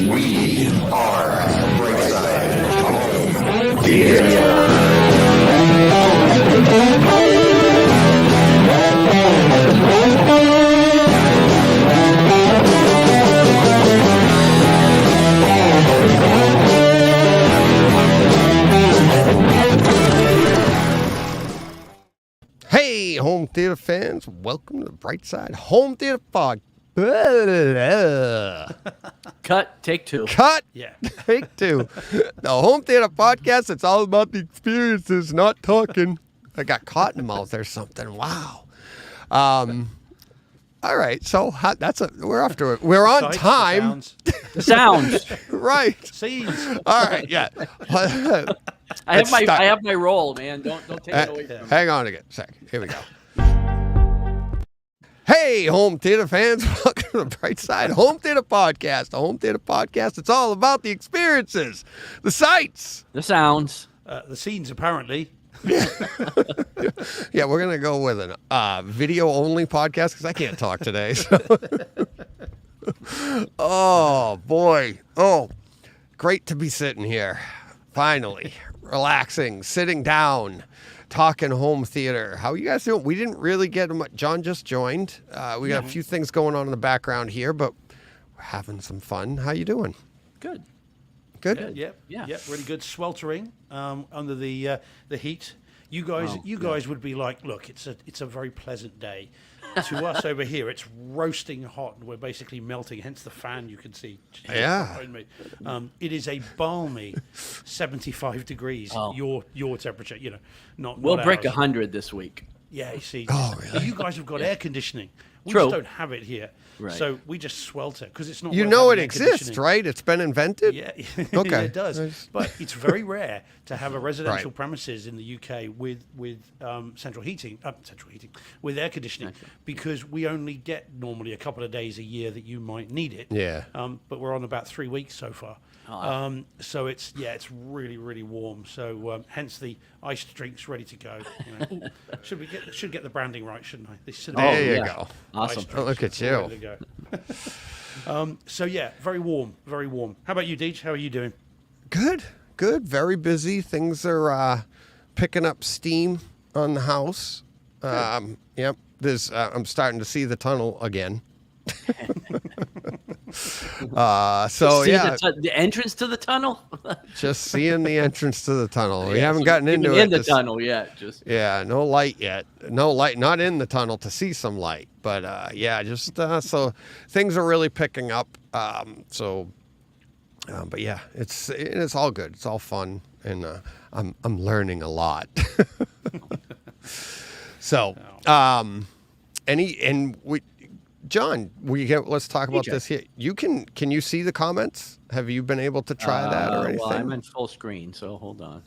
We are Brightside Home Theater. Hey, home theater fans, welcome to the Brightside Home Theater Podcast. Cut, take two. Cut, Yeah. take two. The Home Theater Podcast, it's all about the experiences, not talking. I got cotton mouth or something. Wow. All right, so we're off to it. We're on Sights, time. the Sounds. Right. Scenes. All right, yeah. I have my role, man. Don't take it away from me. Hang on a second. Here we go. Hey, home theater fans, welcome to the Brightside Home Theater Podcast. The Home Theater Podcast, it's all about the experiences, the sights. The sounds. The scenes, apparently. Yeah, we're going to go with a video-only podcast because I can't talk today. So. Oh, boy. Oh, great to be sitting here. Finally, relaxing, sitting down, talking home theater. How you guys doing? We didn't really get much. John just joined. We got a few things going on in the background here, but we're having some fun. How you doing? Good. Good? Yep. Yeah. Yep. Really good. Sweltering under the heat. You guys would be like, look, it's a very pleasant day. To us over here, it's roasting hot, and we're basically melting. Hence the fan you can see Yeah. behind me. It is a balmy 75 degrees. Oh. Your temperature, not. We'll not break ours. 100 this week. Yeah, you see. Oh, really? You guys have got air conditioning. We True. just don't have it here. Right. So we just swelter because it's not. You worth know it having air exists, conditioning. right? It's been invented? Yeah, Okay. it does. But it's very rare to have a residential Right. premises in the UK with central heating, with air conditioning, because we only get normally a couple of days a year that you might need it. Yeah. But we're on about 3 weeks so far. So it's really really warm. So hence the iced drinks ready to go. Ooh, should get the branding right, shouldn't I? They should have There you yeah. go. Awesome. iced drinks Oh, look at you. ready to go. So yeah, very warm, very warm. How about you, Deej? How are you doing? Good. Good. Very busy. Things are picking up steam on the house. Yep. I'm starting to see the tunnel again. So See yeah, the entrance to the tunnel? just seeing the entrance to the tunnel. We Yeah, haven't so gotten even into it. in the Just- tunnel yet. Just Yeah, no light yet. No light, not in the tunnel to see some light. But yeah, just so things are really picking up. But yeah, it's all good. It's all fun, and I'm learning a lot. So, John, let's talk about Jay. this here. Can you see the comments? Have you been able to try that or anything? Well, I'm in full screen, so hold on.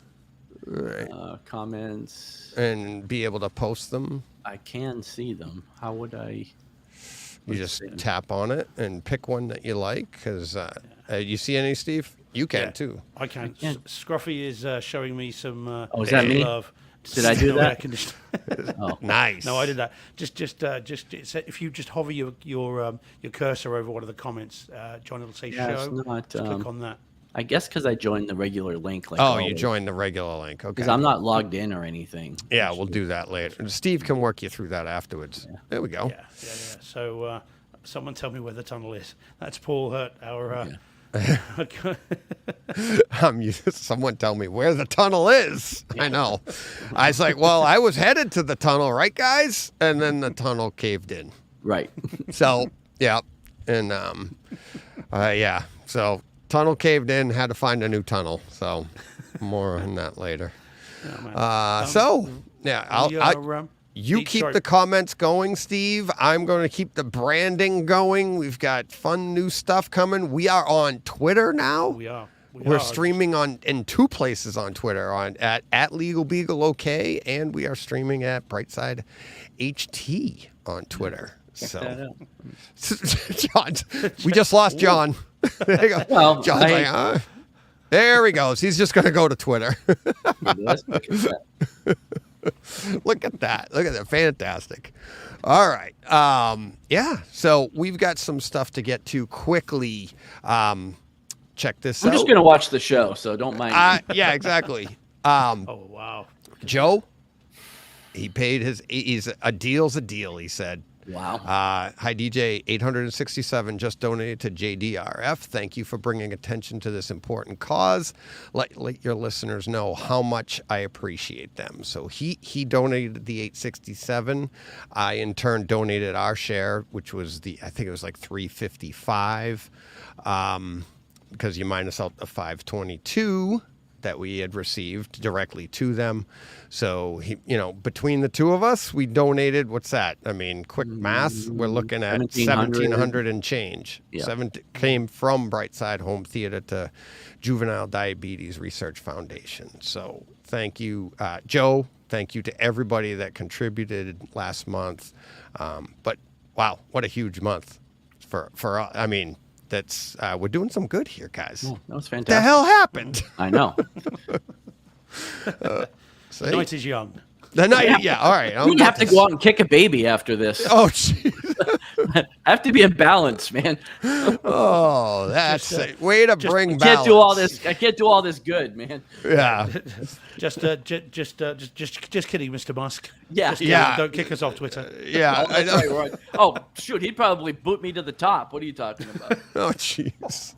Right. Comments. And be able to post them? I can see them. How would I? You just tap on it and pick one that you like. Because you see any, Steve? You can Yeah, too. I can. Yeah. Scruffy is showing me some. Oh, is that me? Love. Did I do No that? air conditioning. Oh, Nice. No, I did that. Just if you just hover your cursor over one of the comments, John, it'll say Yeah, it's show. not, Just click on that. I guess because I joined the regular link. Like Oh, you joined the regular link. Okay. Because I'm not logged in or anything. Yeah, we'll do that later. And Steve can work you through that afterwards. There we go. Yeah. So someone tell me where the tunnel is. That's Paul Hurt, our. Someone tell me where the tunnel is. I know. I was like, well, I was headed to the tunnel, right, guys? And then the tunnel caved in. Right. So, yeah. And, yeah. So, tunnel caved in, had to find a new tunnel. So, more on that later. You keep the comments going, Steve. I'm going to keep the branding going. We've got fun new stuff coming. We are on Twitter now. We are. We're streaming in two places on Twitter, at Legal Beagle OK, and we are streaming at Brightside HT on Twitter. That out. John, we just lost John. There you go. Well, John's like, huh? There he goes. He's just going to go to Twitter. Look at that. Look at that. Fantastic. All right. Yeah. So we've got some stuff to get to quickly. check this I'm out. just gonna watch the show, so don't mind me. Yeah, exactly. Oh wow. Joe, he paid he's a deal's a deal, he said. Wow. Hi, DJ 867 just donated to JDRF. Thank you for bringing attention to this important cause. Let your listeners know how much I appreciate them. So he donated the 867. I in turn donated our share, which was I think it was like 355, because you minus out the 522 that we had received directly to them. So between the two of us, we donated, what's that? I mean, quick math, we're looking at 1700 and change. Yeah. Came from Brightside Home Theater to Juvenile Diabetes Research Foundation. So thank you, Joe. Thank you to everybody that contributed last month. But wow, what a huge month for us. I mean, that's we're doing some good here, guys. Yeah, that was fantastic. The hell happened? I know. The night is young. The night, yeah. All right. I'm gonna have to go out and kick a baby after this. Oh, jeez. I have to be in balance, man. Oh, that's way to bring balance. Can't do all this. I can't do all this good, man. Yeah. Just kidding, Mr. Musk. Yeah. Just kidding. Yeah. Don't kick us off Twitter. Yeah. I know. Right. Oh shoot, he'd probably boot me to the top. What are you talking about? Oh, jeez.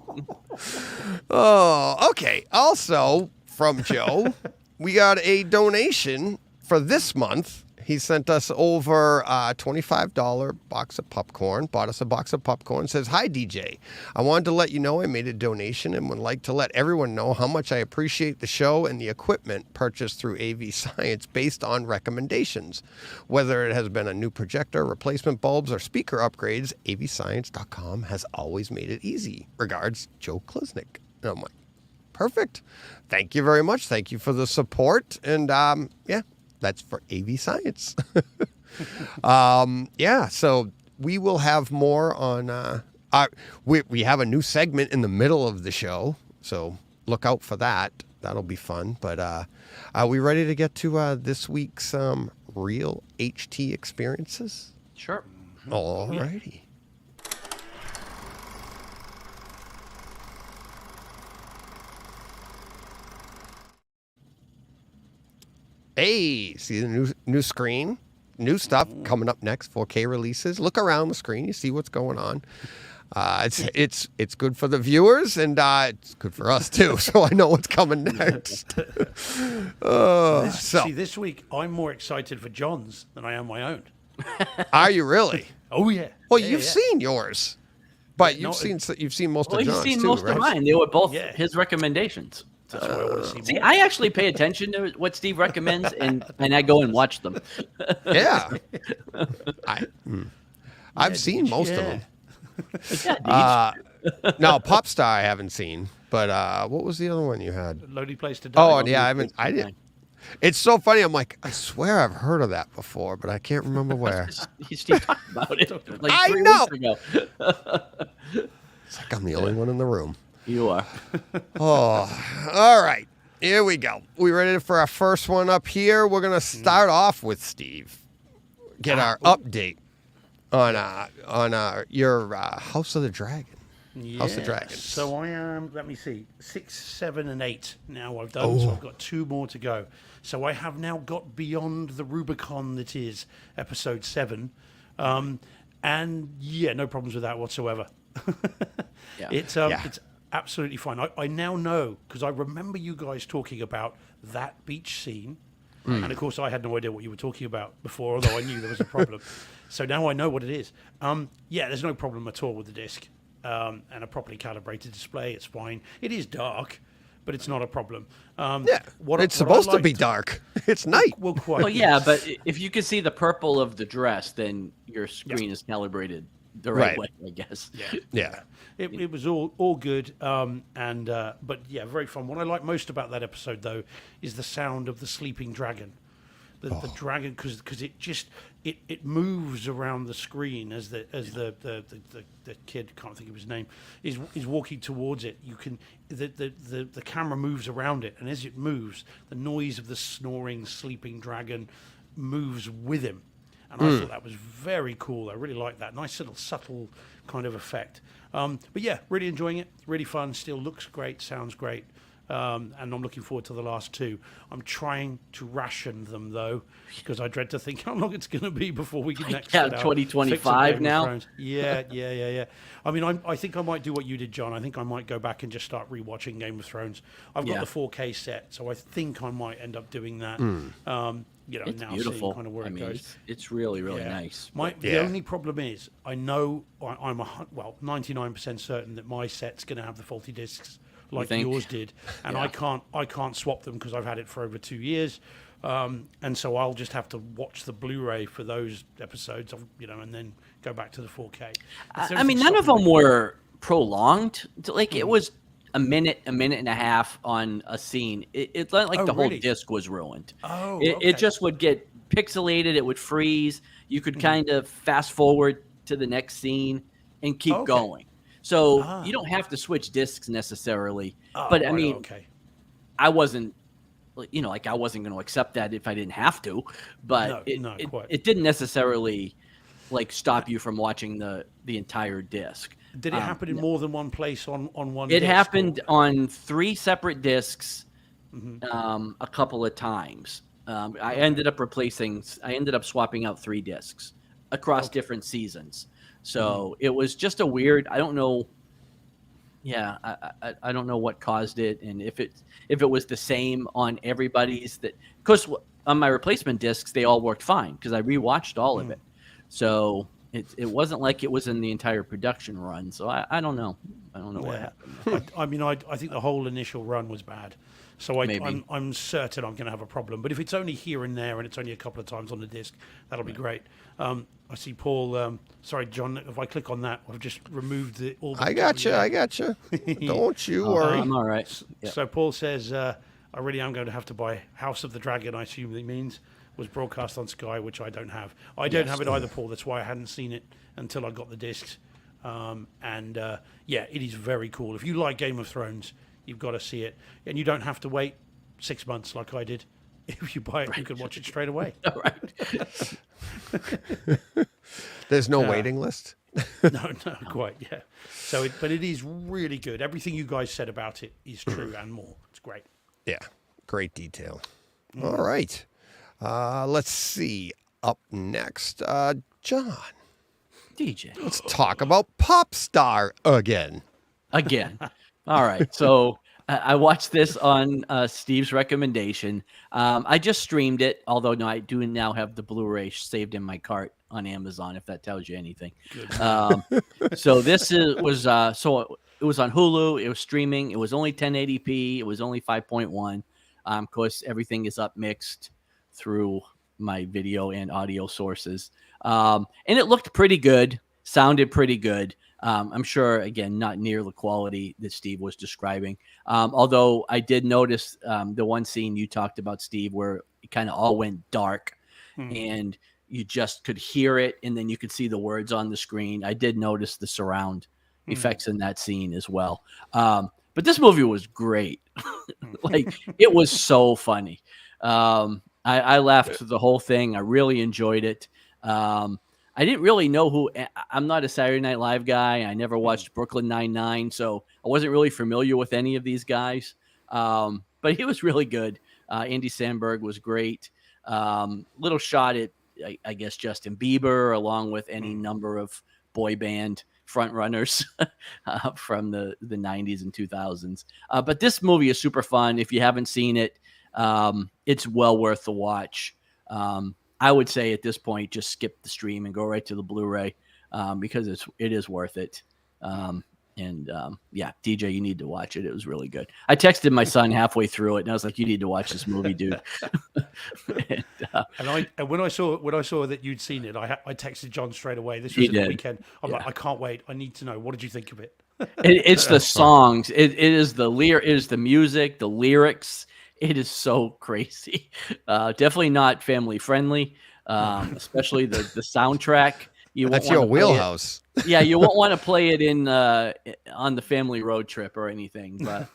Oh, okay. Also, from Joe, we got a donation for this month. He sent us over a $25 box of popcorn, bought us a box of popcorn, says, "Hi, DJ. I wanted to let you know I made a donation and would like to let everyone know how much I appreciate the show and the equipment purchased through AV Science based on recommendations. Whether it has been a new projector, replacement bulbs, or speaker upgrades, avscience.com has always made it easy. Regards, Joe Klusnick." And I'm like, perfect. Thank you very much. Thank you for the support. And yeah. That's for AV Science. Yeah, so we will have more on. We have a new segment in the middle of the show, so look out for that. That'll be fun. But are we ready to get to this week's real HT experiences? Sure. All righty. Hey, see the new screen, new stuff coming up next. 4K releases. Look around the screen, you see what's going on. It's good for the viewers and it's good for us too. So I know what's coming next. See, this week I'm more excited for John's than I am my own. Are you really? Oh yeah. Well, Yeah, you've yeah. seen yours, but No, you've seen most Well, of he's John's seen too, most right? of mine. They were both Yeah. his recommendations. That's what I want to see See, more. I actually pay attention to what Steve recommends, and I go and watch them. Yeah, I've seen most of them. Yeah, No, Popstar I haven't seen, but what was the other one you had? Lonely Place to Die. Oh, yeah, I didn't. It's so funny. I'm like, I swear I've heard of that before, but I can't remember where. Steve talked about it like I 3 know. weeks ago. It's like I'm the only one in the room. You are. Oh, all right. Here we go. We ready for our first one up here? We're gonna start off with Steve. Get our update on your House of the Dragon. House of Dragons. So I am, let me see, 6, 7, and 8 now I've done, so Oh. I've got 2 more to go. So I have now got beyond the Rubicon that is episode 7. And yeah, no problems with that whatsoever. Yeah. It's absolutely fine. I now know, because I remember you guys talking about that beach scene. And of course, I had no idea what you were talking about before, although I knew there was a problem. So now I know what it is. Yeah, there's no problem at all with the disc. And a properly calibrated display, it's fine. It is dark, but it's not a problem. Yeah, what it's I supposed to be liked- dark. It's night. Well, quite. Well, yeah, but if you can see the purple of the dress, then your screen is calibrated the right way, I guess. Yeah. It was all good, but yeah, very fun. What I like most about that episode, though, is the sound of the sleeping dragon. The dragon, because it moves around the screen as the kid, can't think of his name, is walking towards it. You can the camera moves around it, and as it moves, the noise of the snoring sleeping dragon moves with him. And I thought that was very cool. I really like that. Nice little subtle kind of effect. But yeah, really enjoying it. Really fun. Still looks great. Sounds great. And I'm looking forward to the last two. I'm trying to ration them though, because I dread to think how long it's going to be before we can next. Yeah, sit down, 2025 fix a Game of now. Thrones. Yeah. I mean, I think I might do what you did, John. I think I might go back and just start rewatching Game of Thrones. I've got Yeah. the 4K set, so I think I might end up doing that. You know, It's now beautiful. seeing kind of where I it mean, goes. it's really, really Yeah. nice. The Yeah. only problem is, I know I'm 99% certain that my set's going to have the faulty discs like think? yours did, and Yeah. I can't swap them because I've had it for over 2 years, and so I'll just have to watch the Blu-ray for those episodes, you know, and then go back to the 4K. I mean, none of them were prolonged. Like it was a minute and a half on a scene. It's not like Oh, the whole really? disc was ruined. Oh, It okay. just would get pixelated. It would freeze. You could kind of fast forward to the next scene and keep Okay. going. So Ah. you don't have to switch discs necessarily. Oh, but I right, mean, okay. I wasn't, you know, like I wasn't going to accept that if I didn't have to. But No, quite. it didn't necessarily like stop you from watching the entire disc. Did it happen in more than one place on one? It disc, happened or- on 3 separate discs, a couple of times. I ended up swapping out 3 discs across different seasons. So it was just a weird. I don't know. Yeah, I don't know what caused it, and if it was the same on everybody's. That because on my replacement discs they all worked fine because I rewatched all of it. So it wasn't like it was in the entire production run. So I don't know. I don't know what Yeah. happened. I mean, I think the whole initial run was bad. So Maybe. I'm certain I'm going to have a problem. But if it's only here and there and it's only a couple of times on the disc, that'll be great. I see Paul. Sorry, John. If I click on that, I've just removed all. The I got you. I got you. Don't you worry. I'm all right. Yeah. So Paul says, I really am going to have to buy House of the Dragon. I assume he means was broadcast on Sky, which I don't have. I don't have it either, Paul. That's why I hadn't seen it until I got the discs. Yeah, it is very cool. If you like Game of Thrones, you've got to see it, and you don't have to wait 6 months like I did. If you buy it, you can watch it straight away. All right. There's no waiting list. No, quite, yeah. So, but it is really good. Everything you guys said about it is true and more. It's great. Yeah, great detail. All right. Let's see. Up next, John. DJ. Let's talk about Popstar again. Again. All right. So I watched this on Steve's recommendation. I just streamed it, although no, I do now have the Blu-ray saved in my cart on Amazon, if that tells you anything. So it was on Hulu. It was streaming. It was only 1080p. It was only 5.1. Of course, everything is up mixed through my video and audio sources. And it looked pretty good, sounded pretty good. I'm sure, again, not near the quality that Steve was describing. Although I did notice the one scene you talked about, Steve, where it kind of all went dark and you just could hear it and then you could see the words on the screen. I did notice the surround effects in that scene as well. But this movie was great. Like, it was so funny. I laughed through the whole thing. I really enjoyed it. I didn't really know I'm not a Saturday Night Live guy. I never watched Brooklyn Nine-Nine, so I wasn't really familiar with any of these guys. But he was really good. Andy Samberg was great. Little shot at, I guess, Justin Bieber, along with any number of boy band frontrunners from the 90s and 2000s. But this movie is super fun. If you haven't seen it, it's well worth the watch. I would say at this point, just skip the stream and go right to the Blu-ray because it is worth it. Yeah, DJ, you need to watch it. It was really good. I texted my son halfway through it, and I was like, "You need to watch this movie, dude." And when I saw that you'd seen it, I texted John straight away. This was You the did. weekend. I'm like, I can't wait. I need to know. What did you think of it? It's the songs. It is it is the music, the lyrics. It is so crazy. Definitely not family friendly, especially the soundtrack. you That's won't your wanna play it- wheelhouse. Yeah, you won't want to play it in on the family road trip or anything, but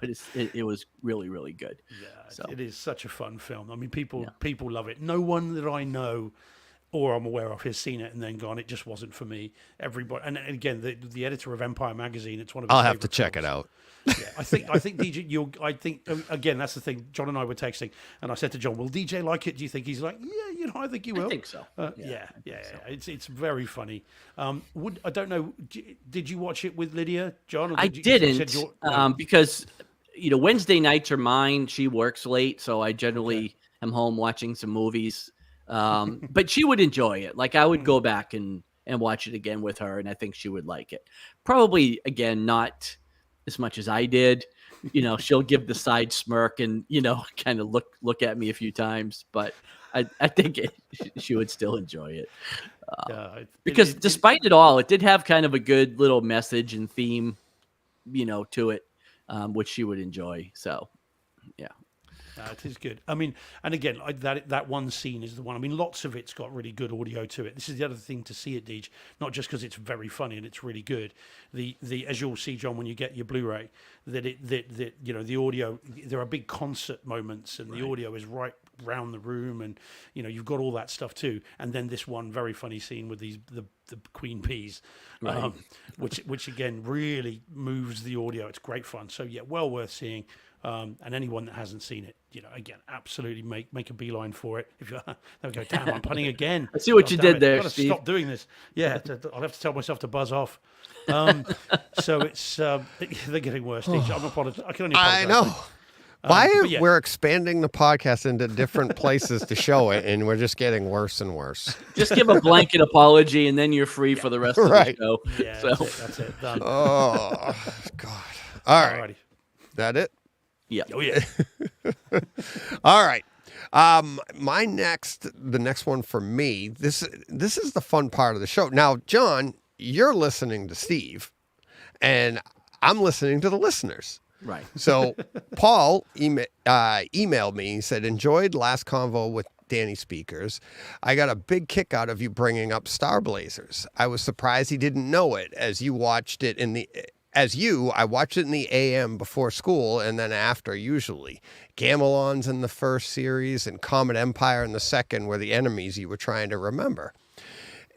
it was really, really good. Yeah, So. it is such a fun film. I mean, people love it. No one that I know or I'm aware of has seen it and then gone, it just wasn't for me. Everybody, and again, the editor of Empire magazine, it's one of his I'll have to favorite check films. it out. Yeah, I think DJ, again, that's the thing. John and I were texting, and I said to John, "Will DJ like it? Do you think?" He's like, "Yeah, I think he will." I think so. Yeah. It's very funny. I don't know. Did you watch it with Lydia, John? Or I did you didn't said no. because Wednesday nights are mine. She works late, so I generally am home watching some movies. But she would enjoy it. Like I would go back and watch it again with her, and I think she would like it. Probably again, not as much as I did. She'll give the side smirk and kind of look at me a few times, but I think she would still enjoy it. Because despite it all, it did have kind of a good little message and theme, to it, which she would enjoy. So, yeah. It is good. I mean, and again, that one scene is the one. I mean, lots of it's got really good audio to it. This is the other thing to see it, Deej, not just because it's very funny and it's really good. The as you'll see, John, when you get your Blu-ray, that the audio, there are big concert moments, and the audio is right round the room, and you've got all that stuff too. And then this one very funny scene with the queen peas, Right. which again really moves the audio. It's great fun. So yeah, well worth seeing. And anyone that hasn't seen it, again, absolutely make a beeline for it. If you there we go, damn, I'm punning again. I see what God you damn did it. there, I've got to Steve. stop doing this. Yeah, I'll have to tell myself to buzz off. So it's they're getting worse. Steve. I can only apologize. I know. Why but yeah. we're expanding the podcast into different places to show it, and we're just getting worse and worse. Just give a blanket apology, and then you're free for the rest of Right. the show. Yeah, So, that's it. Done. Oh God! All right, Alrighty. that it. yeah. Oh yeah. All right. The next one for me. This is the fun part of the show. Now, John, you're listening to Steve, and I'm listening to the listeners. Right. So Paul emailed me. He said, enjoyed last convo with Danny Speakers. I got a big kick out of you bringing up Star Blazers. I was surprised he didn't know it I watched it in the AM before school and then after usually. Gamelons in the first series and Comet Empire in the second were the enemies you were trying to remember.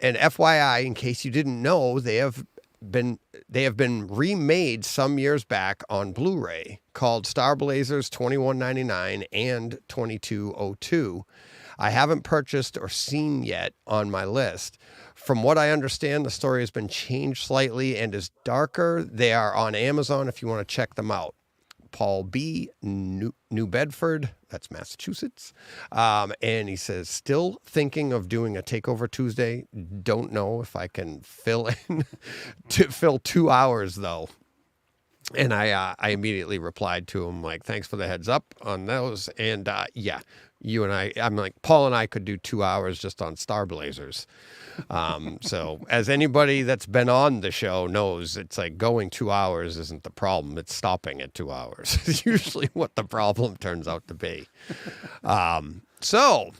And FYI, in case you didn't know, they have been remade some years back on Blu-ray called Star Blazers 2199 and 2202. I haven't purchased or seen yet on my list. From what I understand, the story has been changed slightly and is darker. They are on Amazon if you want to check them out. Paul B., New Bedford, that's Massachusetts. And he says, still thinking of doing a Takeover Tuesday. Don't know if I can fill 2 hours, though. And I immediately replied to him, like, thanks for the heads up on those. And yeah, you and I'm like, Paul and I could do 2 hours just on Star Blazers. So as anybody that's been on the show knows, it's like going 2 hours isn't the problem. It's stopping at 2 hours. It's usually what the problem turns out to be. So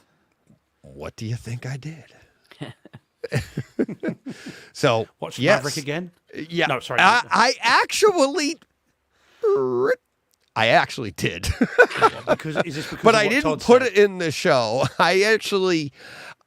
what do you think I did? So Watch yes. Maverick again. Yeah. No, sorry. I actually did. Because is this because But of I what didn't Todd put said? it in the show.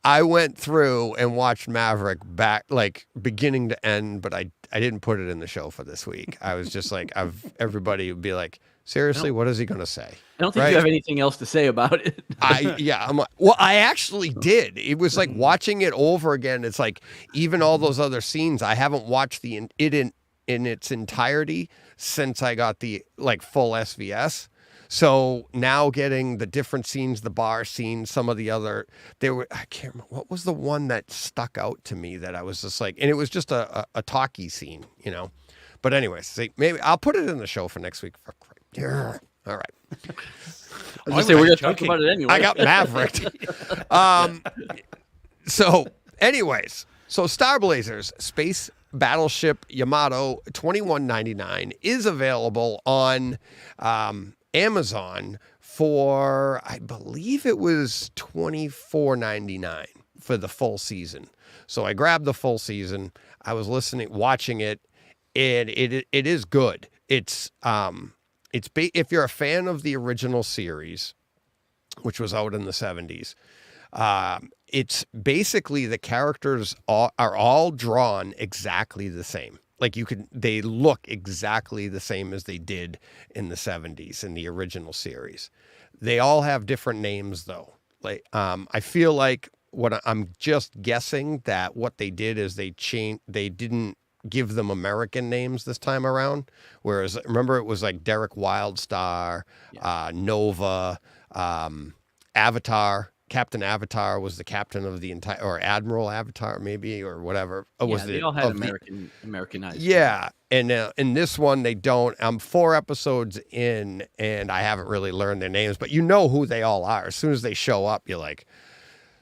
I went through and watched Maverick back, like beginning to end, but I didn't put it in the show for this week. I was just like, everybody would be like, seriously, what is he going to say? I don't think Right? you have anything else to say about it. I'm like, well, I actually did. It was like watching it over again. It's like even all those other scenes, I haven't watched it in its entirety since I got the like full SVS. So now getting the different scenes, the bar scenes, some of the other, I can't remember, what was the one that stuck out to me that I was just like, and it was just a talkie scene, But anyways, see, maybe I'll put it in the show for next week. Yeah. All right. I was gonna say we're gonna talk joking. about it anyway. I got Maverick. So anyways, Star Blazers, Space Battleship Yamato 2199 is available on Amazon for, I believe it was $24.99 for the full season. So I grabbed the full season. I was watching it, and it is good. It's if you're a fan of the original series, which was out in the 70s, it's basically the characters are all drawn exactly the same. Like they look exactly the same as they did in the 70s in the original series. They all have different names though. Like, I feel like I'm just guessing that what they did is they didn't give them American names this time around. Whereas remember it was like Derek Wildstar, Nova, Avatar. Captain Avatar was the captain of the entire, or Admiral Avatar maybe, or whatever. They all had Americanized. Yeah, and in this one they don't. I'm 4 episodes in, and I haven't really learned their names, but you know who they all are. As soon as they show up, you're like.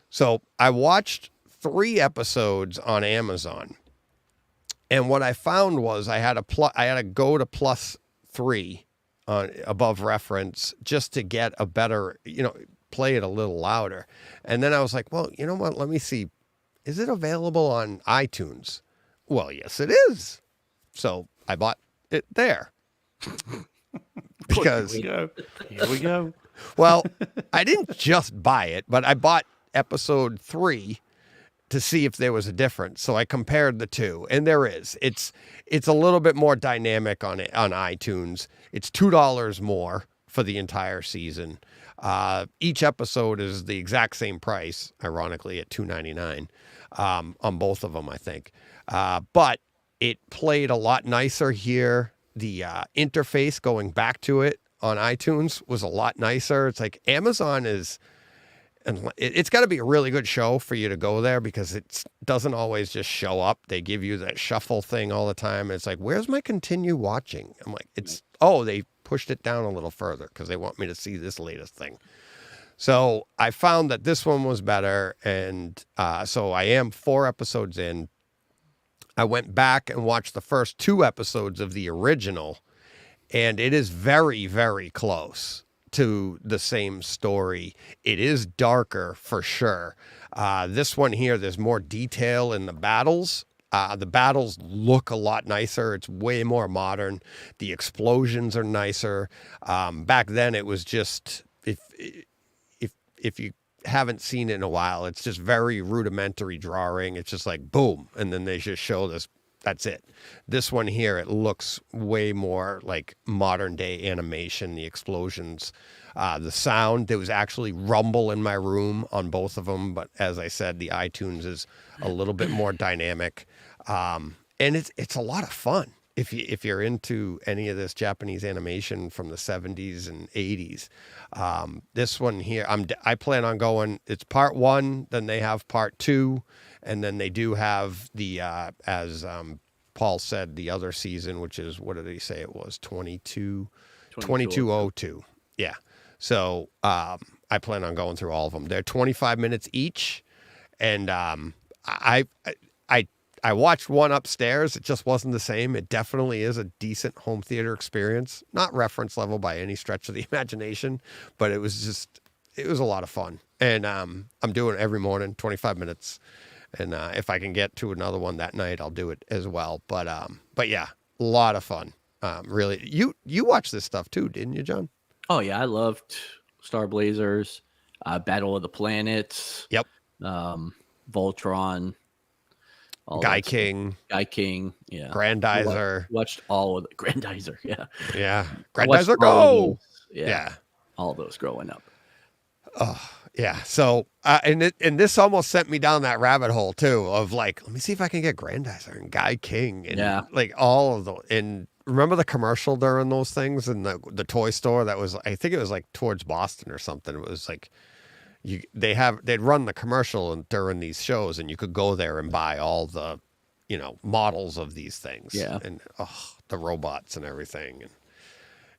So I watched 3 episodes on Amazon, and what I found was I had to go to +3 on above reference just to get a better, play it a little louder. And then I was like, well, you know what? Let me see. Is it available on iTunes? Well, yes, it is. So I bought it there. Because Here we go. well, I didn't just buy it, but I bought episode 3 to see if there was a difference. So I compared the two, and there is. It's a little bit more dynamic on iTunes. It's $2 more for the entire season. Each episode is the exact same price, ironically, at $2.99 on both of them, I think. But it played a lot nicer here. The interface going back to it on iTunes was a lot nicer. It's like Amazon is, and it's got to be a really good show for you to go there because it doesn't always just show up. They give you that shuffle thing all the time. It's like, where's my continue watching? I'm like, they pushed it down a little further because they want me to see this latest thing. So I found that this one was better. And so I am 4 episodes in. I went back and watched the first 2 episodes of the original, and it is very, very close to the same story. It is darker for sure. This one here, there's more detail in the battles. The battles look a lot nicer. It's way more modern. The explosions are nicer. Back then it was just, if you haven't seen it in a while, it's just very rudimentary drawing. It's just like boom, and then they just show this. That's it. This one here, it looks way more like modern day animation. The explosions, the sound. There was actually rumble in my room on both of them, but as I said, the iTunes is a little bit more dynamic, and it's a lot of fun. If you're into any of this Japanese animation from the 70s and 80s, this one here, I plan on going. It's part 1, then they have part 2, and then they do have the as Paul said, the other season, which is, what did he say it was, 2202. Yeah. So I plan on going through all of them. They're 25 minutes each, and I watched one upstairs. It just wasn't the same. It definitely is a decent home theater experience. Not reference level by any stretch of the imagination, but it was a lot of fun. And I'm doing it every morning, 25 minutes. And if I can get to another one that night, I'll do it as well. But yeah, a lot of fun. Really, you watched this stuff too, didn't you, John? Oh yeah, I loved Star Blazers, Battle of the Planets. Yep. Voltron. Guy King, yeah. Grandizer. Watched all of the Grandizer, yeah. Yeah. Grandizer, go! Yeah. All those growing up. Oh, yeah. So, and this almost sent me down that rabbit hole too of like, let me see if I can get Grandizer and Guy King and like all of the, and remember the commercial during those things in the toy store that was, I think it was like towards Boston or something. It was like, they'd run the commercial during these shows, and you could go there and buy all the, models of these things. Yeah. And the robots and everything. And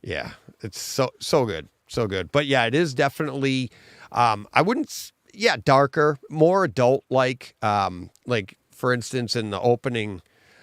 yeah, it's so good. So good. But yeah, it is definitely, darker, more adult like for instance, in the opening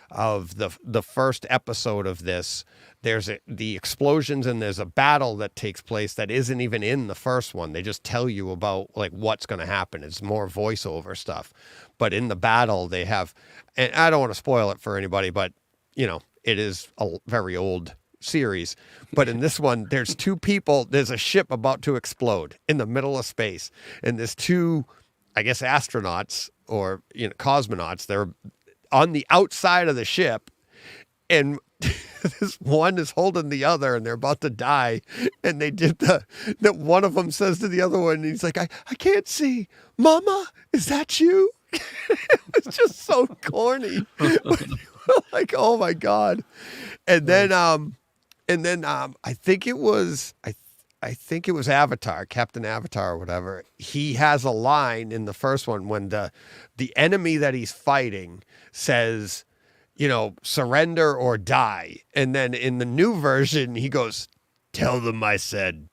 of the first episode of this, there's the explosions and there's a battle that takes place that isn't even in the first one. They just tell you about like what's going to happen. It's more voiceover stuff. but in the battle they have, and I don't want to spoil it for anybody, but it is a very old series. But in this one, there's two people. There's a ship about to explode in the middle of space, and there's two, I guess, astronauts or cosmonauts. They're on the outside of the ship, and this one is holding the other, and they're about to die. And they did that. One of them says to the other one, and he's like, I can't see. Mama, is that you? It's just so corny. Like, oh my God. And then I think it was Avatar, Captain Avatar or whatever. He has a line in the first one when the enemy that he's fighting says, surrender or die. And then in the new version, he goes, tell them I said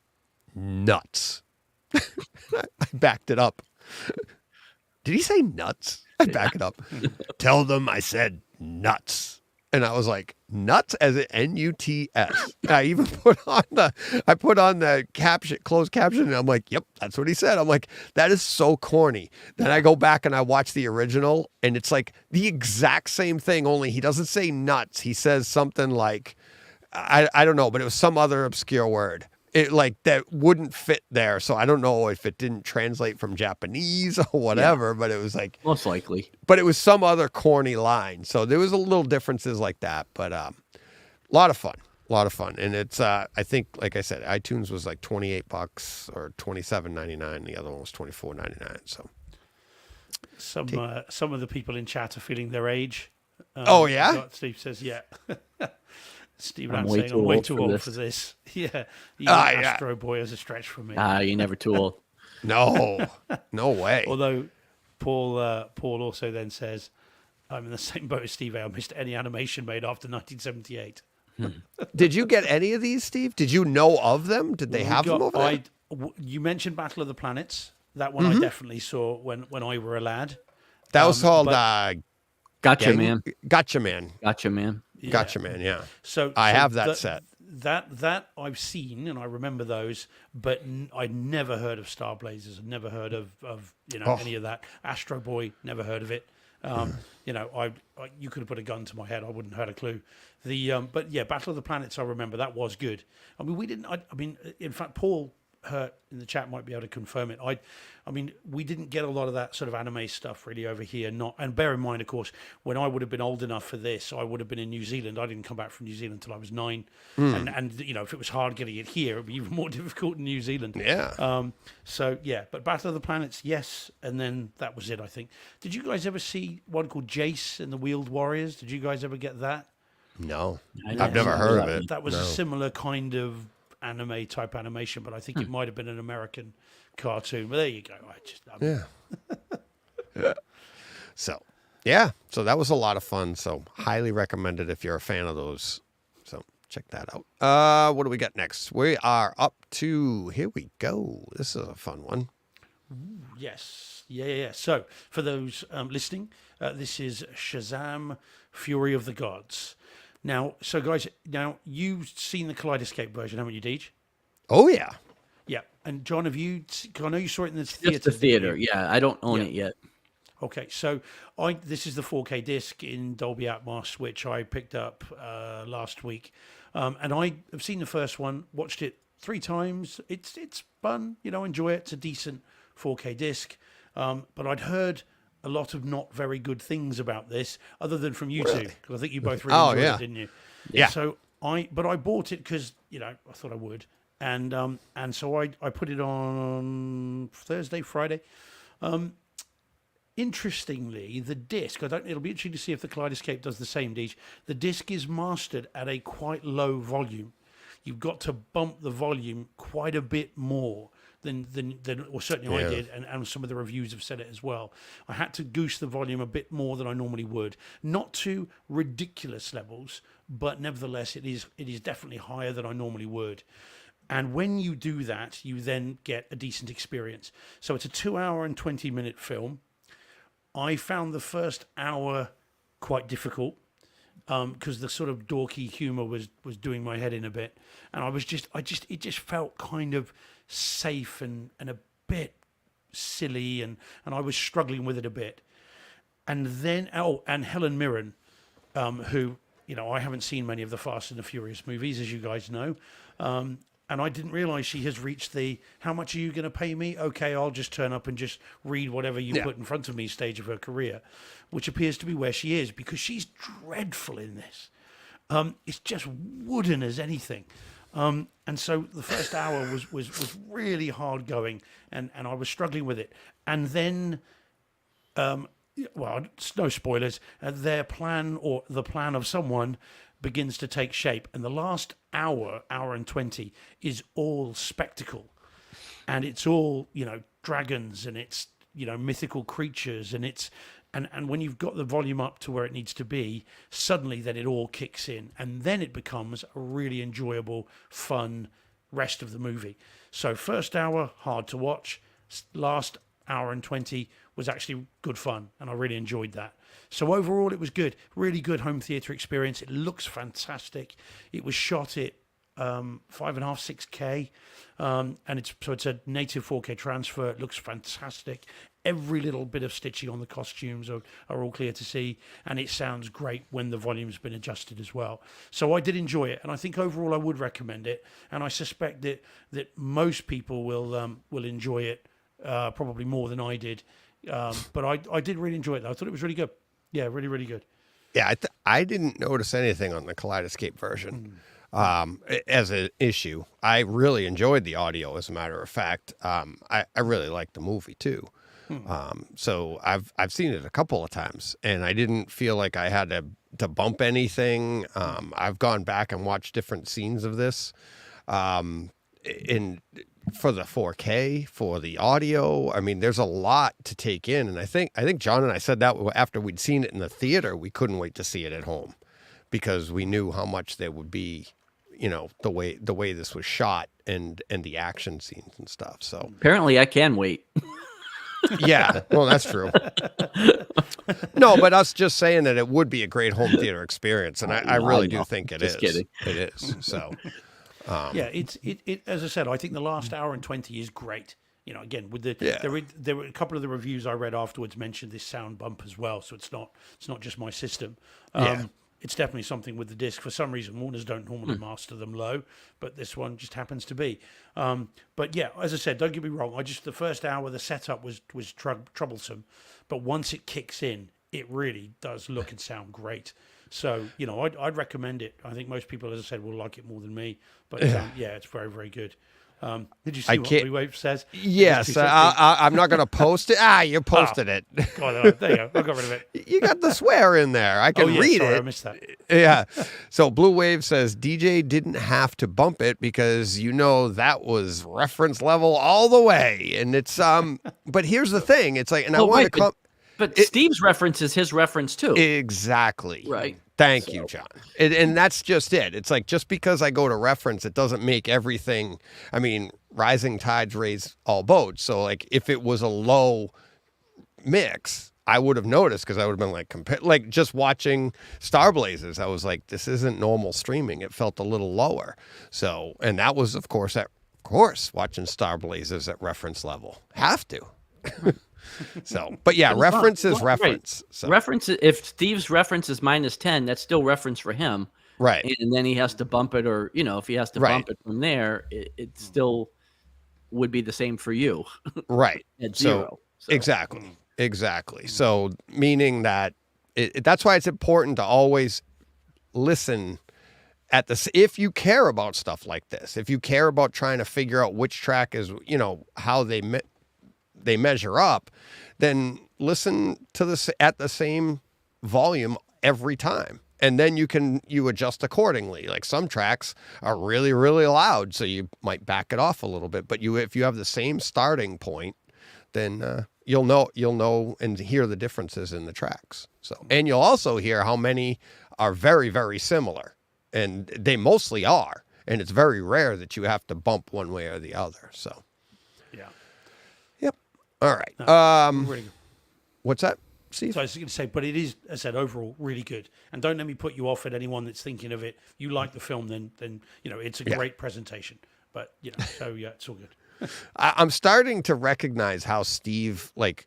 nuts. I backed it up. Did he say nuts? I back it up. Tell them I said nuts. And I was like, nuts as in N-U-T-S. I even put on the caption, closed caption, and I'm like, yep, that's what he said. I'm like, that is so corny. Then I go back and I watch the original, and it's like the exact same thing, only he doesn't say nuts. He says something like, I don't know, but it was some other obscure word. It like that wouldn't fit there. So I don't know if it didn't translate from Japanese or whatever, but it was like most likely. But it was some other corny line. So there was a little differences like that. But a lot of fun. And it's I think, like I said, iTunes was like $28 or $27.99. The other one was $24.99. So some of the people in chat are feeling their age. Oh yeah, Steve says yeah. Steve, I'm saying I'm way too old for this. Yeah, Astro Boy is a stretch for me. You're never too old. No way. Although Paul also then says, I'm in the same boat as Steve. I missed any animation made after 1978. Did you get any of these, Steve? Did you know of them? Did they have them over there? You mentioned Battle of the Planets. That one I definitely saw when I were a lad. That was called Gotcha, Man. Gotcha Man. Gotcha, Man. Yeah. Gotcha Man, yeah. So I have that set. That I've seen and I remember those, but I'd never heard of Star Blazers. I'd never heard of any of that. Astro Boy, never heard of it. You could have put a gun to my head, I wouldn't have had a clue. But yeah, Battle of the Planets, I remember that was good. I mean, we didn't. I mean, in fact, Paul Hurt in the chat might be able to confirm it. I mean, we didn't get a lot of that sort of anime stuff really over here. And bear in mind, of course, when I would have been old enough for this, I would have been in New Zealand. I didn't come back from New Zealand until I was 9. And if it was hard getting it here, it'd be even more difficult in New Zealand. Yeah. So yeah, but Battle of the Planets, yes, and then that was it. I think. Did you guys ever see one called Jace and the Wheeled Warriors? Did you guys ever get that? No, I've never heard of it. That was a similar kind of anime type animation, but I think it might have been an American cartoon. But there you go. Yeah. So that was a lot of fun. So highly recommended if you're a fan of those. So check that out. What do we got next? We are up to, here we go. This is a fun one. Yes. Yeah. So for those listening, this is Shazam! Fury of the Gods. Now, so guys, you've seen the Kaleidoscape version, haven't you, Deej? Oh yeah. Yeah. And John, have you? I know you saw it in the theater. It's the theater. Yeah, I don't own it yet. Okay, so this is the 4K disc in Dolby Atmos, which I picked up last week, and I have seen the first one, watched it 3 times. It's fun, enjoy it. It's a decent 4K disc, but I'd heard a lot of not very good things about this, other than from you two, because I think you both really enjoyed it, didn't you? Yeah. So I bought it because I thought I would, and so I put it on Thursday, Friday. Interestingly, the disc, it'll be interesting to see if the Kaleidoscape does the same, Deej. The disc is mastered at a quite low volume. You've got to bump the volume quite a bit more than or certainly I did, and some of the reviews have said it as well. I had to goose the volume a bit more than I normally would. Not to ridiculous levels, but nevertheless, it is definitely higher than I normally would. And when you do that, you then get a decent experience. So it's a 2-hour and 20-minute film. I found the first hour quite difficult because the sort of dorky humor was doing my head in a bit, and it just felt kind of safe and a bit silly, and I was struggling with it a bit. and then and Helen Mirren, who, you know, I haven't seen many of the Fast and the Furious movies, as you guys know, and I didn't realize she has reached the "how much are you going to pay me? Okay, I'll just turn up and just read whatever you put in front of me" stage of her career, which appears to be where she is, because she's dreadful in this. It's just wooden as anything. And so the first hour was really hard going, and I was struggling with it. And then, well, no spoilers, their plan, or the plan of someone, begins to take shape. And the last hour and 20, is all spectacle. And it's all, you know, dragons, and it's, you know, mythical creatures, and it's... And when you've got the volume up to where it needs to be, suddenly then it all kicks in. And then it becomes a really enjoyable, fun rest of the movie. So first hour, hard to watch. Last hour and 20 was actually good fun, and I really enjoyed that. So overall, it was good. Really good home theatre experience. It looks fantastic. It was shot at 5.5, 6K. And it's a native 4K transfer. It looks fantastic. Every little bit of stitching on the costumes are all clear to see, and it sounds great when the volume's been adjusted as well. So I did enjoy it, and I think overall I would recommend it, and I suspect that most people will enjoy it, probably more than I did. But I did really enjoy it, though. I thought it was really good. Yeah, really, really good. Yeah, I didn't notice anything on the Kaleidoscape version as an issue. I really enjoyed the audio, as a matter of fact. I really liked the movie, too. So I've seen it a couple of times, and I didn't feel like I had to bump anything. I've gone back and watched different scenes of this, for the 4K, for the audio. I mean, there's a lot to take in, and I think John and I said that after we'd seen it in the theater, we couldn't wait to see it at home, because we knew how much there would be, you know, the way this was shot and the action scenes and stuff. So Apparently, I can wait. yeah, well, that's true. No, but us just saying that it would be a great home theater experience, and I really do think it is. Just kidding. It is. So, Yeah, it as I said, I think the last hour and 20 is great. You know, again, with there were a couple of the reviews I read afterwards mentioned this sound bump as well, so it's not just my system. It's definitely something with the disc. For some reason, Warners don't normally master them low, but this one just happens to be. But yeah, as I said, don't get me wrong. The first hour, the setup was troublesome, but once it kicks in, it really does look and sound great. So, you know, I'd recommend it. I think most people, as I said, will like it more than me. But yeah, it's very, very good. Did you see what Blue Wave says? Yes, I'm not going to post it. You posted it. God, there you go. I got rid of it. You got the swear in there. I can read sorry, it. I missed that. Yeah. So Blue Wave says DJ didn't have to bump it because, you know, that was reference level all the way. And it's but here's the thing. It's like, and I want to come. But Steve's reference is his reference too. Exactly. Right. Thank you, John. And that's just it. It's like, just because I go to reference, it doesn't make everything. I mean, rising tides raise all boats. So, like, if it was a low mix, I would have noticed, because I would have been like, just watching Star Blazers, I was like, this isn't normal streaming. It felt a little lower. So, and that was, of course, watching Star Blazers at reference level. Have to. So, but yeah, reference is reference. So. Reference, if Steve's reference is -10, that's still reference for him. Right. And then he has to bump it, or, you know, if he has to bump it from there, it still would be the same for you. Right. At zero. So. Exactly. So, meaning that that's why it's important to always listen at this. If you care about stuff like this, if you care about trying to figure out which track is, you know, how they measure up, then listen to this at the same volume every time. And then you adjust accordingly. Like, some tracks are really, really loud, so you might back it off a little bit. But if you have the same starting point, then you'll know and hear the differences in the tracks. So, and you'll also hear how many are very, very similar, and they mostly are. And it's very rare that you have to bump one way or the other. So. All right. Really good. What's that, Steve? So I was going to say, but it is, as I said, overall really good. And don't let me put you off at anyone that's thinking of it. You like the film, then you know, it's a great presentation. But, you know, so yeah, it's all good. I'm starting to recognize how Steve, like,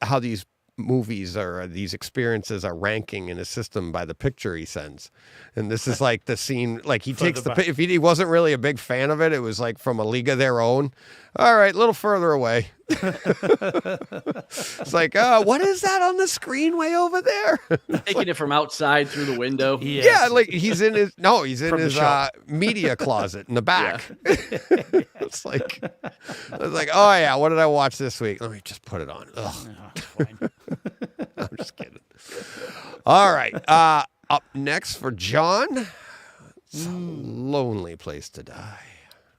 how these movies or these experiences are ranking in a system by the picture he sends. And this is like the scene, like he takes Further the, back. if he wasn't really a big fan of it, it was like from A League of Their Own. All right, a little further away. It's like, what is that on the screen way over there? Taking it from outside through the window. Yes. Yeah, like he's in his From the shop. media closet in the back. It's like, oh yeah, what did I watch this week? Let me just put it on. Ugh. Oh, it's fine. I'm just kidding. All right. Up next for John, it's a lonely place to die.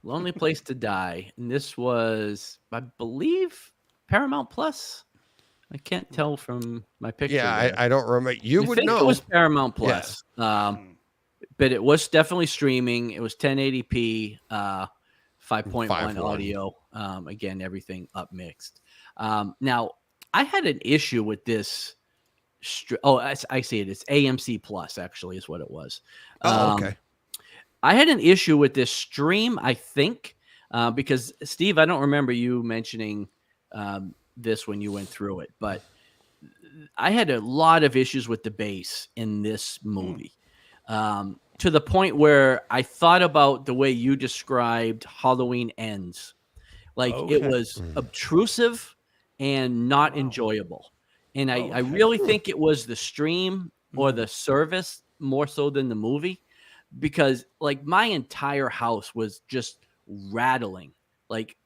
Lonely Place to Die. And this was, I believe, Paramount Plus. I can't tell from my picture. Yeah, there. I don't remember. You I would think know. it was Paramount Plus. But it was definitely streaming. It was 1080p, 5.1 5.1. audio. Again, everything up mixed. Now, I had an issue with this. I see it. It's AMC Plus, actually, is what it was. Okay. I had an issue with this stream, I think, because, Steve, I don't remember you mentioning this when you went through it, but I had a lot of issues with the bass in this movie, to the point where I thought about the way you described Halloween Ends. Like, it was obtrusive and not enjoyable. And I really think it was the stream or the service more so than the movie, because like my entire house was just rattling like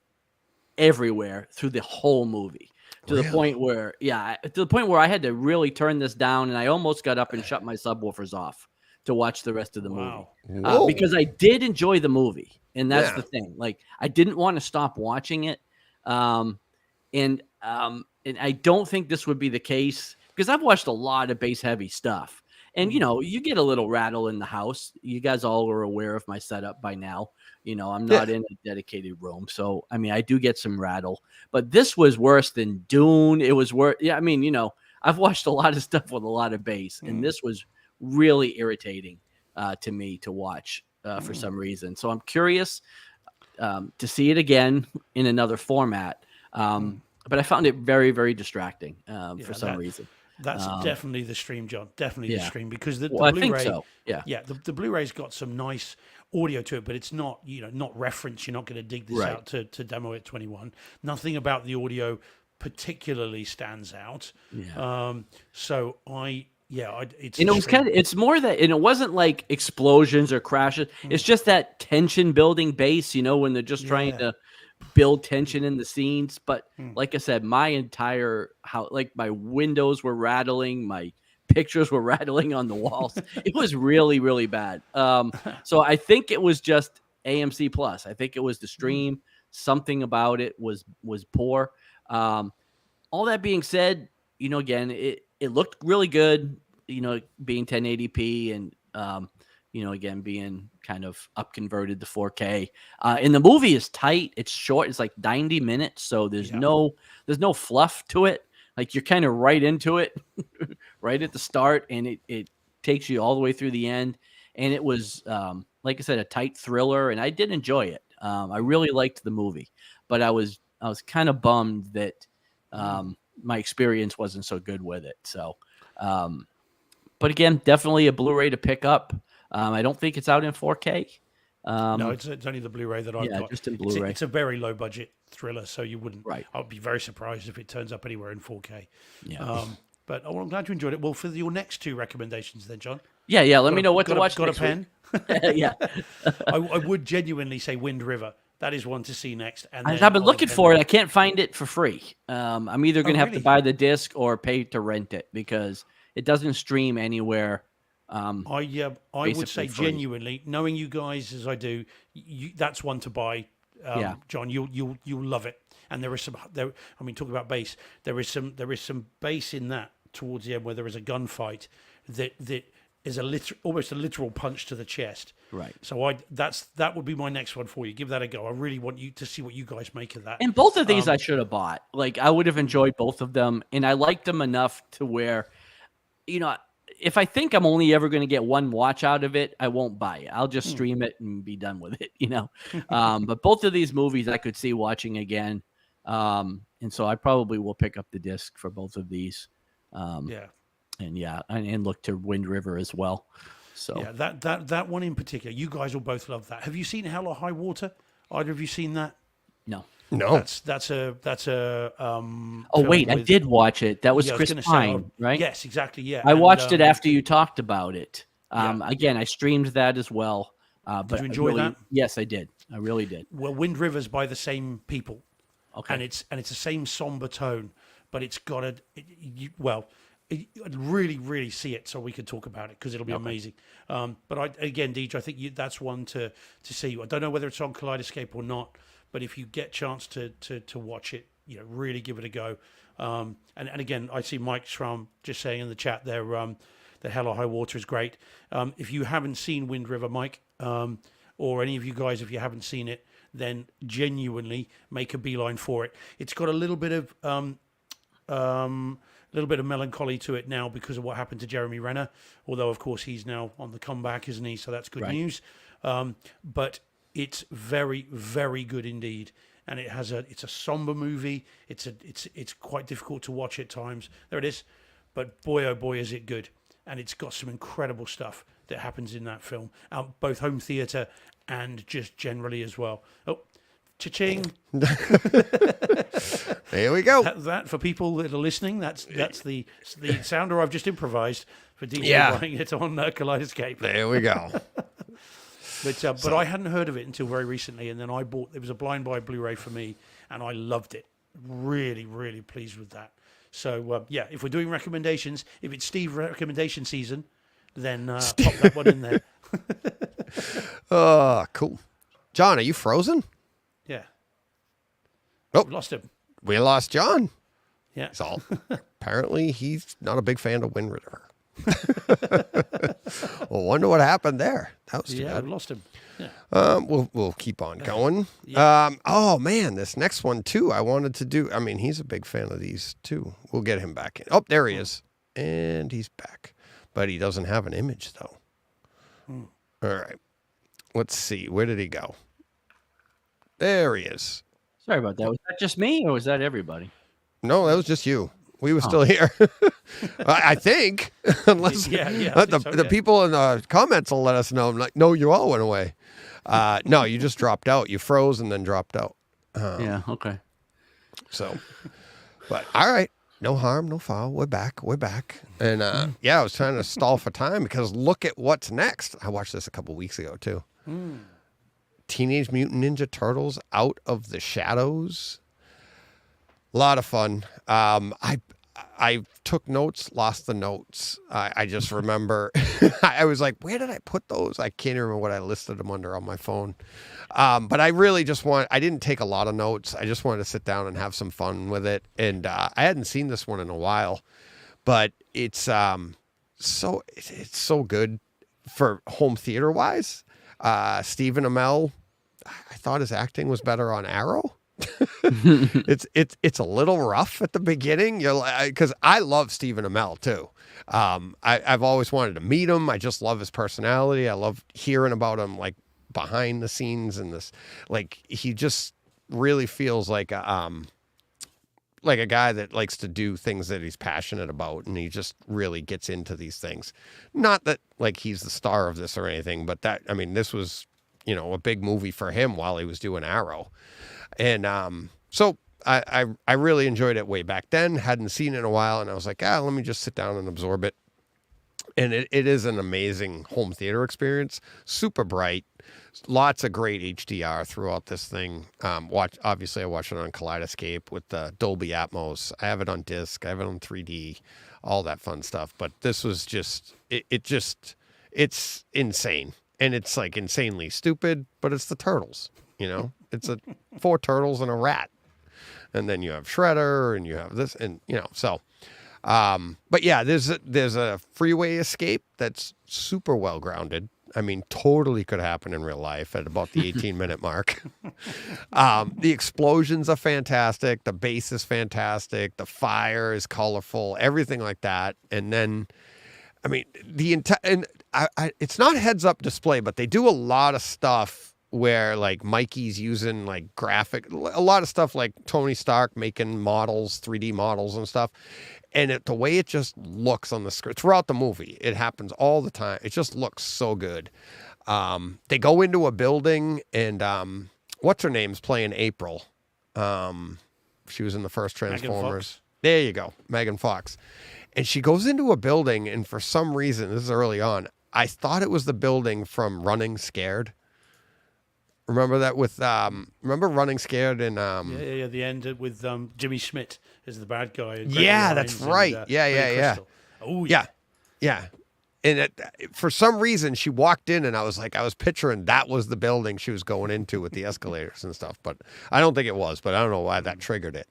everywhere through the whole movie to the point where, I had to really turn this down, and I almost got up and shut my subwoofers off to watch the rest of the movie. Whoa. Because I did enjoy the movie, and that's Yeah. the thing. Like, I didn't want to stop watching it, and I don't think this would be the case, because I've watched a lot of bass heavy stuff, and you get a little rattle in the house. You guys all are aware of my setup by now. I'm not in a dedicated room, so I mean, I do get some rattle. But this was worse than Dune. It was worse. Yeah, I mean, I've watched a lot of stuff with a lot of bass, and this was really irritating to me to watch for some reason. So I'm curious to see it again in another format. But I found it very, very distracting for some reason. That's definitely the stream, John. Definitely the stream, because the Well, I Blu-ray. think so. Yeah. Yeah, the Blu-ray's got some nice audio to it, but it's not, not reference. You're not going to dig this Right. out to demo it 21. Nothing about the audio particularly stands out. Yeah. So it's And it was it's more that, and it wasn't like explosions or crashes. It's just that tension building bass, when they're just trying to build tension in the scenes. But like I said, my entire house, like my windows were rattling, my pictures were rattling on the walls. It was really, really bad. So I think it was just AMC Plus. I think it was the stream. Something about it was poor. All that being said, again, it looked really good, being 1080p and, again, being kind of up converted to 4K. And the movie is tight. It's short. It's like 90 minutes. So there's no fluff to it. Like, you're kind of right into it right at the start, and it takes you all the way through the end. And it was, like I said, a tight thriller, and I did enjoy it. I really liked the movie, but I was kind of bummed that my experience wasn't so good with it. So, but again, definitely a Blu-ray to pick up. I don't think it's out in 4K. No, it's only the Blu-ray that I've got. just in It's Blu-ray. it's a very low budget thriller, so you wouldn't. Right. I'd be very surprised if it turns up anywhere in 4K. Yeah. But I'm glad you enjoyed it. Well, for your next two recommendations, then, John. Yeah. Let me know what to watch. Got a next pen? week. Yeah. I would genuinely say Wind River. That is one to see next. And then I've been looking Olive for it. Henry. I can't find it for free. I'm either going to have to really? buy the disc or pay to rent it, because it doesn't stream anywhere. I would say basically free. genuinely, knowing you guys as I do, that's one to buy. Yeah. John, you'll love it. And there is some. Talk about bass. There is some bass in that towards the end where there is a gunfight that is almost a literal punch to the chest. Right. So that would be my next one for you. Give that a go. I really want you to see what you guys make of that. And both of these I should have bought. Like, I would have enjoyed both of them, and I liked them enough to where, if I think I'm only ever going to get one watch out of it, I won't buy it. I'll just stream it and be done with it, But both of these movies I could see watching again. And so I probably will pick up the disc for both of these Yeah. And look to Wind River as well. So Yeah, that one in particular, you guys will both love that. Have you seen Hell or High Water? Either of you seen that? no. No. That's a Oh film wait, I with- did watch it. That was Yeah, I Chris gonna say, Pine, right? Yes, exactly. Yeah, I and, watched it after you talked about it. Yeah. Again, I streamed that as well. But you enjoy that? Yes, I did. I really did. Well, Wind River's by the same people, Okay. and it's the same somber tone, but it's got I'd really see it so we can talk about it because it'll be amazing. But again, Deej, I think that's one to see. I don't know whether it's on Kaleidoscape or not, but if you get chance to watch it, really give it a go. And again, I see Mike Schramm just saying in the chat there that Hell or High Water is great. If you haven't seen Wind River, Mike, or any of you guys, if you haven't seen it, then genuinely make a beeline for it. It's got a little bit of melancholy to it now because of what happened to Jeremy Renner. Although, of course, he's now on the comeback, isn't he? So that's good Right. news. But it's very, very good indeed. And it's a somber movie. It's quite difficult to watch at times. There it is. But boy, oh boy, is it good. And it's got some incredible stuff that happens in that film, both home theatre and just generally as well. Oh, cha-ching. There we go. That for people that are listening, that's the sounder I've just improvised for DJ Yeah. buying it on Kaleidoscape. There we go. But I hadn't heard of it until very recently, and then it was a blind buy Blu-ray for me, and I loved it. Really, really pleased with that. So if we're doing recommendations, if it's Steve recommendation season, then pop that one in there. Cool. John, are you frozen? Yeah. Oh. We've lost him. We lost John. Yeah. So apparently he's not a big fan of Wind River. Well, wonder what happened there. That was too Yeah, bad. we've lost him. Yeah. We'll keep on going. Oh man, this next one too. I wanted to do. I mean, he's a big fan of these too. We'll get him back in. Oh, there he is, and he's back, but he doesn't have an image though. All right, let's see. Where did he go? There he is. Sorry about that. Was that just me or was that everybody? No, that was just you. We were still here. I think, unless Yeah, I think so, the yeah. people in the comments will let us know. I'm like, no, you all went away. No, you just dropped out. You froze and then dropped out. Yeah. Okay. So, but all right, no harm, no foul. We're back. And I was trying to stall for time because look at what's next. I watched this a couple weeks ago too. Teenage Mutant Ninja Turtles: Out of the Shadows. A lot of fun. I took notes, lost the notes. I just remember I was like, where did I put those? I can't remember what I listed them under on my phone. But I really just I didn't take a lot of notes. I just wanted to sit down and have some fun with it. And I hadn't seen this one in a while, but it's so good for home theater wise. Stephen Amell, I thought his acting was better on Arrow. It's a little rough at the beginning. Because I love Stephen Amell too. I've always wanted to meet him. I just love his personality. I love hearing about him, like behind the scenes and this. Like he just really feels like a guy that likes to do things that he's passionate about, and he just really gets into these things. Not that like he's the star of this or anything, but this was a big movie for him while he was doing Arrow. And so I really enjoyed it way back then. Hadn't seen it in a while, and I was like, let me just sit down and absorb it. And it is an amazing home theater experience. Super bright, lots of great HDR throughout this thing. Obviously, I watched it on Kaleidoscape with the Dolby Atmos. I have it on disc. I have it on 3D, all that fun stuff. But this was just it's insane, and it's like insanely stupid. But it's the Turtles. It's 4 turtles and a rat. And then you have Shredder and you have this and so but yeah, there's a freeway escape that's super well grounded. I mean, totally could happen in real life at about the 18-minute mark. The explosions are fantastic, the bass is fantastic, the fire is colorful, everything like that. And then I mean, it's not heads-up display, but they do a lot of stuff where like Mikey's using like a lot of stuff like Tony Stark making models, 3D models and stuff. and the way it just looks on the screen throughout the movie, it happens all the time. It just looks so good. They go into a building, and what's her name's playing April. She was in the first Transformers. There you go, Megan Fox. And she goes into a building, and for some reason, this is early on, I thought it was the building from Running Scared. Remember that with remember Running Scared and Yeah. The end with Jimmy Schmidt as the bad guy. And Yeah, Gregory that's Hines right. And, Yeah. Billy Crystal. Oh Yeah. And for some reason, she walked in, and I was picturing that was the building she was going into with the escalators and stuff. But I don't think it was. But I don't know why that triggered it.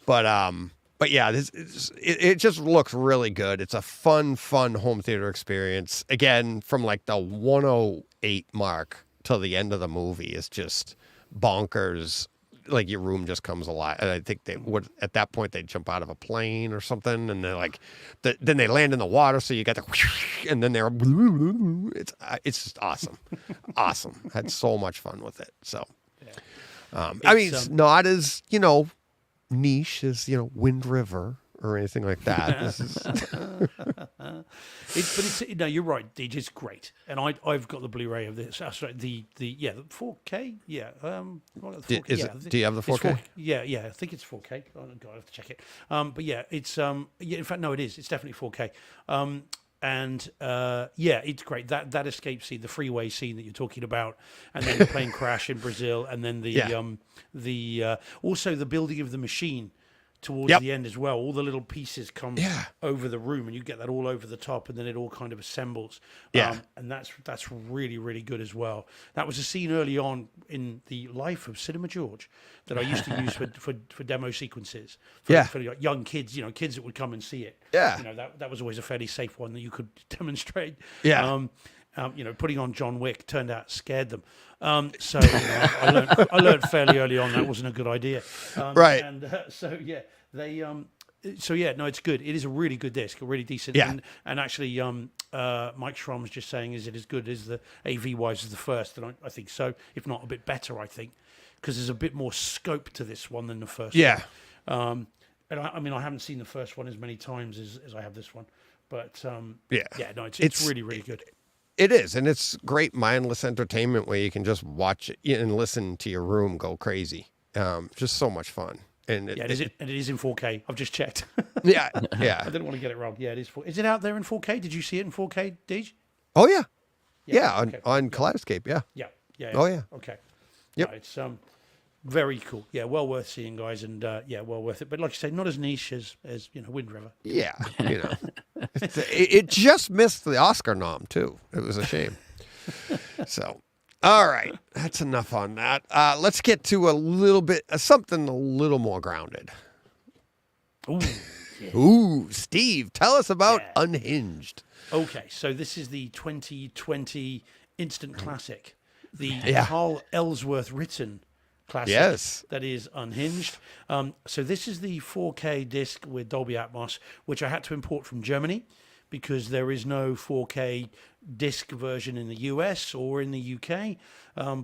But yeah, it just looks really good. It's a fun home theater experience. Again, from like the 108 mark till the end of the movie is just bonkers. Like your room just comes alive. And I think they would at that point they'd jump out of a plane or something, and they're like, then they land in the water, so you got the, and then they're, it's just awesome, awesome. Had so much fun with it. So, I mean, it's not as niche as Wind River or anything like that. This is no, you're right, DJ. It's great, and I've got the Blu-ray of this. Sorry, the 4K. Yeah. Do you have the 4K? Yeah. I think it's 4K. Oh, God, I have to check it. But yeah, it's In fact, no, it is. It's definitely 4K. It's great. That escape scene, the freeway scene that you're talking about, and then the plane crash in Brazil, and then also the building of the machine towards the end as well. All the little pieces come over the room, and you get that all over the top, and then it all kind of assembles. And that's really, really good as well. That was a scene early on in the life of Cinema George that I used to use for demo sequences for young kids, kids that would come and see it. That was always a fairly safe one that you could demonstrate. Putting on John Wick turned out scared them. I learned fairly early on that wasn't a good idea. Right. And it's good. It is a really good disc, a really decent. Yeah. And actually, Mike Schramm's just saying, is it as good as the AV-wise as the first? And I think so, if not a bit better, I think, because there's a bit more scope to this one than the first one. And I haven't seen the first one as many times as I have this one. But it's really, really good. It is, and it's great mindless entertainment where you can just watch it and listen to your room go crazy. Just so much fun. And it is in 4K. I've just checked. Yeah. I didn't want to get it wrong. Yeah, it is. Is it out there in 4K? Did you see it in 4K, Deej? Oh yeah. Okay. On Kaleidoscape. Yeah. Yeah. Oh yeah. Okay. Yep. No, it's very cool. Yeah, well worth seeing, guys, and well worth it. But like you say, not as niche as Wind River. Yeah. It just missed the Oscar nom too. It was a shame. So. All right, that's enough on that. Let's get to a little bit something a little more grounded. Ooh, Steve, tell us about Unhinged. Okay, so this is the 2020 instant classic, the Carl Ellsworth written classic that is Unhinged. So this is the 4K disc with Dolby Atmos, which I had to import from Germany because there is no 4K disc version in the US or in the UK,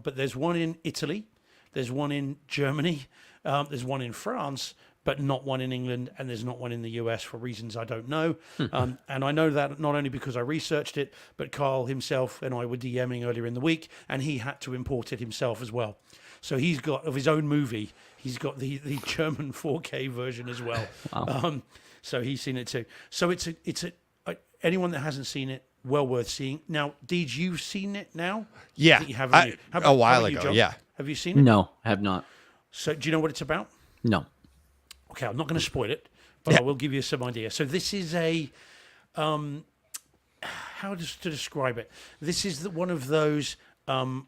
but there's one in Italy, there's one in Germany, there's one in France, but not one in England, and there's not one in the US for reasons I don't know. And I know that not only because I researched it, but Carl himself and I were DMing earlier in the week, and he had to import it himself as well. So he's got, of his own movie, he's got the German 4K version as well. Wow. So he's seen it too. So it's anyone that hasn't seen it, well worth seeing. Now, Deej, you've seen it now? Yeah. You have, a while ago, John? yeah. Have you seen it? No, I have not. So do you know what it's about? No. Okay, I'm not going to spoil it, but I will give you some idea. So this is how to describe it? This is one of those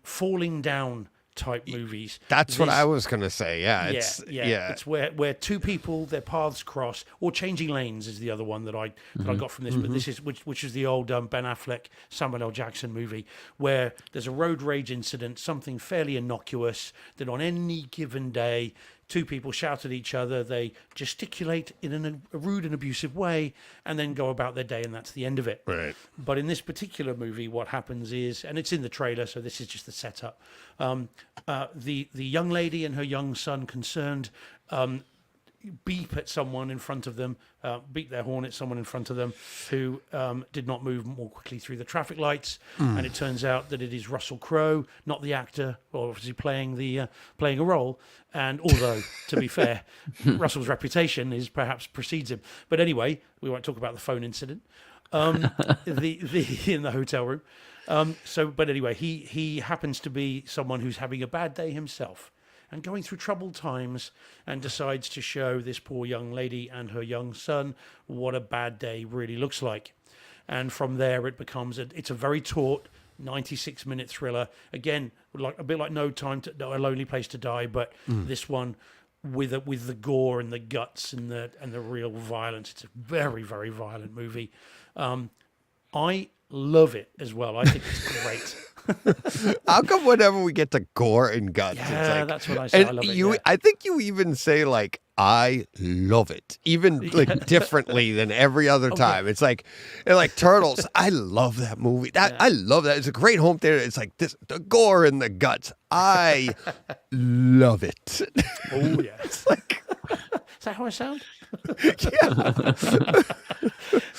falling down type movies. That's what I was gonna say. Yeah, It's where two people, their paths cross, or changing lanes is the other one that I got from this. But this is which is the old Ben Affleck, Samuel L. Jackson movie, where there's a road rage incident, something fairly innocuous that on any given day, two people shout at each other, they gesticulate in a rude and abusive way, and then go about their day, and that's the end of it. Right. But in this particular movie, what happens is, and it's in the trailer, so this is just the setup. The young lady and her young son concerned beep at someone in front of them, beep their horn at someone in front of them who did not move more quickly through the traffic lights. And it turns out that it is Russell Crowe, not the actor, or obviously playing a role. And although, to be fair, Russell's reputation is perhaps precedes him. But anyway, we won't talk about the phone incident in the hotel room. But anyway, he happens to be someone who's having a bad day himself and going through troubled times, and decides to show this poor young lady and her young son what a bad day really looks like. And from there, it becomes it's a very taut 96-minute thriller. Again, like a bit like No A Lonely Place to Die, but this one with the gore and the guts and the real violence. It's a very, very violent movie. I love it as well. I think it's great. How come whenever we get to gore and guts, it's Yeah, like, that's what I say. and I love it. you, Yeah. I think you even say like, I love it, even like differently than every other time. It's like, and like Turtles. I love that movie. I love that. It's a great home theater. It's like this, the gore and the guts. I love it. Oh yeah. It's like, Is that how I sound? yeah.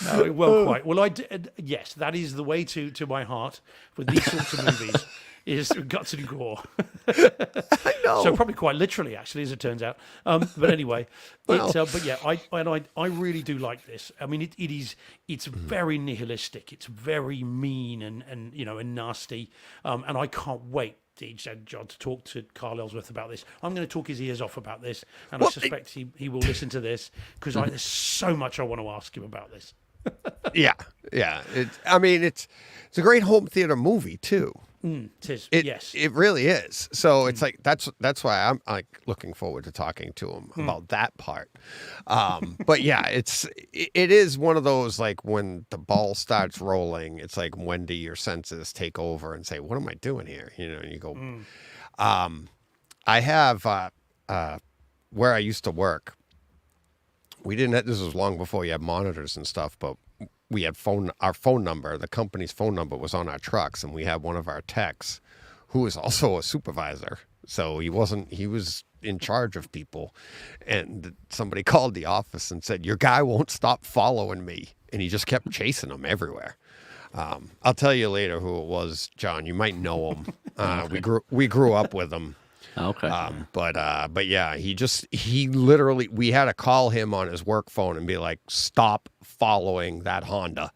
No, well, quite. Well, yes, that is the way to my heart with these sorts of movies. Is guts and gore. I know. So probably quite literally, actually, as it turns out. But anyway, Well. but yeah, I really do like this. I mean, it's very nihilistic. It's very mean and nasty. And I can't wait, John, to talk to Carl Ellsworth about this. I'm going to talk his ears off about this, and I suspect he will listen to this because there's so much I want to ask him about this. Yeah. It's a great home theater movie too. It is. Yes. It really is. So it's like that's why I'm like looking forward to talking to him about that part. But yeah, it is one of those like when the ball starts rolling, it's like when do your senses take over and say, what am I doing here? And you go, I have where I used to work. We didn't have, this was long before you had monitors and stuff, but we had our phone number, the company's phone number was on our trucks, and we had one of our techs who was also a supervisor. So he was in charge of people. And somebody called the office and said, your guy won't stop following me. And he just kept chasing them everywhere. I'll tell you later who it was, John. You might know him. We grew up with him. Okay. But yeah, he literally, we had to call him on his work phone and be like, stop following that Honda.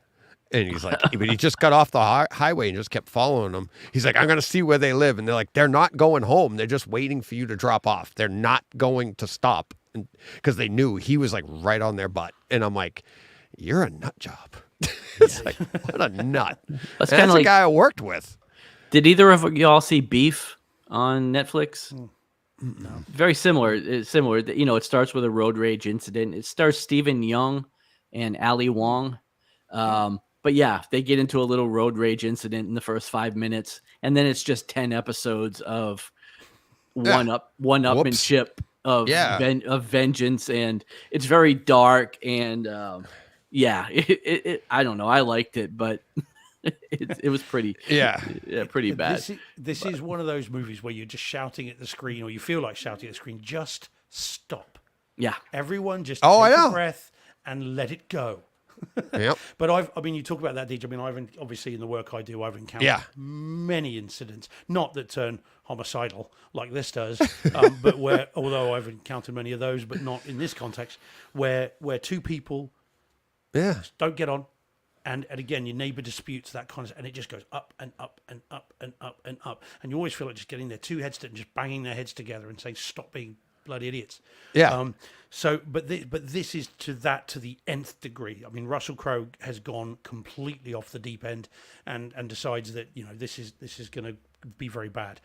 And he's like, but he just got off the highway and just kept following them. He's like, I'm going to see where they live. And they're like, they're not going home. They're just waiting for you to drop off. They're not going to stop. Because they knew he was like right on their butt. And I'm like, you're a nut job. It's like, what a nut. That's kind of the like, guy I worked with. Did either of y'all see Beef on Netflix? No. Very similar. It's similar. It starts with a road rage incident. It stars Stephen Young and Ali Wong. But yeah, they get into a little road rage incident in the first 5 minutes, and then it's just 10 episodes of one-upmanship of vengeance, and it's very dark. And I don't know. I liked it, but it was pretty pretty bad. This is one of those movies where you're just shouting at the screen, or you feel like shouting at the screen. Just stop. Yeah, everyone just take a breath and let it go. Yep. But you talk about that, DJ. I mean, obviously in the work I do, I've encountered many incidents, not that turn homicidal like this does, but although I've encountered many of those, but not in this context, where two people don't get on. And again, your neighbor disputes, that kind of, and it just goes up and up and up and up and up. And you always feel like just getting their two heads and just banging their heads together and saying, stop being bloody idiots. Yeah. But this is to the nth degree. I mean, Russell Crowe has gone completely off the deep end and decides that, this is going to be very bad.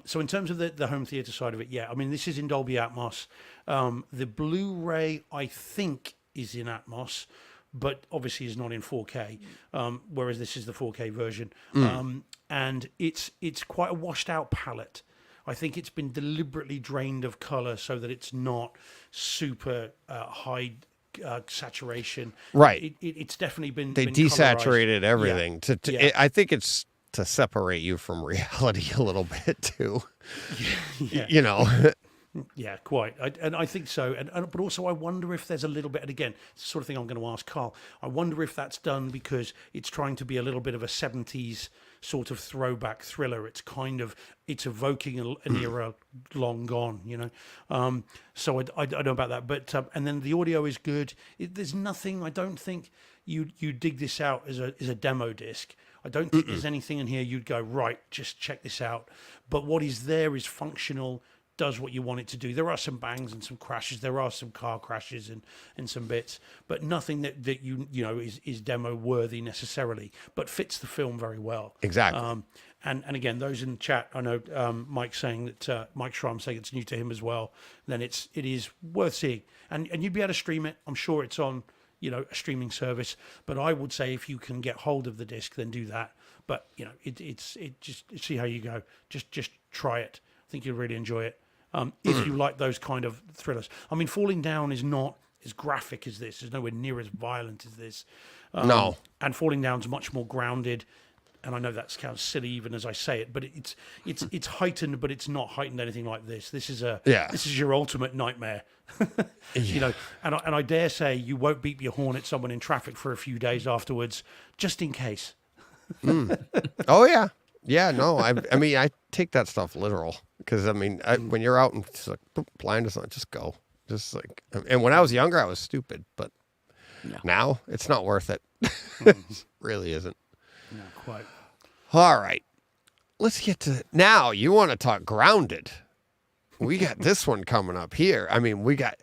So in terms of the home theater side of it, this is in Dolby Atmos. The Blu-ray, I think, is in Atmos, but obviously is not in 4K, whereas this is the 4K version. And it's quite a washed out palette. I think it's been deliberately drained of color so that it's not super high saturation. Right. It's definitely been. They desaturated everything. I think it's to separate you from reality a little bit too. Yeah, quite. And I think so. But also, I wonder if there's a little bit, and again, it's the sort of thing I'm going to ask Carl. I wonder if that's done because it's trying to be a little bit of a 70s sort of throwback thriller. It's evoking an era long gone, you know. So I don't know about that. But, and then the audio is good. There's nothing, I don't think you dig this out as a demo disc. I don't think there's anything in here you'd go, right, just check this out. But what is there is functional, does what you want it to do. There are some bangs and some crashes. There are some car crashes and some bits, but nothing that you know is demo worthy necessarily, but fits the film very well. Exactly. And again, those in the chat, I know Mike saying that Mike Schramm saying it's new to him as well. Then it is worth seeing, and you'd be able to stream it. I'm sure it's on a streaming service, but I would say if you can get hold of the disc, then do that. But it's just see how you go. Just try it. I think you'll really enjoy it. If you like those kind of thrillers. I mean, Falling Down is not as graphic as this. It's nowhere near as violent as this. No. And Falling Down's much more grounded. And I know that sounds silly even as I say it, but it's heightened, but it's not heightened anything like this. This is this is your ultimate nightmare. And I dare say you won't beep your horn at someone in traffic for a few days afterwards, just in case. Oh yeah. Yeah, no, I mean, I take that stuff literal because when you're out and it's like blind or something, just go, just like. And when I was younger, I was stupid, but now it's not worth it. It really isn't. No, quite. All right, let's get to now. You want to talk grounded? We got this one coming up here.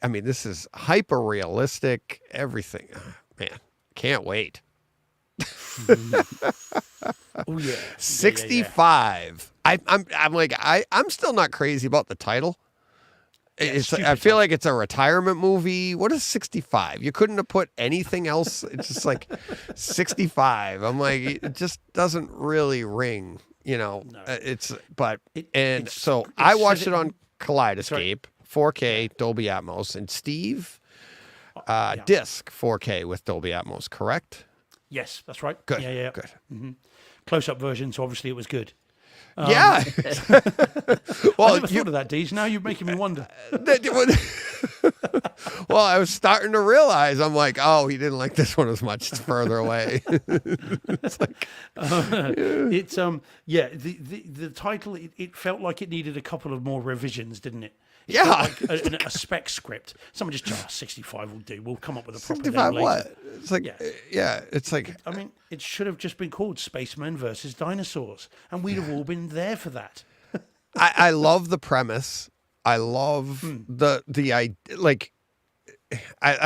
This is hyper realistic. Everything, man, can't wait. Oh yeah, 65. I'm still not crazy about the title. I feel like it's a retirement movie. What is 65? You couldn't have put anything else. It's just like 65. I'm like, it just doesn't really ring. No. I watched it on Kaleidoscape, 4K, Dolby Atmos, and Steve, disc 4K with Dolby Atmos, correct? Yes, that's right. Good. Yeah. Good. Mm-hmm. Close-up version, so obviously it was good. Yeah. Well, I never thought of that, Deez. Now you're making me wonder. Well, I was starting to realize, I'm like, oh, he didn't like this one as much. It's further away. It's like, the title, it felt like it needed a couple of more revisions, didn't it? yeah. Like a spec script. Someone just 65 will do. We'll come up with a proper 65 name later. what? It's like, it's like, I mean, it should have just been called Spacemen versus Dinosaurs, and we'd have all been there for that. I love the premise. I love I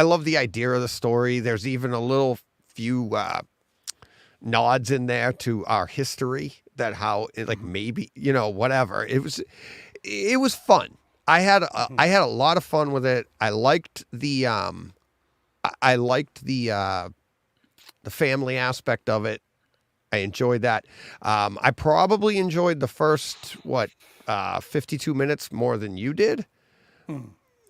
love the idea of the story. There's even a little few nods in there to our history that how maybe, whatever. It was fun. I had a lot of fun with it. I liked the family aspect of it. I enjoyed that. I probably enjoyed the first 52 minutes more than you did,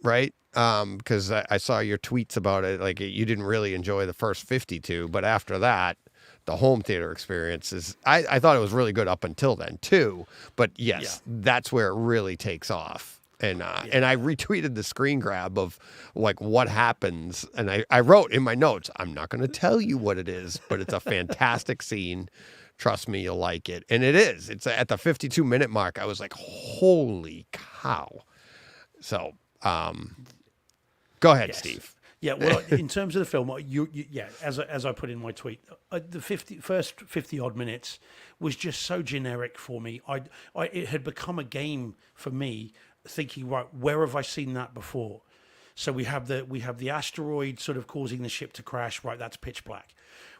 right? Because I saw your tweets about it. Like you didn't really enjoy the first 52, but after that, the home theater experience is. I thought it was really good up until then too. But yes, that's where it really takes off. And I retweeted the screen grab of what happens, and I wrote in my notes, I'm not going to tell you what it is, but it's a fantastic scene. Trust me, you'll like it. And it is. It's at the 52-minute mark. I was like, holy cow. So, go ahead, Steve. Yeah, well, in terms of the film, as I put in my tweet, the first 50 odd minutes was just so generic for me. It had become a game for me, thinking, right, where have I seen that before? So we have the asteroid sort of causing the ship to crash. Right, that's pitch black.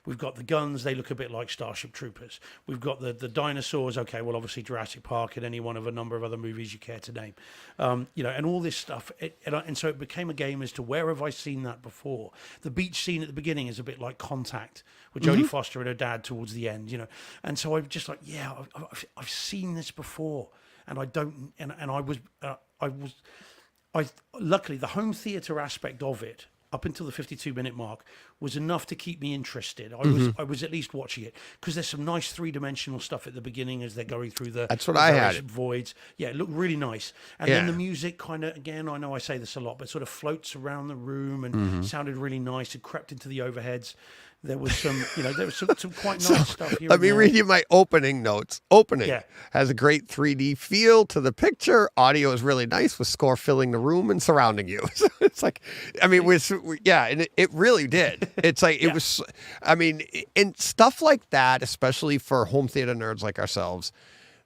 We've got the guns; they look a bit like Starship Troopers. We've got the dinosaurs. Okay, well, obviously Jurassic Park and any one of a number of other movies you care to name, and all this stuff. And so it became a game as to where have I seen that before. The beach scene at the beginning is a bit like Contact with Jodie Foster and her dad towards the end, And so I'm just like, I've seen this before, and I don't, and I was luckily the home theater aspect of it up until the 52-minute mark was enough to keep me interested. I was at least watching it because there's some nice three-dimensional stuff at the beginning as they're going through the That's what the I had various it. voids. Yeah, it looked really nice. And then Yeah. the music kind of, again, I know I say this a lot, but sort of floats around the room and sounded really nice. It crept into the overheads. There was some, there was some quite nice stuff here. Let and me there. read you my opening notes. Opening Yeah. has a great 3D feel to the picture. Audio is really nice with score filling the room and surrounding you. So it's like, I mean, and it really did. It's like, it was, I mean, and stuff like that, especially for home theater nerds like ourselves,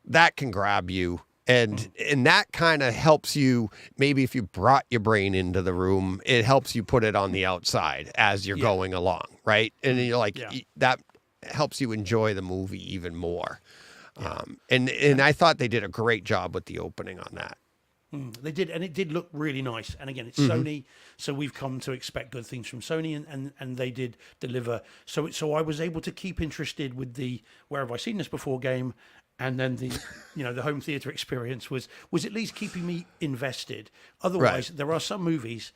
that can grab you. And that kind of helps you, maybe if you brought your brain into the room, it helps you put it on the outside as you're going along, right? And you're like, that helps you enjoy the movie even more. And I thought they did a great job with the opening on that. They did, and it did look really nice. And again, it's Sony, so we've come to expect good things from Sony, and they did deliver. So I was able to keep interested with the "Where have I seen this before?" game. And then the, the home theater experience was at least keeping me invested. Otherwise, there are some movies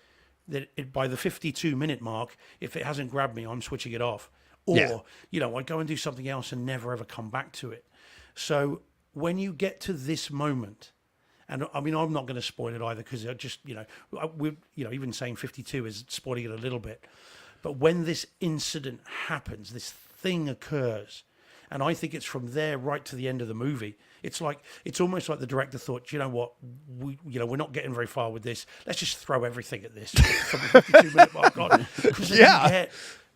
that by the 52-minute mark, if it hasn't grabbed me, I'm switching it off. Or, I go and do something else and never ever come back to it. So when you get to this moment, and I mean, I'm not going to spoil it either because I just, even saying 52 is spoiling it a little bit. But when this incident happens, this thing occurs. And I think it's from there right to the end of the movie. It's almost like the director thought, you know what, we're not getting very far with this. Let's just throw everything at this from the 52-minute mark on. Because then you get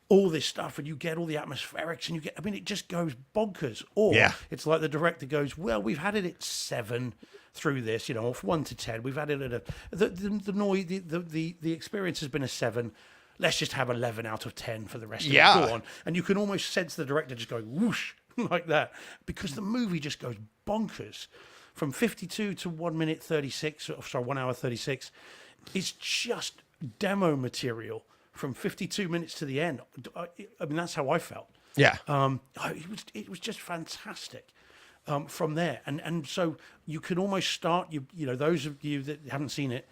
all this stuff and you get all the atmospherics and it just goes bonkers. Or it's like the director goes, well, we've had it at 7 through this, off 1 to 10. We've had it at the noise, the experience has been a 7. Let's just have 11 out of 10 for the rest of it. Go on. And you can almost sense the director just going whoosh like that because the movie just goes bonkers from 52 to 1 minute 36, 1 hour 36. It's just demo material from 52 minutes to the end. I mean, that's how I felt. Yeah. It was just fantastic. From there, and so you can almost start. Those of you that haven't seen it,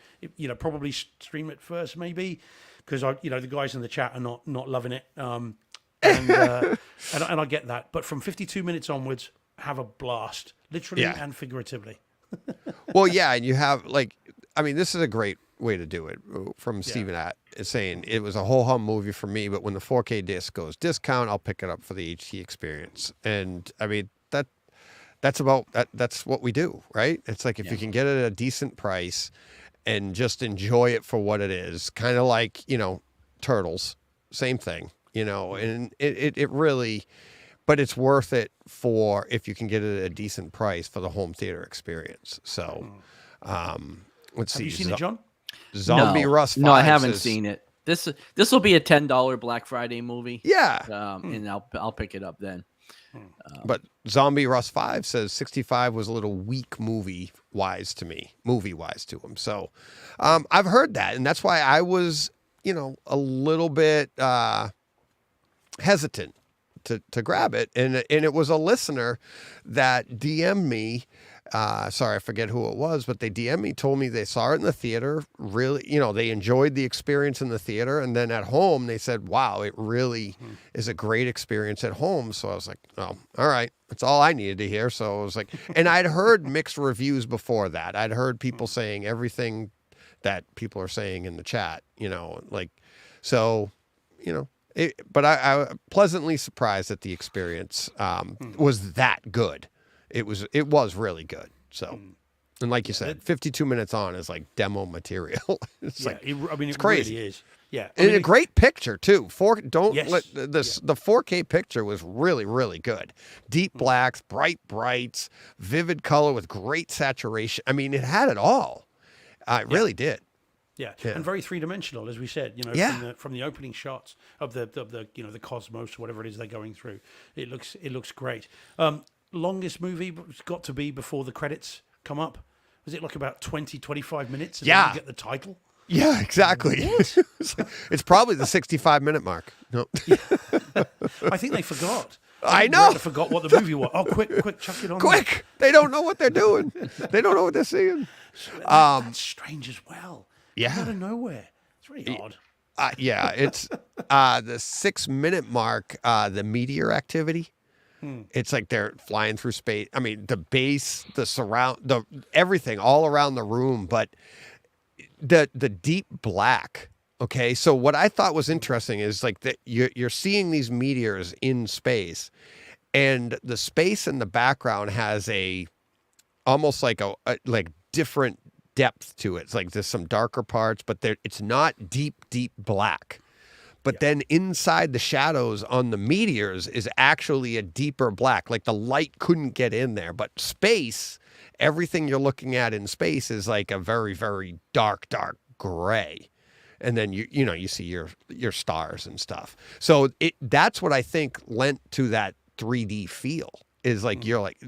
probably stream it first, maybe, because the guys in the chat are not loving it, and I get that. But from 52 minutes onwards, have a blast, literally and figuratively. Well, yeah, and you have this is a great way to do it. From Stephen Att is saying it was a whole hum movie for me, but when the 4K disc goes discount, I'll pick it up for the HT experience. And I mean that's about that. That's what we do, right? It's like if you can get it at a decent price and just enjoy it for what it is, kind of like Turtles, same thing, and it really, but it's worth it for if you can get it at a decent price for the home theater experience. So, let's see. Have you seen it, John? Zombie Rust 5 No, I haven't says- seen it. This will be a $10 Black Friday movie. Yeah. And I'll pick it up then. But Zombie Rust 5 says 65 was a little weak movie-wise to him. So I've heard that, and that's why I was, a little bit hesitant to grab it. And it was a listener that DM'd me. Sorry, I forget who it was, but they DM'd me, told me they saw it in the theater. Really, they enjoyed the experience in the theater. And then at home, they said, wow, it really is a great experience at home. So I was like, oh, all right. That's all I needed to hear. So I was like, and I'd heard mixed reviews before that. I'd heard people saying everything that people are saying in the chat, but I pleasantly surprised that the experience was that good. It was really good. So, and like you said, 52 minutes on is like demo material. It's it crazy. really is. Yeah, And a great picture too. Yes. The 4K picture was really, really good. Deep blacks, bright brights, vivid color with great saturation. I mean, it had it all. It really did. Yeah, and very three-dimensional, as we said. From the opening shots of the cosmos, whatever it is they're going through, it looks great. Longest movie has got to be before the credits come up. Was it like about 20, 25 minutes? And then you get the title. Yeah, exactly. It's probably the 65-minute mark. No. I think they forgot. I know. They forgot what the movie was. Oh, quick, chuck it on. Quick! They don't know what they're doing. They don't know what they're seeing. That's strange as well. Yeah. Out of nowhere. It's really odd. Yeah, it's the 6-minute mark. The meteor activity. It's like they're flying through space. I mean, the base, the surround, the everything all around the room, but the deep black. Okay, so what I thought was interesting is like that you're seeing these meteors in space, and the space in the background has almost like a like different depth to it. It's like there's some darker parts, but it's not deep black. But then inside the shadows on the meteors is actually a deeper black. Like the light couldn't get in there. But space, everything you're looking at in space is like a very, very dark gray. And then you see your stars and stuff. So that's what I think lent to that 3D feel. Is like you're like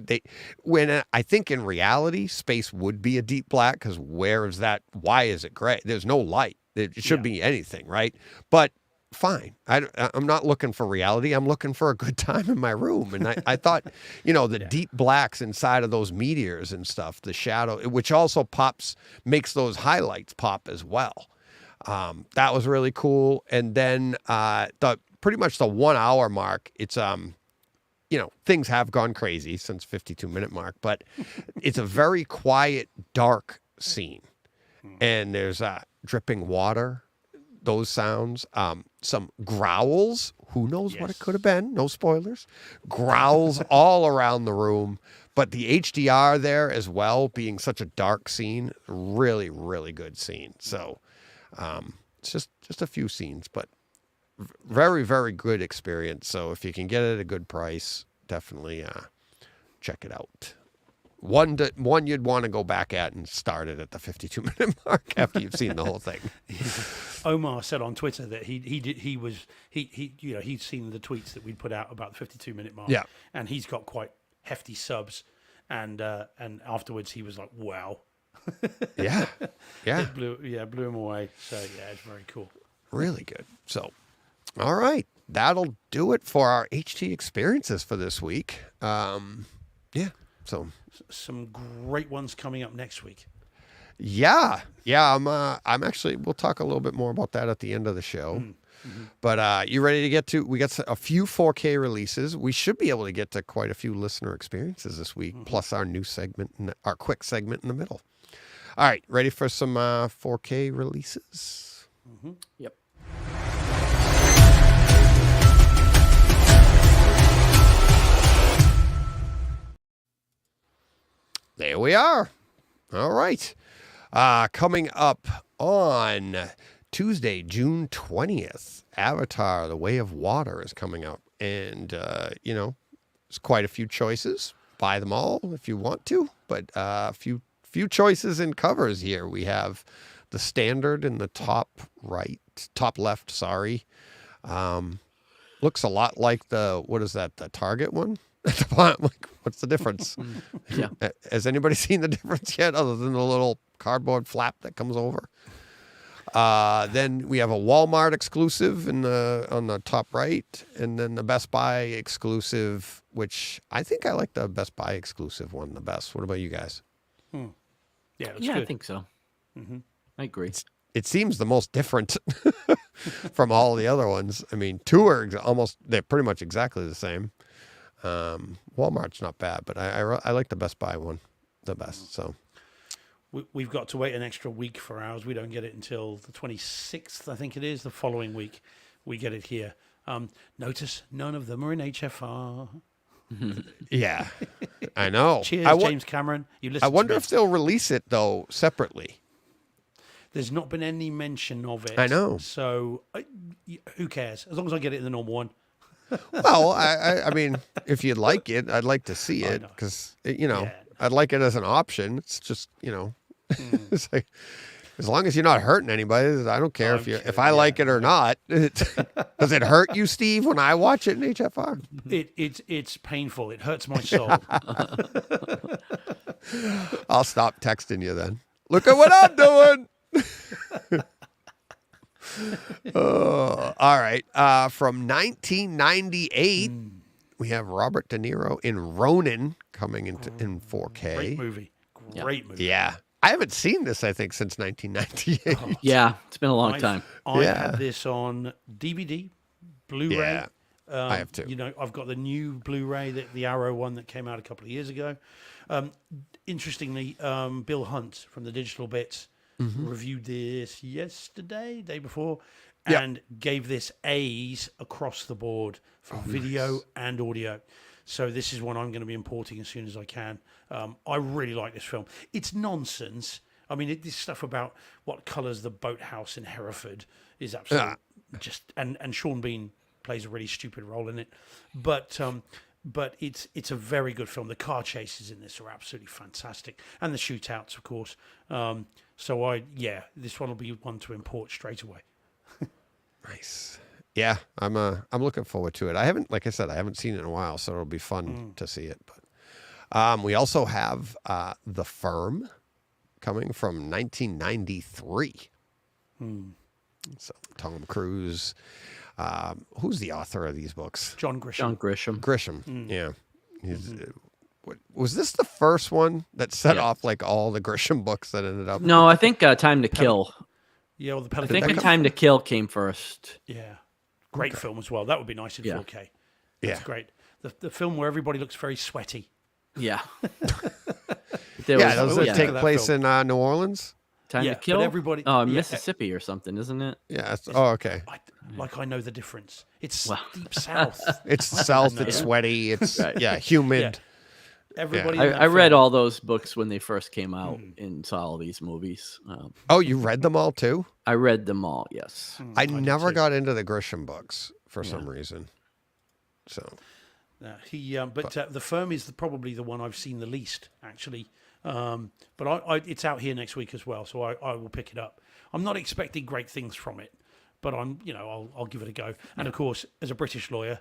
I think in reality space would be a deep black, because where is that? Why is it gray? There's no light. It should be anything, right? But fine. I'm not looking for reality. I'm looking for a good time in my room. And I thought, the deep blacks inside of those meteors and stuff, the shadow, which also makes those highlights pop as well. That was really cool. And then pretty much the 1 hour mark, it's things have gone crazy since 52-minute mark, but it's a very quiet, dark scene. And there's dripping water, those sounds, some growls. Who knows what it could have been? No spoilers. Growls all around the room. But the HDR there as well, being such a dark scene, really, really good scene. So it's just a few scenes, but very, very good experience. So if you can get it at a good price, definitely check it out. One you'd want to go back at and start it at the 52-minute mark after you've seen the whole thing. Omar said on Twitter that he'd seen the tweets that we'd put out about the 52-minute mark. Yeah. And he's got quite hefty subs, and afterwards he was like, wow. Yeah. It blew him away. So yeah, it's very cool. Really good. So, all right, that'll do it for our HT experiences for this week. So some great ones coming up next week. Yeah. I'm actually. We'll talk a little bit more about that at the end of the show. But you ready to get to? We got a few 4K releases. We should be able to get to quite a few listener experiences this week, plus our new segment, our quick segment in the middle. All right, ready for some 4K releases? Yep. There we are. All right. Coming up on Tuesday, June 20th, Avatar, The Way of Water is coming out. And, there's quite a few choices. Buy them all if you want to. But a few choices in covers here. We have the standard in the top left, sorry. Looks a lot like the Target one? Like, what's the difference? Yeah. Has anybody seen the difference yet, other than the little cardboard flap that comes over? Then we have a Walmart exclusive on the top right, and then the Best Buy exclusive, which I think I like the Best Buy exclusive one the best. What about you guys? Yeah, Yeah, good. I think so. I agree. It seems the most different from all the other ones. I mean, they're pretty much exactly the same. Walmart's not bad, but I like the Best Buy one the best. So we've got to wait an extra week for ours. We don't get it until the 26th, I think it is. The following week, we get it here. Notice none of them are in HFR. yeah, I know. Cheers, James Cameron. You listen. I wonder to if they'll release it though separately. There's not been any mention of it. I know. So who cares? As long as I get it in the normal one. Well, I mean, if you'd like it, I'd like to see it because I'd like it as an option. It's just it's like, as long as you're not hurting anybody, I don't care if I like it or not. Does it hurt you, Steve, when I watch it in HFR? It's painful. It hurts my soul. I'll stop texting you then. Look at what I'm doing. All right. From 1998, we have Robert De Niro in Ronin coming in 4K. Great movie. Great movie. Yeah. I haven't seen this, I think, since 1998. Yeah, it's been a long time. I've Yeah. had this on DVD, Blu-ray. Yeah, I have too. You know, I've got the new Blu-ray, the Arrow one that came out a couple of years ago. Interestingly, Bill Hunt from the Digital Bits reviewed this yesterday, day before, Yep. and gave this A's across the board for video and audio. So this is one I'm going to be importing as soon as I can. I really like this film. It's nonsense. I mean, this stuff about what colours the boathouse in Hereford is absolutely just... And Sean Bean plays a really stupid role in it. But it's a very good film. The car chases in this are absolutely fantastic. And the shootouts, of course. So this one will be one to import straight away. Nice. Yeah, I'm looking forward to it. I haven't, like I said, I haven't seen it in a while, so it'll be fun to see it. But we also have The Firm coming from 1993. So Tom Cruise. Who's the author of these books? John Grisham. John Grisham. Grisham. Yeah. Was this the first one that set Yeah. off like all the Grisham books that ended up? No, I think Time to Kill. Yeah, well, the I Pelican. think Time to Kill came first. Yeah. Great film as well. That would be nice in Yeah. 4K. That's Yeah. great. The film where everybody looks very sweaty. Yeah. Yeah, those that yeah. take That place film. in New Orleans. Time Yeah, to but Kill. everybody- Oh, yeah. Mississippi or something, isn't it? Yeah. Oh, okay. I know the difference. It's Wow. deep south. It's south. It's sweaty. It's humid. Everybody. I, in that I read film- all those books when they first came out and saw all these movies. Oh, you read them all too? I read them all. Yes. I never got into the Grisham books for some reason. So The Firm is probably the one I've seen the least, actually. But it's out here next week as well, so I will pick it up. I'm not expecting great things from it, but I'll give it a go. And of course, as a British lawyer,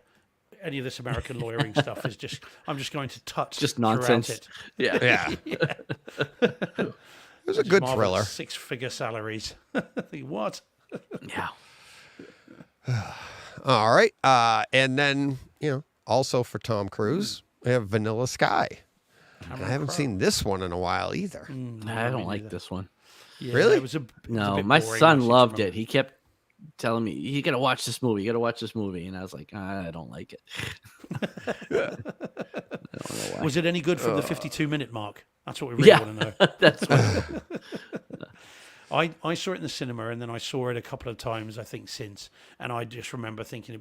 any of this American lawyering stuff is I'm just going to tut Just throughout nonsense. it. yeah, it was a good Marvel thriller. 6-figure salaries. Think, what? Yeah. All right, and then also for Tom Cruise, we have Vanilla Sky. And I haven't seen this one in a while either. I don't like this one. Yeah, Really? It was a No, bit my boring, son actually, to loved remember. it. He kept telling me, "You got to watch this movie. You got to watch this movie." And I was like, "I don't like it." I don't know why. Was it any good from the 52-minute mark? That's what we really want to know. That's what. I saw it in the cinema, and then I saw it a couple of times, I think, since. And I just remember thinking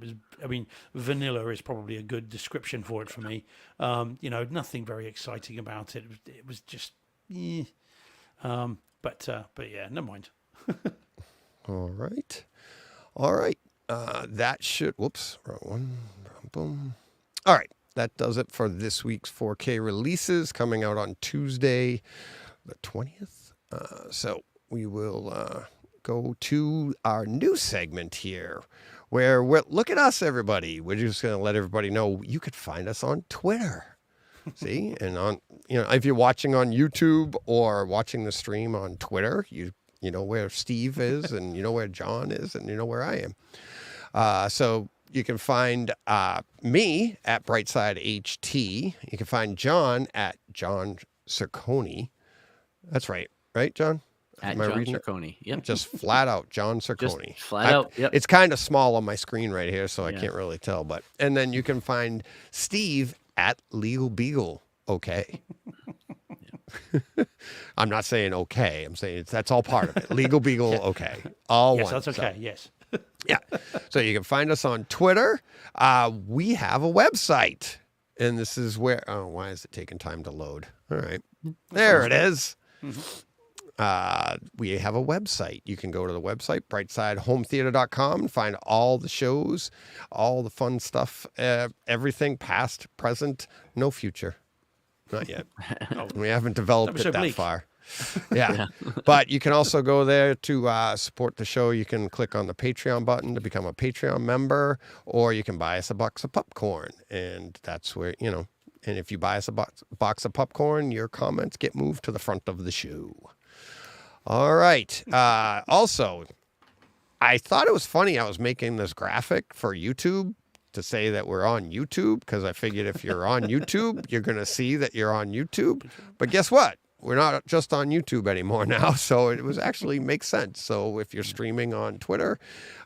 vanilla is probably a good description for it for me. Nothing very exciting about it. It was just, But yeah, never mind. All right. That should. Whoops, wrong one. Boom. All right. That does it for this week's 4K releases coming out on Tuesday, the 20th. So we will go to our new segment here where look at us, everybody. We're just going to let everybody know you could find us on Twitter. See? And on, if you're watching on YouTube or watching the stream on Twitter, you know where Steve is and you know where John is and you know where I am. So you can find me at Brightside HT. You can find John at John Cerconi. That's right. Right, John? At Am I John reading it? Cerconi. Yep. Just flat out John Cerconi. flat out, yep. It's kind of small on my screen right here, so I Yeah. can't really tell. And then you can find Steve at Legal Beagle. Okay. I'm not saying okay. I'm saying that's all part of it. Legal Beagle. Okay. All Yes, one. that's So- okay. Yes. yeah. So you can find us on Twitter. We have a website. And this is where, why is it taking time to load? All right. There it is. We have a website. You can go to the website, brightsidehometheater.com, and find all the shows, all the fun stuff, everything past, present, no future. Not yet. We haven't developed That was it so that bleak. far. Yeah. But you can also go there to support the show. You can click on the Patreon button to become a Patreon member, or you can buy us a box of popcorn. And that's where, and if you buy us a box of popcorn, your comments get moved to the front of the show. All right. Also, I thought it was funny. I was making this graphic for YouTube to say that we're on YouTube because I figured if you're on YouTube, you're going to see that you're on YouTube. But guess what? we're not just on YouTube anymore now, so it was actually makes sense. So if you're streaming on Twitter,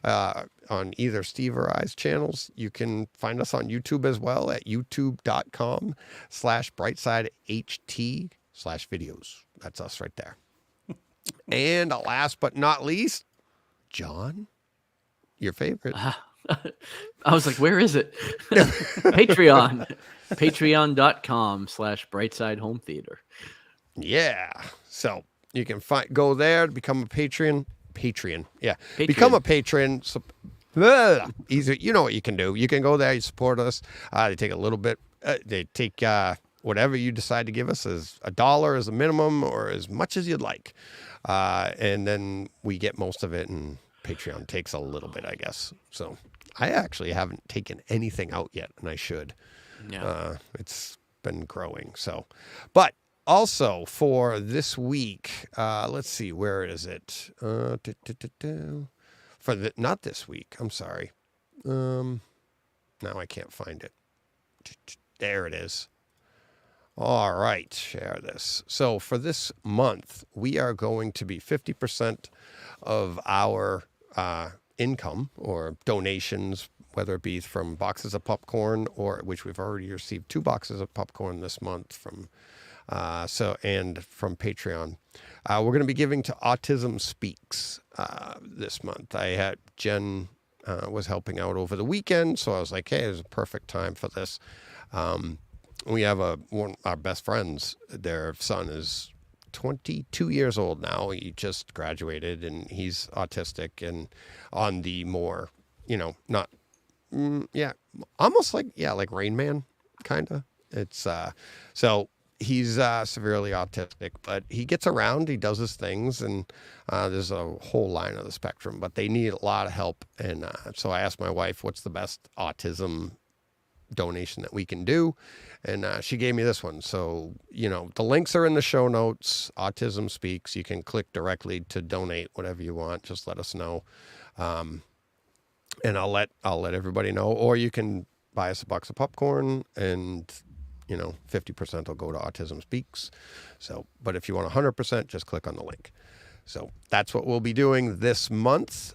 on either Steve or I's channels, you can find us on YouTube as well at youtube.com/brightside.ht/videos. That's us right there. And last but not least, John, your favorite. I was like, where is it? Patreon. Patreon.com/Brightside Home Theater. Yeah. So you can go there to become a Patreon. Yeah. Patreon. Become a patron. Easy. You know what you can do. You can go there. You support us. They take a little bit. They take whatever you decide to give us as $1 as a minimum or as much as you'd like. And then we get most of it, and Patreon takes a little bit, I guess. So I actually haven't taken anything out yet, and I should. Yeah. It's been growing. So, but also for this week, let's see, where is it? Not this week. I'm sorry. Now I can't find it. There it is. All right, share this. So for this month, we are going to be 50% of our income or donations, whether it be from boxes of popcorn or which we've already received 2 boxes of popcorn this month from and from Patreon. We're going to be giving to Autism Speaks this month. I had Jen was helping out over the weekend, so I was like, hey, it's a perfect time for this. We have one of our best friends. Their son is 22 years old now. He just graduated, and he's autistic and on the more, not, almost like Rain Man, kind of. It's so he's severely autistic, but he gets around, he does his things, and there's a whole line of the spectrum, but they need a lot of help. And so I asked my wife, what's the best autism donation that we can do? And she gave me this one. So, the links are in the show notes. Autism Speaks. You can click directly to donate whatever you want. Just let us know. And I'll let everybody know. Or you can buy us a box of popcorn, and 50% will go to Autism Speaks. So, but if you want 100%, just click on the link. So that's what we'll be doing this month.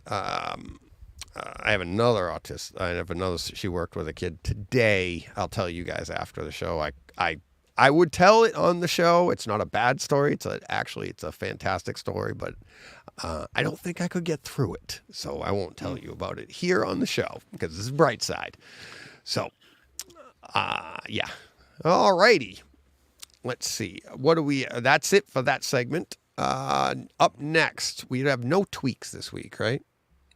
I have another autist. She worked with a kid today. I'll tell you guys after the show. I would tell it on the show. It's not a bad story. It's a fantastic story, but I don't think I could get through it. So I won't tell you about it here on the show because this is Brightside. So, yeah. All righty. Let's see. That's it for that segment. Up next, we have no tweaks this week, right?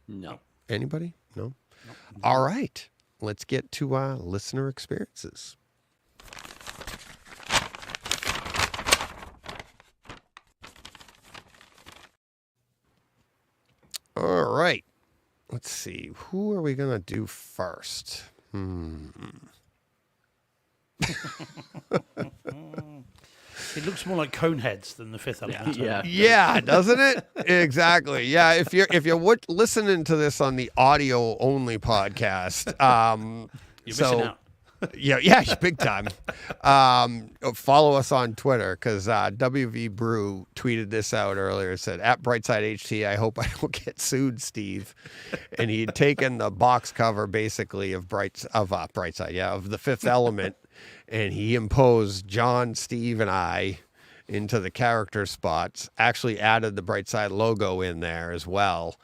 No. Anybody? No? All right. Let's get to listener experiences. All right. Let's see. Who are we going to do first? It looks more like Coneheads than the Fifth Element. Yeah. Yeah, doesn't it? Exactly. Yeah, if you're listening to this on the audio only podcast, You're missing out. yeah, big time. Follow us on Twitter because WV Brew tweeted this out earlier. It said, at Brightside HT, I hope I don't get sued, Steve. And he'd taken the box cover basically of Brightside, of the Fifth Element, and he imposed John, Steve, and I into the character spots. Actually added the Brightside logo in there as well.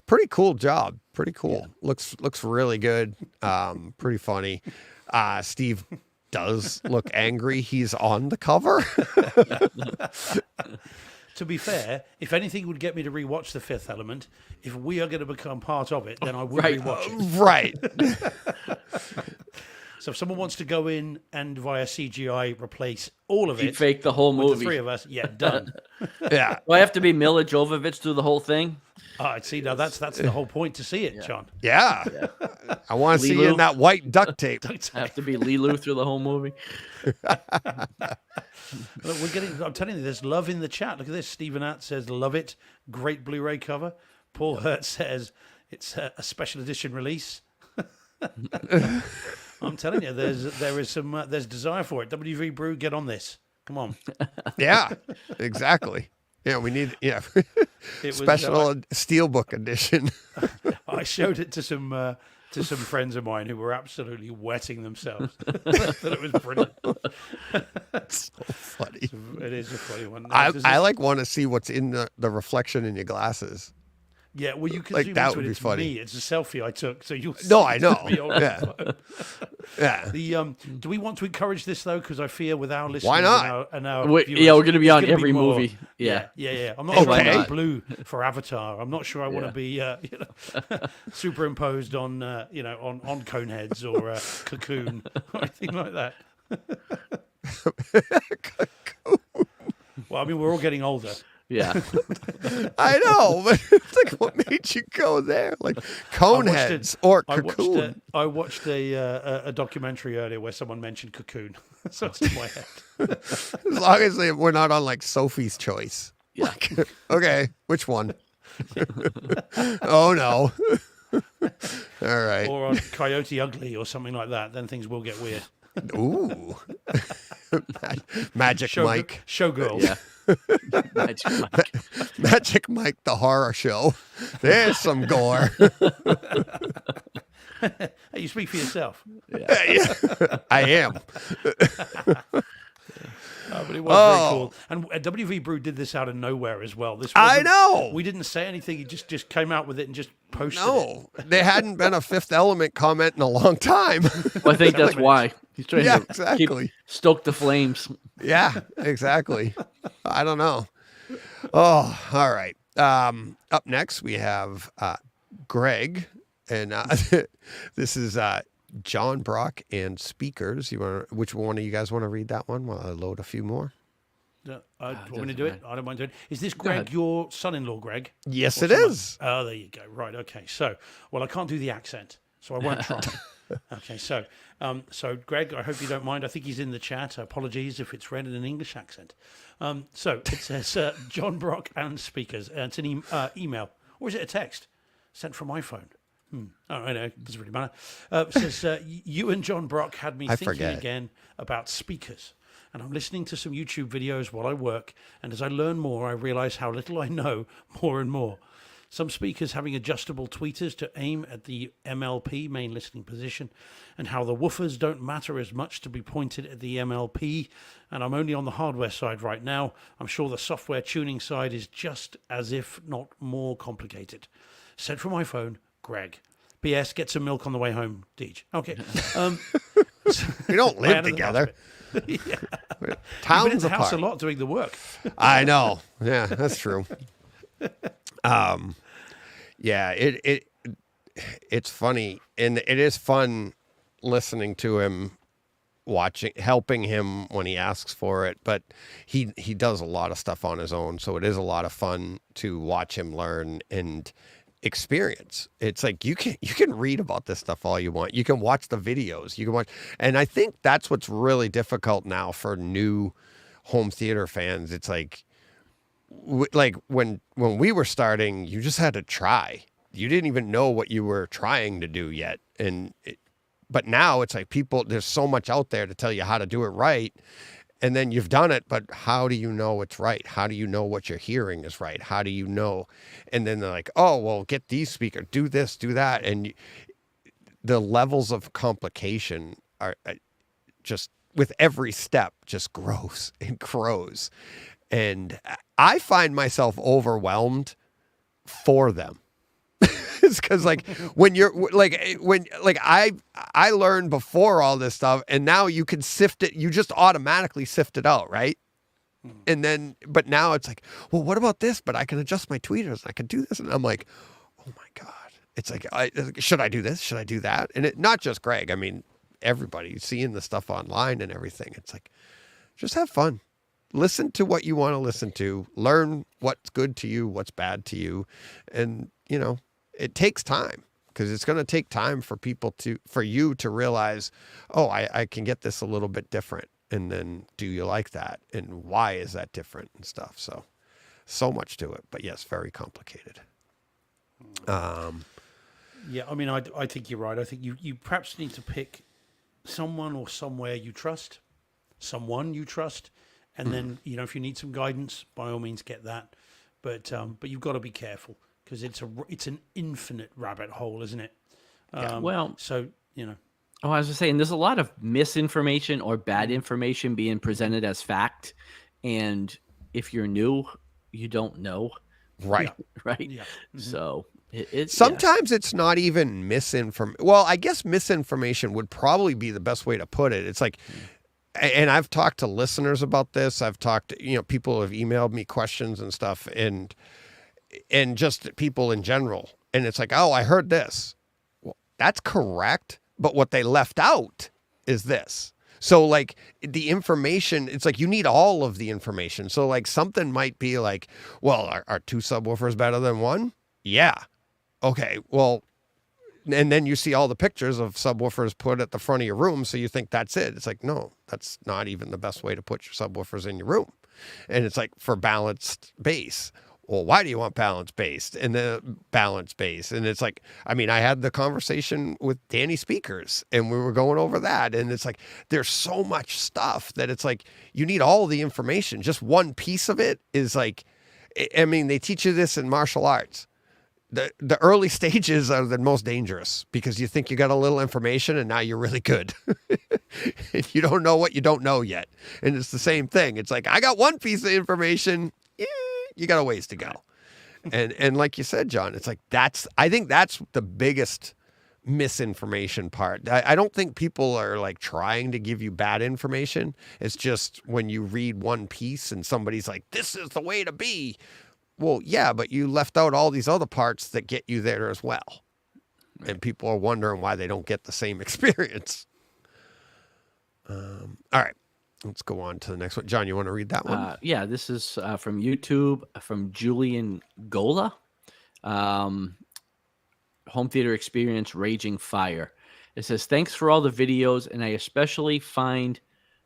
Pretty cool job. Pretty cool. Yeah. Looks really good. Pretty funny. Steve does look angry. He's on the cover. To be fair, if anything would get me to rewatch The Fifth Element, if we are going to become part of it, then I would rewatch it. Right. So if someone wants to go in and via CGI replace all of it, fake the whole movie. with the 3 of us, done. Yeah. Do I have to be Mila Jovovich through the whole thing? See, now that's the whole point to see it, John. Yeah. I want to see you in that white duct tape. I have to be Lilu through the whole movie. Look, I'm telling you, there's love in the chat. Look at this. Stephen Att says, love it. Great Blu-ray cover. Paul Hurt says, it's a special edition release. I'm telling you, there's desire for it. WV Brew, get on this. Come on. Yeah, exactly. Yeah, we need It was, special steelbook edition. I showed it to some friends of mine who were absolutely wetting themselves. That it was brilliant. So funny. It is a funny one. I like want to see what's in the reflection in your glasses. Yeah, well, you can like, zoom that into would it. be It's funny. me. It's a selfie I took, so you'll see No, I know. me on Yeah. the Yeah. The do we want to encourage this though? Because I fear with our listeners Why not? and our We're viewers, going to be it's on gonna every more- movie. Yeah. yeah. I'm not sure I Okay. want to be blue for Avatar. I'm not sure I want to be superimposed on on Coneheads or Cocoon or anything like that. Well, I mean, we're all getting older. Yeah. I know, but it's like, what made you go there? Like Coneheads or Cocoon. I watched a documentary earlier where someone mentioned Cocoon, so it's in my head. As long as we're not on like Sophie's Choice. Yeah. Okay, which one? Oh no. All right. Or on Coyote Ugly or something like that, then things will get weird. Ooh. Magic Mike. Showgirls. Yeah. Magic Mike. Magic Mike, the horror show. There's some gore. Hey, you speak for yourself. Yeah, I am. But it was very cool. And WV Brew did this out of nowhere as well. This I wasn't- know. We didn't say anything. He just came out with it and just posted it. No, there hadn't been a Fifth Element comment in a long time. Well, I think that's why he's trying Yeah, to exactly. stoke the flames. Yeah, exactly. I don't know. Oh, all right. Up next, we have Greg, and this is John Brock and Speakers. Which one of you guys want to read that one while I load a few more? Want me to do it? I don't mind doing it. Is this ahead. Greg, your son-in-law, Greg? Yes, Or it someone- is. Oh, there you go. Right. Okay. So, well, I can't do the accent, so I won't try. Okay. So, Greg, I hope you don't mind. I think he's in the chat. Apologies if it's read in an English accent. So it says John Brock and Speakers. It's an email, or is it a text sent from my phone? Oh, I know. Doesn't really matter. It says you and John Brock had me I thinking forget. again about speakers. And I'm listening to some YouTube videos while I work, and as I learn more, I realize how little I know more and more. Some speakers having adjustable tweeters to aim at the MLP, main listening position, and how the woofers don't matter as much to be pointed at the MLP. And I'm only on the hardware side right now. I'm sure the software tuning side is just as if not more complicated. Sent from my phone, Greg. P.S. Get some milk on the way home, Deej. Okay. We don't Way live out of the together. We've been Towns in the house apart. a lot doing the work. I know. Yeah, that's true. Yeah, it's funny, and it is fun listening to him, helping him when he asks for it. But he does a lot of stuff on his own, so it is a lot of fun to watch him learn and experience. It's like you can read about this stuff all you want. You can watch the videos. You can watch, and I think that's what's really difficult now for new home theater fans. It's like when we were starting, you just had to try. You didn't even know what you were trying to do yet, but now it's like there's so much out there to tell you how to do it right. And then you've done it, but how do you know it's right? How do you know what you're hearing is right? How do you know? And then they're like, oh, well, get these speakers, do this, do that. And the levels of complication are just, with every step, just grows and grows. And I find myself overwhelmed for them. It's because when I learned before all this stuff, and now you can sift it. You just automatically sift it out, right? And then, but now it's like, well, what about this? But I can adjust my tweeters. And I can do this, and I'm like, oh my god! It's like, should I do this? Should I do that? And not just Greg. I mean, everybody seeing the stuff online and everything. It's like, just have fun. Listen to what you want to listen to. Learn what's good to you, what's bad to you, and it takes time, because it's going to take time for you to realize, oh, I can get this a little bit different. And then, do you like that? And why is that different and stuff? So much to it, but yes, very complicated. Yeah, I mean, I think you're right. I think you perhaps need to pick someone or somewhere you trust, someone you trust, And then, if you need some guidance, by all means get that. But you've got to be careful because it's an infinite rabbit hole, isn't it? Well, So, oh, I was just saying, there's a lot of misinformation or bad information being presented as fact, and if you're new, you don't know, Right. right? Yeah. So it's Sometimes it's not even misinformation. Well, I guess misinformation would probably be the best way to put it. It's like, and I've talked to listeners about this. I've talked to, people have emailed me questions and stuff, and just people in general. And it's like, oh, I heard this. Well, that's correct. But what they left out is this. So like the information, it's like you need all of the information. So like something might be like, well, are 2 subwoofers better than 1? Yeah. Okay. Well, and then you see all the pictures of subwoofers put at the front of your room. So you think that's it. It's like, no, that's not even the best way to put your subwoofers in your room. And it's like for balanced bass. Well, why do you want balance based and the balance bass? And it's like, I mean, I had the conversation with Danny Speakers and we were going over that. And it's like, there's so much stuff that it's like, you need all the information. Just one piece of it is like, I mean, they teach you this in martial arts. The early stages are the most dangerous because you think you got a little information and now you're really good. And you don't know what you don't know yet. And it's the same thing. It's like, I got one piece of information. You got a ways to go. And like you said, John, it's like, I think that's the biggest misinformation part. I don't think people are like trying to give you bad information. It's just when you read one piece and somebody's like, this is the way to be. Well, yeah, but you left out all these other parts that get you there as well. Right. And people are wondering why they don't get the same experience. All right. Let's go on to the next one. John, you want to read that one? Yeah, this is from YouTube, from Julian Gola. Home Theater Experience Raging Fire. It says, thanks for all the videos, and I especially find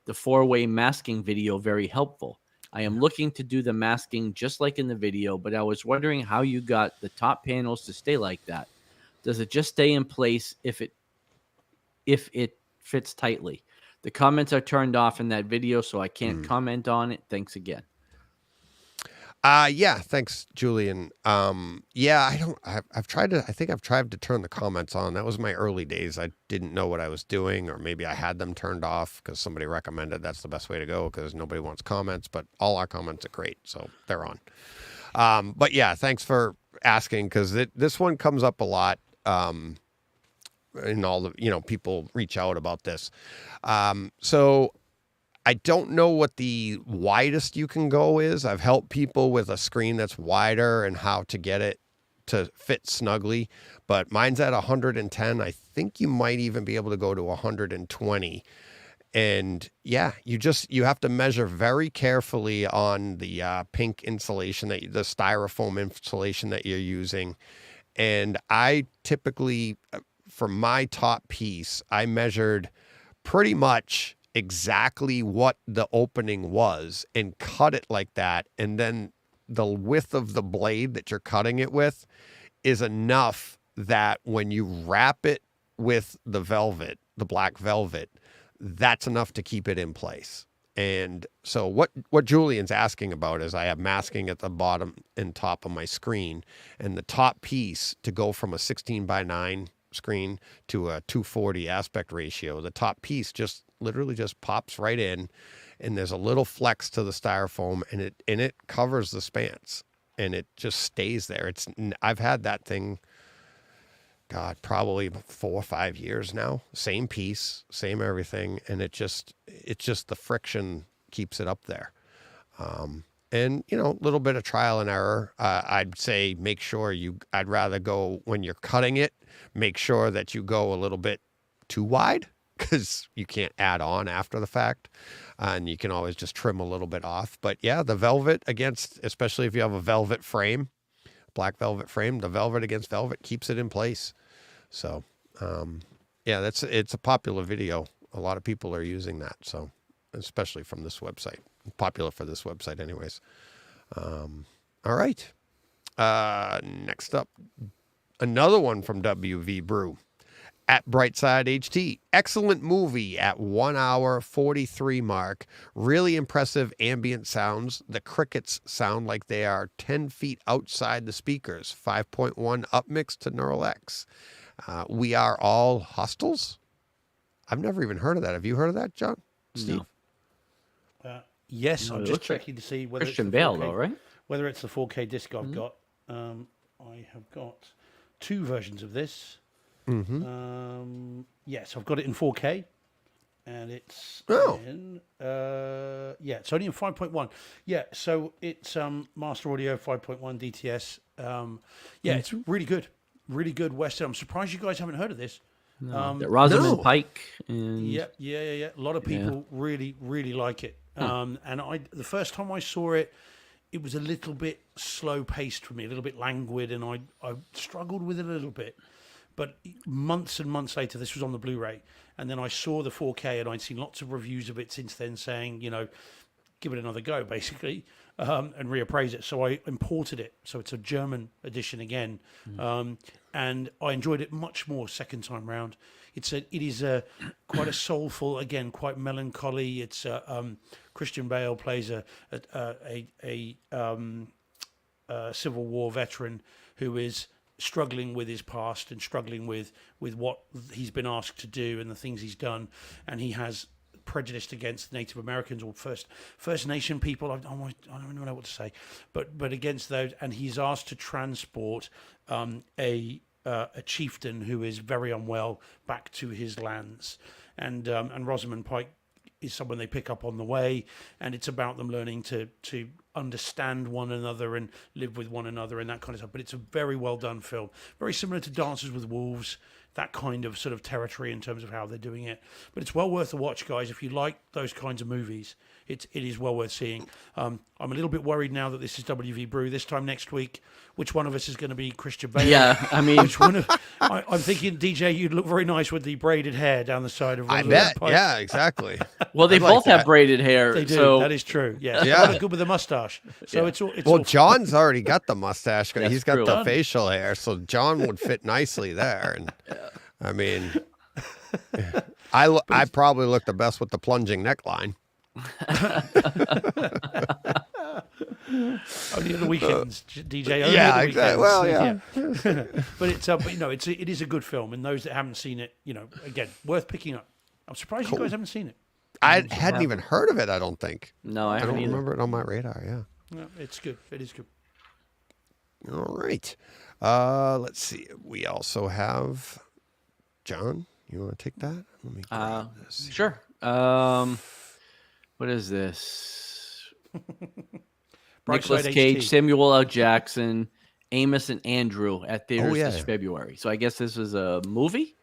the 4-way masking video very helpful. I am looking to do the masking just like in the video, but I was wondering how you got the top panels to stay like that. Does it just stay in place if it fits tightly? The comments are turned off in that video, so I can't comment on it. Thanks again. Yeah, thanks, Julian. Yeah, I've tried to turn the comments on. That was my early days. I didn't know what I was doing, or maybe I had them turned off because somebody recommended that's the best way to go because nobody wants comments, but all our comments are great, so they're on. But yeah, thanks for asking because this one comes up a lot. And all the, people reach out about this. So I don't know what the widest you can go is. I've helped people with a screen that's wider and how to get it to fit snugly, but mine's at 110. I think you might even be able to go to 120. And yeah, you have to measure very carefully on the pink insulation the styrofoam insulation that you're using. And I typically, for my top piece, I measured pretty much exactly what the opening was and cut it like that. And then the width of the blade that you're cutting it with is enough that when you wrap it with the velvet, the black velvet, that's enough to keep it in place. And so what Julian's asking about is I have masking at the bottom and top of my screen, and the top piece to go from a 16:9 screen to a 240 aspect ratio. The top piece just literally just pops right in, and there's a little flex to the styrofoam, and it covers the spans, and it just stays there. I've had that thing, God, probably 4 or 5 years now. Same piece, same everything, and it just the friction keeps it up there. And, a little bit of trial and error. I'd say make sure I'd rather go when you're cutting it, make sure that you go a little bit too wide because you can't add on after the fact. And you can always just trim a little bit off. But yeah, the velvet especially if you have a velvet frame, black velvet frame, the velvet against velvet keeps it in place. So, yeah, it's a popular video. A lot of people are using that. So, especially from this website. Popular for this website anyways. All right. Next up, another one from WV Brew. At Brightside HT, excellent movie at 1 hour 43 mark. Really impressive ambient sounds. The crickets sound like they are 10 feet outside the speakers. 5.1 upmix to Neural X. We Are All Hostels. I've never even heard of that. Have you heard of that, John? Steve? No. Yes, No, I'm it just looks like checking to see whether Christian it's the Bale, 4K, though, right? whether it's the 4K disc I've got. I have got 2 versions of this. Yes, I've got it in 4K, and it's in it's only in 5.1. Yeah, so it's Master Audio 5.1 DTS. It's really good Western. I'm surprised you guys haven't heard of this. That Rosamund no. Pike. And Yeah. A lot of people really like it. And the first time I saw it, it was a little bit slow paced for me, a little bit languid, and I struggled with it a little bit. But months and months later, this was on the Blu-ray, and then I saw the 4K, and I'd seen lots of reviews of it since then saying, give it another go, basically, and reappraise it. So I imported it. So it's a German edition again, and I enjoyed it much more second time round. It is quite a soulful, again, quite melancholy. It's Christian Bale plays a Civil War veteran who is struggling with his past and struggling with what he's been asked to do and the things he's done, and he has prejudice against Native Americans or First Nation people. I don't even know what to say, but against those, and he's asked to transport a chieftain who is very unwell back to his lands, and Rosamund Pike is someone they pick up on the way, and it's about them learning to understand one another and live with one another and that kind of stuff. But it's a very well done film, very similar to Dances with Wolves, that kind of sort of territory in terms of how they're doing it. But it's well worth a watch, guys. If you like those kinds of movies, it is well worth seeing. I'm a little bit worried now that this is WV Brew. This time next week, which one of us is going to be Christian Bale? Yeah, I mean, Which one I'm thinking, DJ, you'd look very nice with the braided hair down the side of I Rosamund bet. Pike. Yeah, exactly. well, they I'd like both have that. braided hair. They do. So That is true. Yeah. Yeah. They look good with a mustache. So it's all. Well, John's already got the mustache. That's He's got true. the facial hair, so John would fit nicely there. And I mean, I probably look the best with the plunging neckline. only on the weekends, DJ. Only Yeah, on the exactly. weekends. Well, yeah. But it is a good film, and those that haven't seen it, again, worth picking up. I'm surprised you guys haven't seen it. I hadn't even heard of it. I don't think. no, I I haven't don't either. remember it on my radar. Yeah. No, it's good. It is good. All right. Let's see. We also have John. You want to take that? Let me grab this. Sure. What is this? Nicolas Brightside Cage, HT. Samuel L. Jackson, Amos and Andrew at theaters yeah. this February. So I guess this is a movie?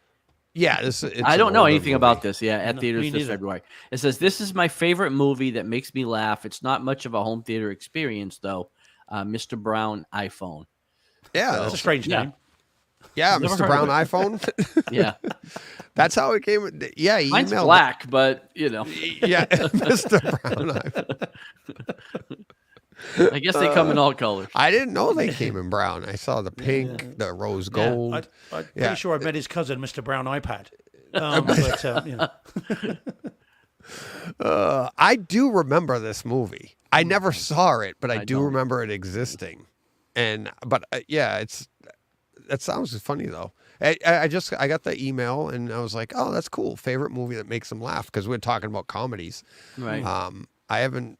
Yeah, it's I don't an know older anything movie. about this. Yeah, at No, theaters me this neither. February. It says, this is my favorite movie that makes me laugh. It's not much of a home theater experience, though. Mr. Brown iPhone. Yeah, That's a that's, strange yeah. name. yeah, Never Mr. heard Brown of iPhone. Yeah. That's how it came. Yeah, he Mine's emailed. black, but, Yeah, Mr. Brown iPhone. I guess they come in all colors. I didn't know they came in brown. I saw the pink, the rose Yeah. gold. I'm Yeah. pretty sure I met his cousin, Mr. Brown iPad. But I do remember this movie. I never saw it, but I, I do don't. remember it existing. But that sounds funny though. I got the email and I was like, oh, that's cool. Favorite movie that makes them laugh, because we're talking about comedies. Right. I haven't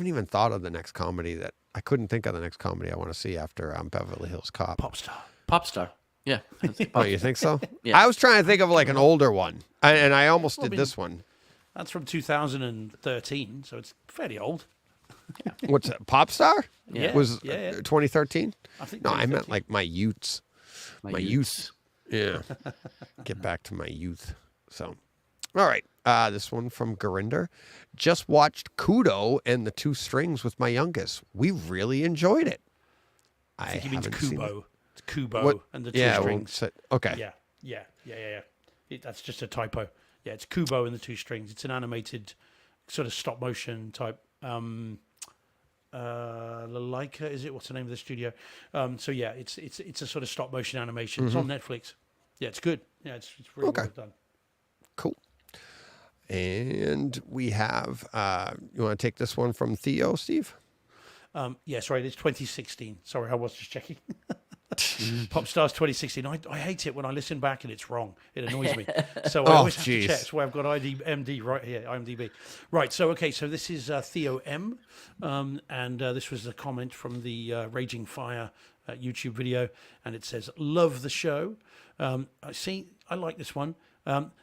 even thought of the next comedy that I couldn't think of the next comedy I want to see after Beverly Hills Cop. pop star. Pop star. Yeah. that's Oh, pop- you think so? Yeah. I was trying to think of like an older one, and I almost did this one. That's from 2013, so it's fairly old. What's it? Pop Star? Yeah. Was Yeah. 2013? I think No, I meant 2013. like my youths. My youth. Yeah. Get back to my youth. So, all right. This one from Garinder. Just watched Kudo and the Two Strings with my youngest. We really enjoyed it. I think he means haven't seen Kubo. It's Kubo What- and the two Yeah. strings. Okay. Yeah. That's just a typo. Yeah, it's Kubo and the two strings. It's an animated sort of stop motion type. Leica, is it? What's the name of the studio? So yeah, it's a sort of stop motion animation. It's on Netflix. Yeah, it's good. Yeah, it's really Okay. well done. Cool. And we have, you want to take this one from Theo, Steve? Yeah, sorry, it's 2016. Sorry, I was just checking. Pop Stars 2016. I hate it when I listen back and it's wrong. It annoys me. So I always have to check. That's why I've got IMDb right here. IMDb. Right. So okay. So this is Theo M, and this was a comment from the Raging Fire YouTube video, and it says, "Love the show." I like this one.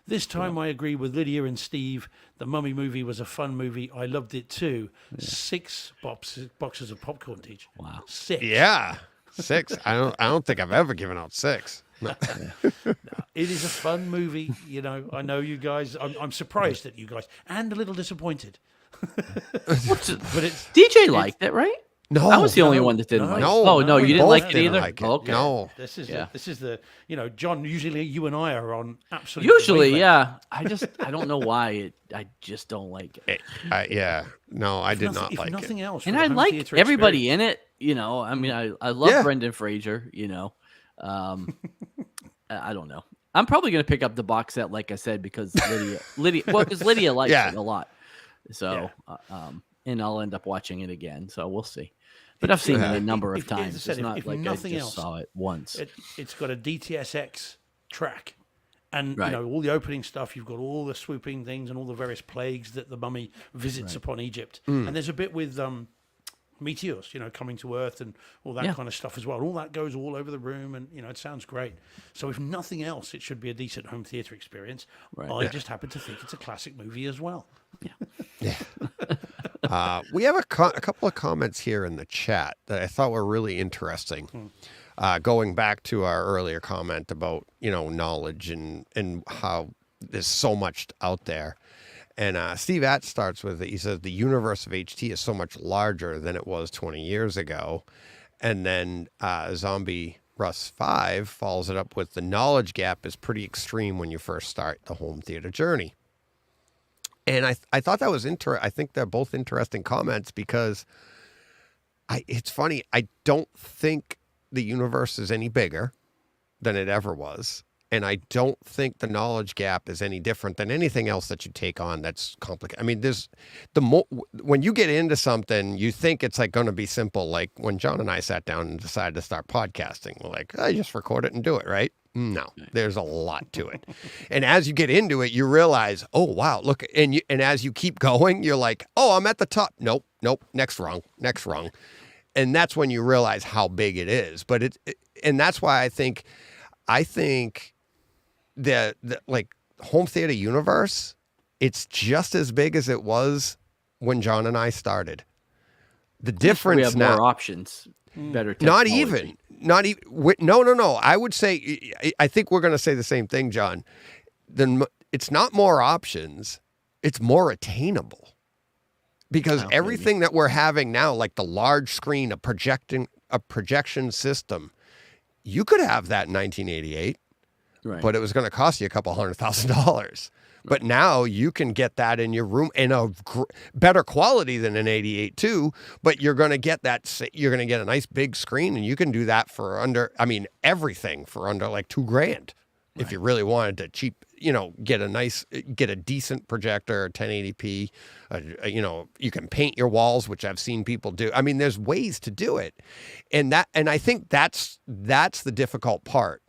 This time I agree with Lydia and Steve. The Mummy movie was a fun movie. I loved it too. 6 boxes of popcorn, Teach. Wow. 6. Yeah. 6. I don't think I've ever given out 6. No. It is a fun movie. You know, I know you guys. I'm surprised at you guys, and a little disappointed. But it's DJ liked it, right? No. I was the only one that didn't like it. No. Oh, no, We you didn't both like it didn't either? like it. Okay. No. this is Yeah. this is the John. Usually you and I are on absolute. Usually, wavelength. yeah. I don't know why I just don't like it. Yeah. No, I did not If like nothing it. else, And for I the home like theatre everybody experience. in it. I mean, I love Yeah. Brendan Fraser. I don't know. I'm probably gonna pick up the box set, like I said, because because Lydia likes Yeah. it a lot. So, and I'll end up watching it again. So we'll see. But I've seen it a number of As I times. said, It's not if like I nothing just else, saw it once. It's got a DTSX track. And Right. all the opening stuff, you've got all the swooping things and all the various plagues that the mummy visits upon Egypt. And there's a bit with meteors, coming to Earth and all that Yeah. kind of stuff as well. All that goes all over the room, and it sounds great. So if nothing else, it should be a decent home theater experience. Right. I just happen to think it's a classic movie as well. We have a couple of comments here in the chat that I thought were really interesting. Going back to our earlier comment about, knowledge and how there's so much out there. And Steve Att starts with it. He says the universe of HT is so much larger than it was 20 years ago. And then Zombie Russ 5 follows it up with the knowledge gap is pretty extreme when you first start the home theater journey. And I thought that was I think they're both interesting comments because it's funny. I don't think the universe is any bigger than it ever was. And I don't think the knowledge gap is any different than anything else that you take on that's complicated. I mean, when you get into something, you think it's like going to be simple. Like when John and I sat down and decided to start podcasting, we're like, I just record it and do it, right? No, there's a lot to it. And as you get into it, you realize, oh, wow, look. And as you keep going, you're like, oh, I'm at the top. Nope, next rung. And that's when you realize how big it is. But and that's why I think the like home theater universe, it's just as big as it was when John and I started. The difference We have now, more options, better not technology. even. No. I would say, I think we're going to say the same thing, John. Then it's not more options; it's more attainable. Because everything that we're having now, like the large screen, a projection system, you could have that in 1988. Right. But it was going to cost you a couple $100,000. But now you can get that in your room in a better quality than an 88 too. But you're going to get you're going to get a nice big screen, and you can do that for everything for under like $2,000 if you really wanted to get a decent projector, 1080p. You can paint your walls, which I've seen people do. I mean, there's ways to do it, and I think that's the difficult part.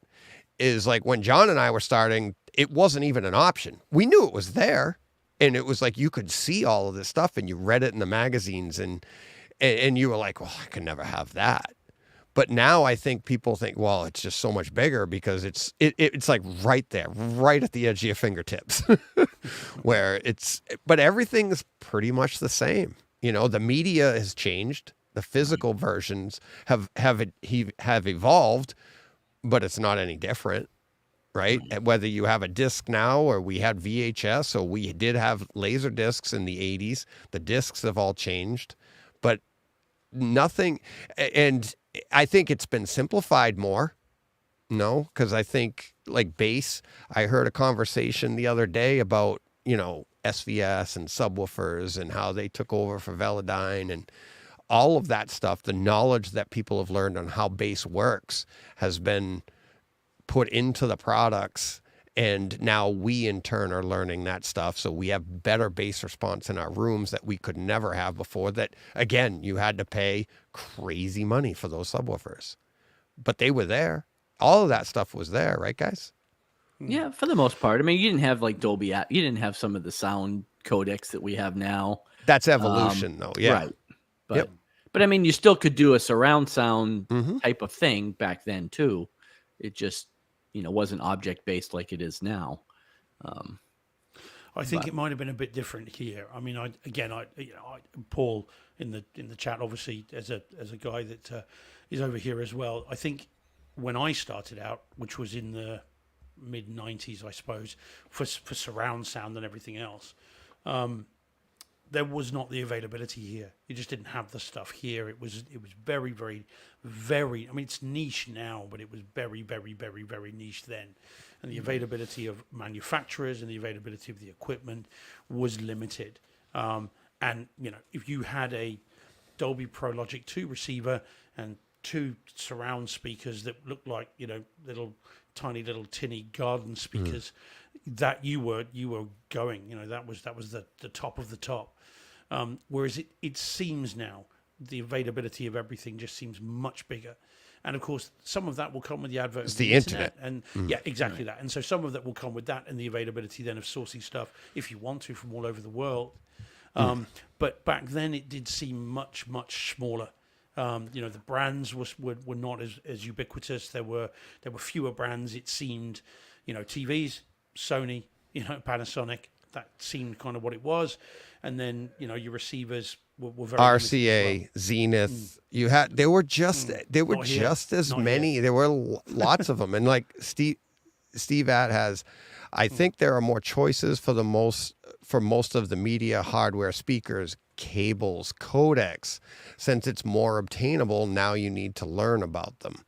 Is like when John and I were starting, it wasn't even an option. We knew it was there, and it was like you could see all of this stuff, and you read it in the magazines, and you were like, well, I could never have that. But now I think people think, well, it's just so much bigger because it's like right there, right at the edge of your fingertips, but everything's pretty much the same. The media has changed. The physical versions have evolved. But it's not any different, right? Whether you have a disc now or we had VHS or we did have laser discs in the 80s, the discs have all changed, but nothing. And I think it's been simplified more, because I think like bass, I heard a conversation the other day about, SVS and subwoofers and how they took over for Velodyne and all of that stuff. The knowledge that people have learned on how bass works has been put into the products. And now we in turn are learning that stuff. So we have better bass response in our rooms that we could never have before. That, again, you had to pay crazy money for those subwoofers. But they were there. All of that stuff was there, right, guys? Yeah, for the most part. I mean, you didn't have like Dolby Atmos. You didn't have some of the sound codecs that we have now. That's evolution, though. Yeah. Right. But, Yep. but I mean, you still could do a surround sound Mhm. type of thing back then too. It just, wasn't object based like it is now. I think it might have been a bit different here. I mean, Paul in the chat, obviously, as a guy that is over here as well. I think when I started out, which was in the mid '90s, I suppose, for surround sound and everything else, there was not the availability here. You just didn't have the stuff here. It was very, very, very. I mean, it's niche now, but it was very, very, very, very niche then. And the availability of manufacturers and the availability of the equipment was limited. And if you had a Dolby Pro Logic 2 receiver and 2 surround speakers that looked like little tiny little tinny garden speakers, that you were going. That was the top of the top. Whereas it seems now the availability of everything just seems much bigger. And of course, some of that will come with the advert. It's the internet. And yeah, exactly that. And so some of that will come with that and the availability then of sourcing stuff if you want to from all over the world. But back then it did seem much, much smaller. The brands were not as ubiquitous. There were fewer brands. It seemed, TVs, Sony, Panasonic. That seemed kind of what it was. And then, your receivers were very limited as RCA, Zenith. There were just Not here. as Not many. There were lots of them. And like Steve Att has, I think there are more choices for most of the media hardware, speakers, cables, codecs. Since it's more obtainable, now you need to learn about them.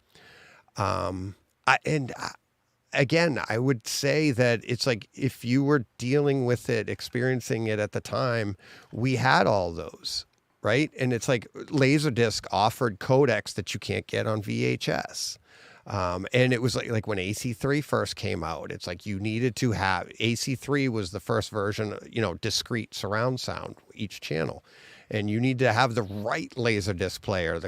Again, I would say that it's like if you were dealing with it, experiencing it at the time, we had all those, right? And it's like Laserdisc offered codecs that you can't get on VHS. And it was like when AC3 first came out, it's like you needed to have AC3 was the first version, discrete surround sound, each channel. And you need to have the right Laserdisc player.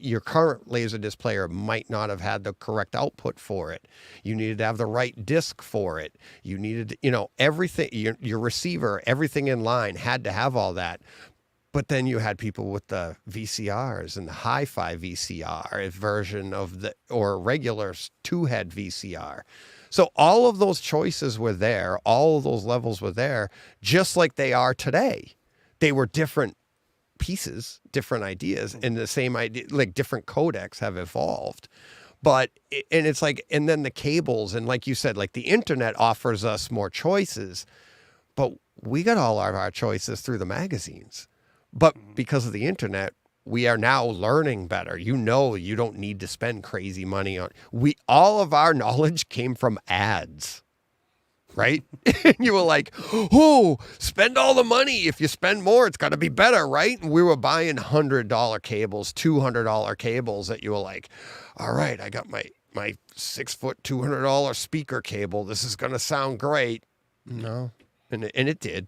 Your current Laserdisc player might not have had the correct output for it. You needed to have the right disc for it. You needed, everything, your receiver, everything in line had to have all that. But then you had people with the VCRs and the hi-fi VCR version or regular 2-head VCR. So all of those choices were there. All of those levels were there, just like they are today. They were different pieces, different ideas, and the same idea, like different codecs have evolved. And it's like, and then the cables, and like you said, like the internet offers us more choices, but we got all of our choices through the magazines. But because of the internet, we are now learning better. You don't need to spend crazy money on. All of our knowledge came from ads. Right? And you were like, oh, spend all the money. If you spend more, it's got to be better, right? And we were buying $100 cables, $200 cables that you were like, all right, I got my 6-foot, $200 speaker cable. This is going to sound great. No. And it did.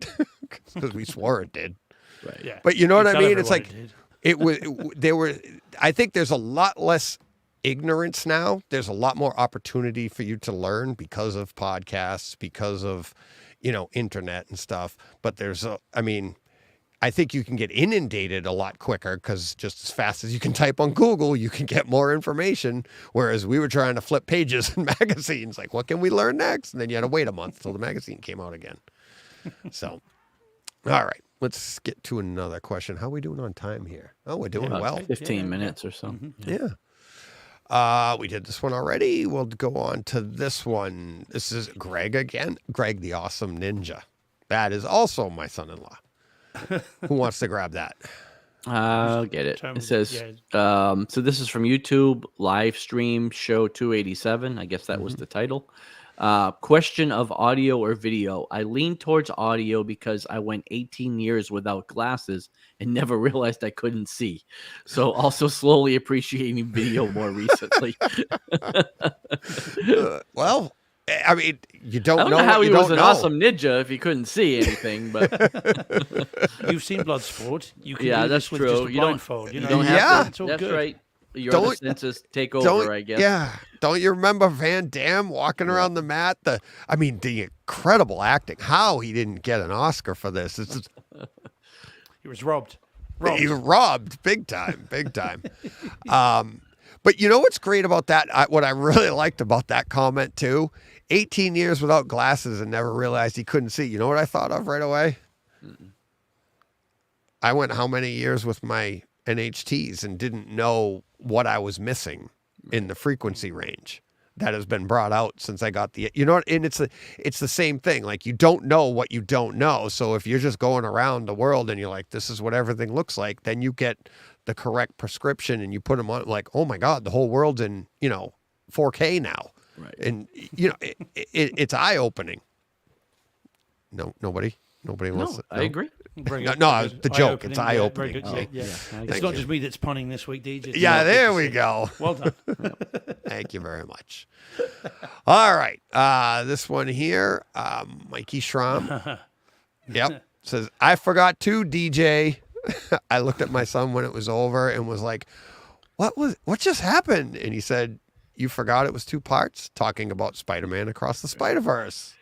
Because we swore it did. Right. Yeah. But you know what I Tell mean? It's everyone like, did. I think there's a lot less ignorance now. There's a lot more opportunity for you to learn because of podcasts, because of, internet and stuff. But I think you can get inundated a lot quicker because just as fast as you can type on Google, you can get more information. Whereas we were trying to flip pages in magazines, like, what can we learn next? And then you had to wait a month till the magazine came out again. So, all right, let's get to another question. How are we doing on time here? Oh, we're doing well. 15 minutes or so. Yeah. We did this one already. We'll go on to this one. This is Greg again. Greg, the awesome ninja. That is also my son-in-law. Who wants to grab that? I'll get it. It says, so this is from YouTube, live stream show 287. I guess that was the title. Question of audio or video. I lean towards audio because I went 18 years without glasses and never realized I couldn't see. So also slowly appreciating video more recently. Well, I mean, you don't, I don't know know how what he you was don't an know. awesome ninja if he couldn't see anything, but You've seen Bloodsport. You can yeah, do that's this with true. just a You don't, blindfold. You you know, don't Yeah. have to. it's all That's good. right. Your Don't- other senses take Don't- over, I guess. Yeah. Don't you remember Van Damme walking around the mat? The incredible acting. How he didn't get an Oscar for this. It's just, He was robbed. he was robbed big time, big time. But you know what's great about that? What I really liked about that comment too, 18 years without glasses and never realized he couldn't see. You know what I thought of right away? I went how many years with my NHTs and didn't know what I was missing in the frequency range that has been brought out since I got the, you know what? And it's the same thing. Like, you don't know what you don't know. So if you're just going around the world and you're like, this is what everything looks like, then you get the correct prescription and you put them on, like, oh my God, the whole world's in, 4K now. Right. And it's eye opening. No, nobody wants No, to. I agree. Very No, good, no, very good. the joke. Eye-opening, It's yeah, very eye-opening. good, Oh, yeah. yeah. It's Thank not you. just me that's punning this week, DJ. It's Yeah, good there to we see. go. Well done. Thank you very much. All right. This one here, Mikey Schramm. Yep. Says, I forgot to DJ. I looked at my son when it was over and was like, what just happened? And he said, you forgot it was 2 parts, talking about Spider-Man Across the Spider-Verse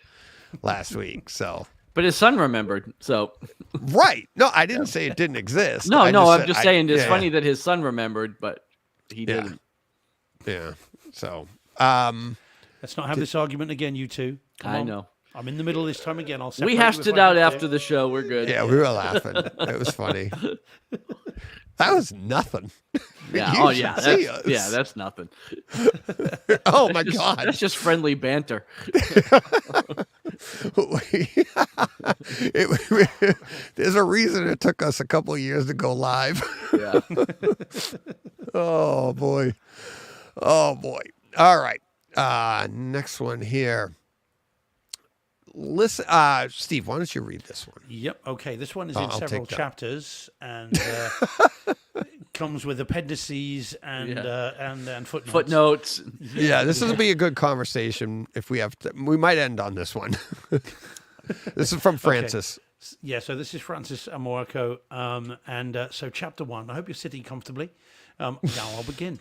last week. So, But his son remembered. So right. No, I didn't say it didn't exist. no, I no, I'm said just saying it's yeah, funny that his son remembered, but he Yeah. didn't. Yeah. So, Let's not have this argument again, you two. Come I on. know. I'm in the middle this time again. I'll We separate hashed you if it I out have to. after the show. We're good. yeah, we were laughing. It was funny. That was nothing. Yeah. You Oh, should yeah. see That's, us. yeah. That's nothing. Oh my Just- God. That's just friendly banter. There's a reason it took us a couple of years to go live. Yeah. Oh boy. Oh boy. All right. Next one here. Listen, Steve, why don't you read this one? Yep. Okay. This one is Oh, in I'll several take that. chapters and comes with appendices and footnotes. Footnotes. Yeah, this will be a good conversation if we have to. We might end on this one. This is from Francis. Yeah. So this is Francis Amoako. So chapter 1. I hope you're sitting comfortably. Now I'll begin.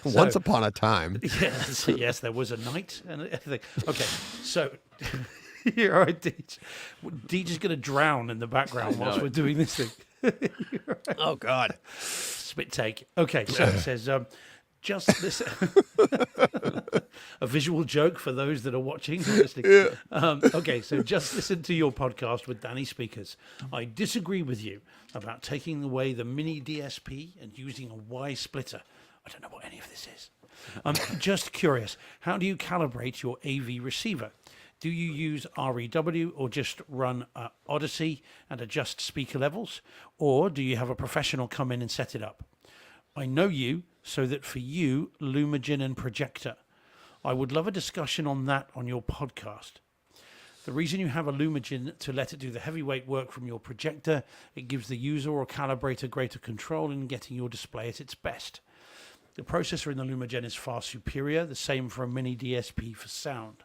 Once upon a time. Yes, there was a night and everything. Okay, so you're all right, Deej. Deej is going to drown in the background whilst we're doing this thing. Oh God. Spit take. Okay, so it says, just this. A visual joke for those that are watching. Not listening. Okay, so just listen to your podcast with Danny Speakers. I disagree with you about taking away the mini DSP and using a Y splitter. I don't know what any of this is. I'm just curious, how do you calibrate your AV receiver? Do you use REW or just run Odyssey and adjust speaker levels? Or do you have a professional come in and set it up? I know you, so that for you, Lumagen and Projector. I would love a discussion on that on your podcast. The reason you have a Lumagen to let it do the heavyweight work from your projector, it gives the user or calibrator greater control in getting your display at its best. The processor in the Lumagen is far superior, the same for a mini DSP for sound.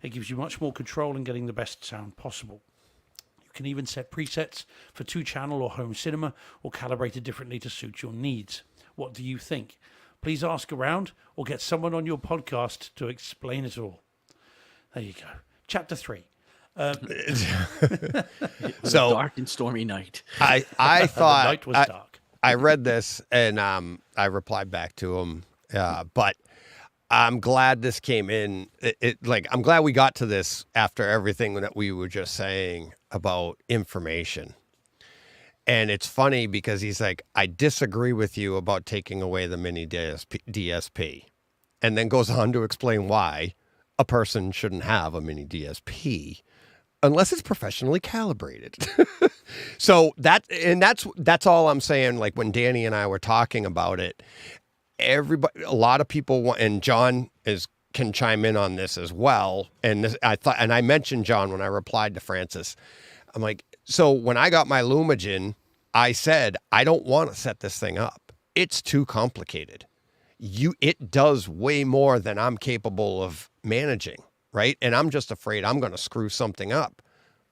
It gives you much more control in getting the best sound possible. You can even set presets for 2-channel or home cinema or calibrate it differently to suit your needs. What do you think? Please ask around or get someone on your podcast to explain it all. There you go. Chapter 3. So Dark and stormy night. I The thought night was dark. I read this and I replied back to him, but I'm glad this came in. I'm glad we got to this after everything that we were just saying about information. And it's funny because he's like, I disagree with you about taking away the mini DSP, and then goes on to explain why a person shouldn't have a mini DSP unless it's professionally calibrated. So that's all I'm saying. Like when Danny and I were talking about it, a lot of people want, and John is can chime in on this as well. And this, I mentioned John when I replied to Francis. I'm like, so when I got my Lumagen, I said, I don't want to set this thing up. It's too complicated. It does way more than I'm capable of managing, right? And I'm just afraid I'm going to screw something up.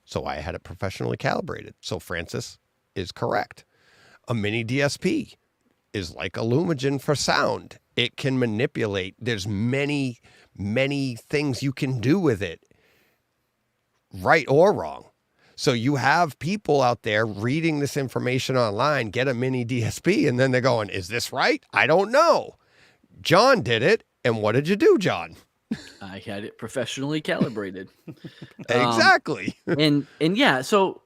So I had it professionally calibrated. So Francis is correct. A mini DSP is like a Lumagen for sound. It can manipulate. There's many, many things you can do with it, right or wrong. So you have people out there reading this information online, get a mini DSP, and then they're going, is this right? I don't know. John did it. And what did you do, John? I had it professionally calibrated. Exactly. and so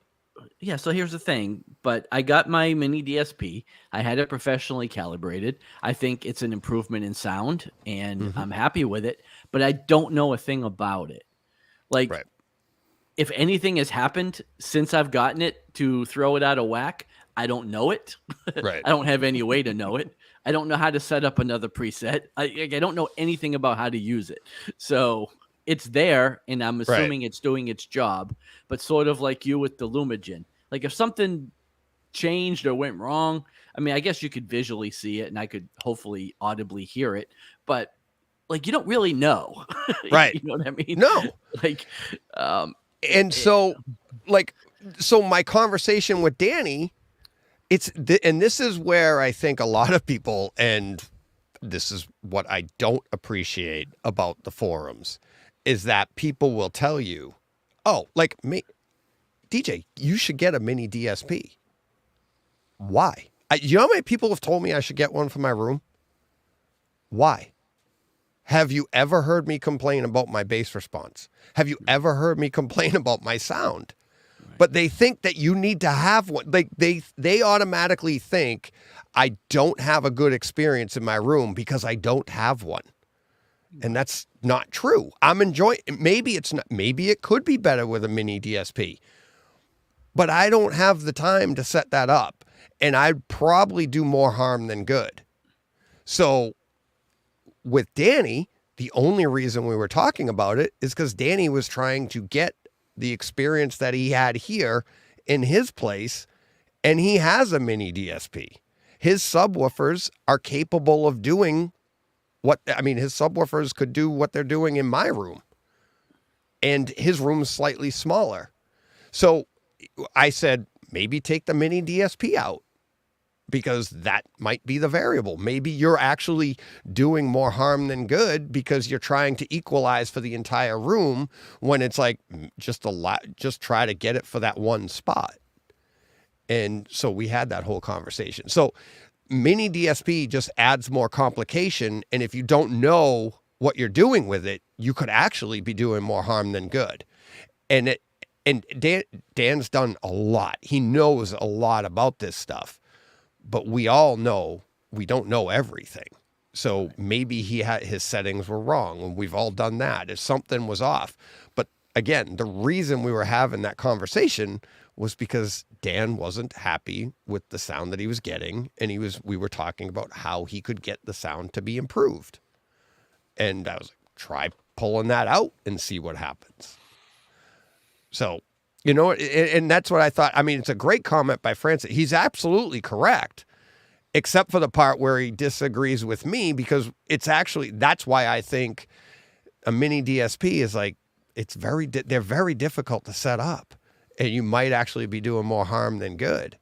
here's the thing. But I got my mini DSP. I had it professionally calibrated. I think it's an improvement in sound, and I'm happy with it. But I don't know a thing about it. Like, Right. if anything has happened since I've gotten it to throw it out of whack, I don't know it. Right. I don't have any way to know it. I don't know how to set up another preset. I don't know anything about how to use it. So it's there, and I'm assuming it's doing its job. But sort of like you with the Lumagen. Like, if something changed or went wrong, I mean, I guess you could visually see it, and I could hopefully audibly hear it. But, like, you don't really know. Right. You know what I mean? No. Like, And so my conversation with Danny, and this is where I think a lot of people, and this is what I don't appreciate about the forums, is that people will tell you, oh, like me, DJ, you should get a mini DSP. Why? You know how many people have told me I should get one for my room? Why? Have you ever heard me complain about my bass response? Have you ever heard me complain about my sound? But they think that you need to have one. Like they automatically think I don't have a good experience in my room because I don't have one. And that's not true. I'm enjoying, maybe it's not, maybe it could be better with a mini DSP, but I don't have the time to set that up, and I'd probably do more harm than good. So with Danny, the only reason we were talking about it is because Danny was trying to get the experience that he had here in his place, and he has a mini DSP. His subwoofers are capable of doing his subwoofers could do what they're doing in my room, and his room's slightly smaller. So I said, maybe take the mini DSP out, because that might be the variable. Maybe you're actually doing more harm than good because you're trying to equalize for the entire room when it's like just try to get it for that one spot. And so we had that whole conversation. So mini DSP just adds more complication. And if you don't know what you're doing with it, you could actually be doing more harm than good. And Dan's done a lot. He knows a lot about this stuff. But we all know we don't know everything. So maybe his settings were wrong, and we've all done that if something was off. But again, the reason we were having that conversation was because Dan wasn't happy with the sound that he was getting, and we were talking about how he could get the sound to be improved. And I was like, try pulling that out and see what happens. So, and that's what I thought. I mean, it's a great comment by Francis. He's absolutely correct, except for the part where he disagrees with me, because that's why I think a mini DSP is like, they're very difficult to set up, and you might actually be doing more harm than good.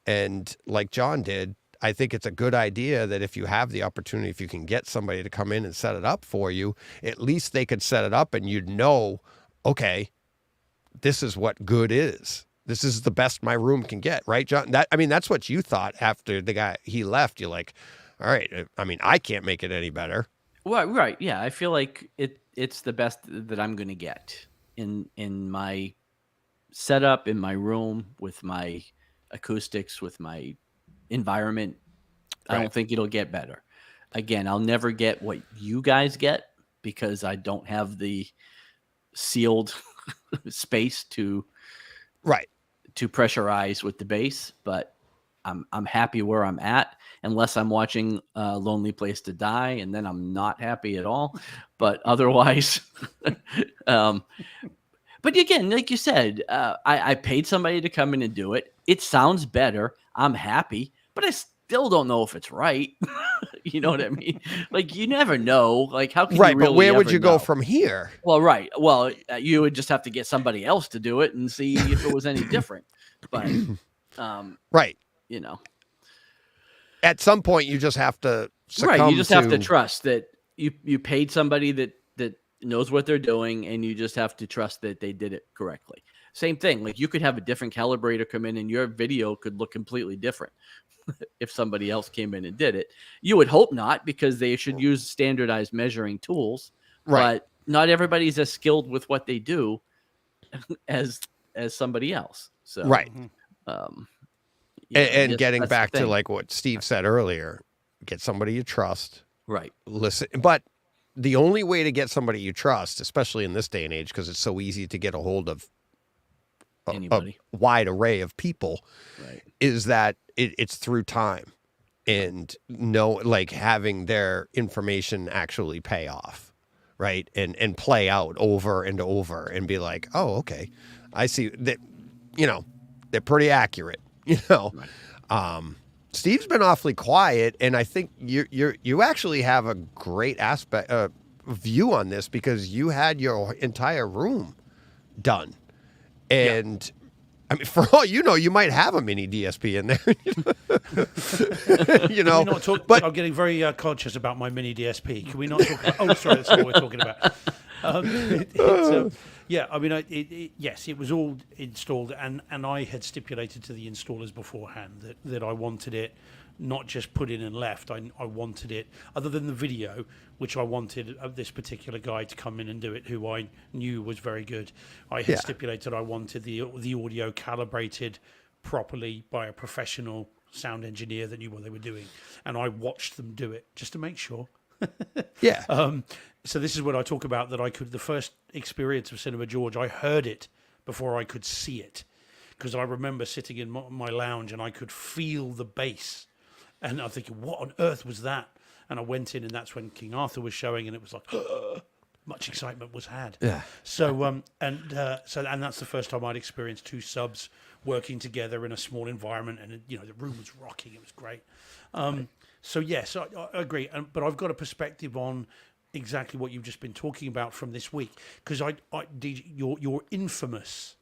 And like John did, I think it's a good idea that if you have the opportunity, if you can get somebody to come in and set it up for you, at least they could set it up and you'd know, okay, this is what good is. This is the best my room can get, right, John? That's what you thought after he left. You're like, all right, I can't make it any better. Well, right. Yeah. I feel like it's the best that I'm going to get in my setup, in my room, with my acoustics, with my environment. Right. I don't think it'll get better. Again, I'll never get what you guys get because I don't have the sealed space to pressurize with the bass, but I'm happy where I'm at, unless I'm watching Lonely Place to Die, and then I'm not happy at all. But otherwise, but again, like you said, I paid somebody to come in and do it. It sounds better. I'm happy, but I still don't know if it's right. You know what I mean? Like, you never know. Like, how can Right, you but really where would ever you go know? from here? Well, right. Well, you would just have to get somebody else to do it and see if it was any different. But, Right. you know, At some point, you just have to succumb right. You just have to trust that you paid somebody that knows what they're doing, and you just have to trust that they did it correctly. Same thing. Like, you could have a different calibrator come in, and your video could look completely different if somebody else came in and did it. You would hope not, because they should use standardized measuring tools. Right. But not everybody's as skilled with what they do as somebody else. So Right. yeah, I And guess getting that's the back to thing. like what Steve said earlier, get somebody you trust. Right. Listen, but the only way to get somebody you trust, especially in this day and age, because it's so easy to get a hold of a Anybody. wide array of people, Right. is that it's through time and like having their information actually pay off, right? And play out over and over and be like, oh, okay, I see that, they're pretty accurate, Right. Steve's been awfully quiet, and I think you actually have a great view on this, because you had your entire room done, and I mean, for all you know, you might have a mini DSP in there. Can we not talk, but I'm getting very conscious about my mini DSP. Can we not talk about? Oh, sorry, that's not what we're talking about. Yeah, I mean, yes, it was all installed, and I had stipulated to the installers beforehand that I wanted it not just put in and left. I wanted it, other than the video, which I wanted this particular guy to come in and do it, who I knew was very good. I had stipulated I wanted the audio calibrated properly by a professional sound engineer that knew what they were doing, and I watched them do it just to make sure. yeah, So this is what I talk about, that the first experience of Cinema George, I heard it before I could see it, because I remember sitting in my lounge and I could feel the bass, and I'm thinking, what on earth was that? And I went in, and that's when King Arthur was showing, and it was like, much excitement was had. Yeah. So and that's the first time I'd experienced two subs working together in a small environment, and the room was rocking. It was great. So yes, I agree, but I've got a perspective on exactly what you've just been talking about from this week, because your infamous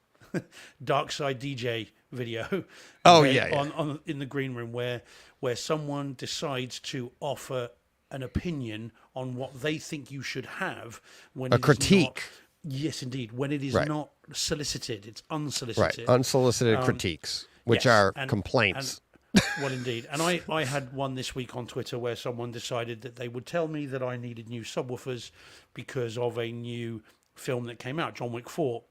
Dark Side DJ video. Oh, where- yeah. On in the green room where someone decides to offer an opinion on what they think you should have when A it is critique. not, yes, indeed, when it is Right. not solicited, it's right. unsolicited. Unsolicited critiques, which yes, are and- complaints. Well, indeed. And I had one this week on Twitter where someone decided that they would tell me that I needed new subwoofers because of a new film that came out, John Wick 4,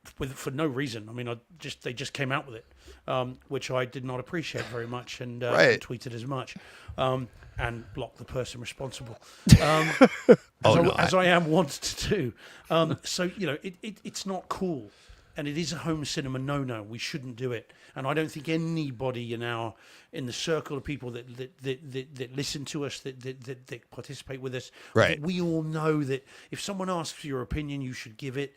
for no reason. I mean, they just came out with it, which I did not appreciate very much, and Right. tweeted as much, and blocked the person responsible, no, as I am wont to do. So it's not cool. And it is a home cinema no-no. We shouldn't do it. And I don't think anybody in the circle of people that listen to us, that participate with us, I Right. think we all know that if someone asks for your opinion, you should give it.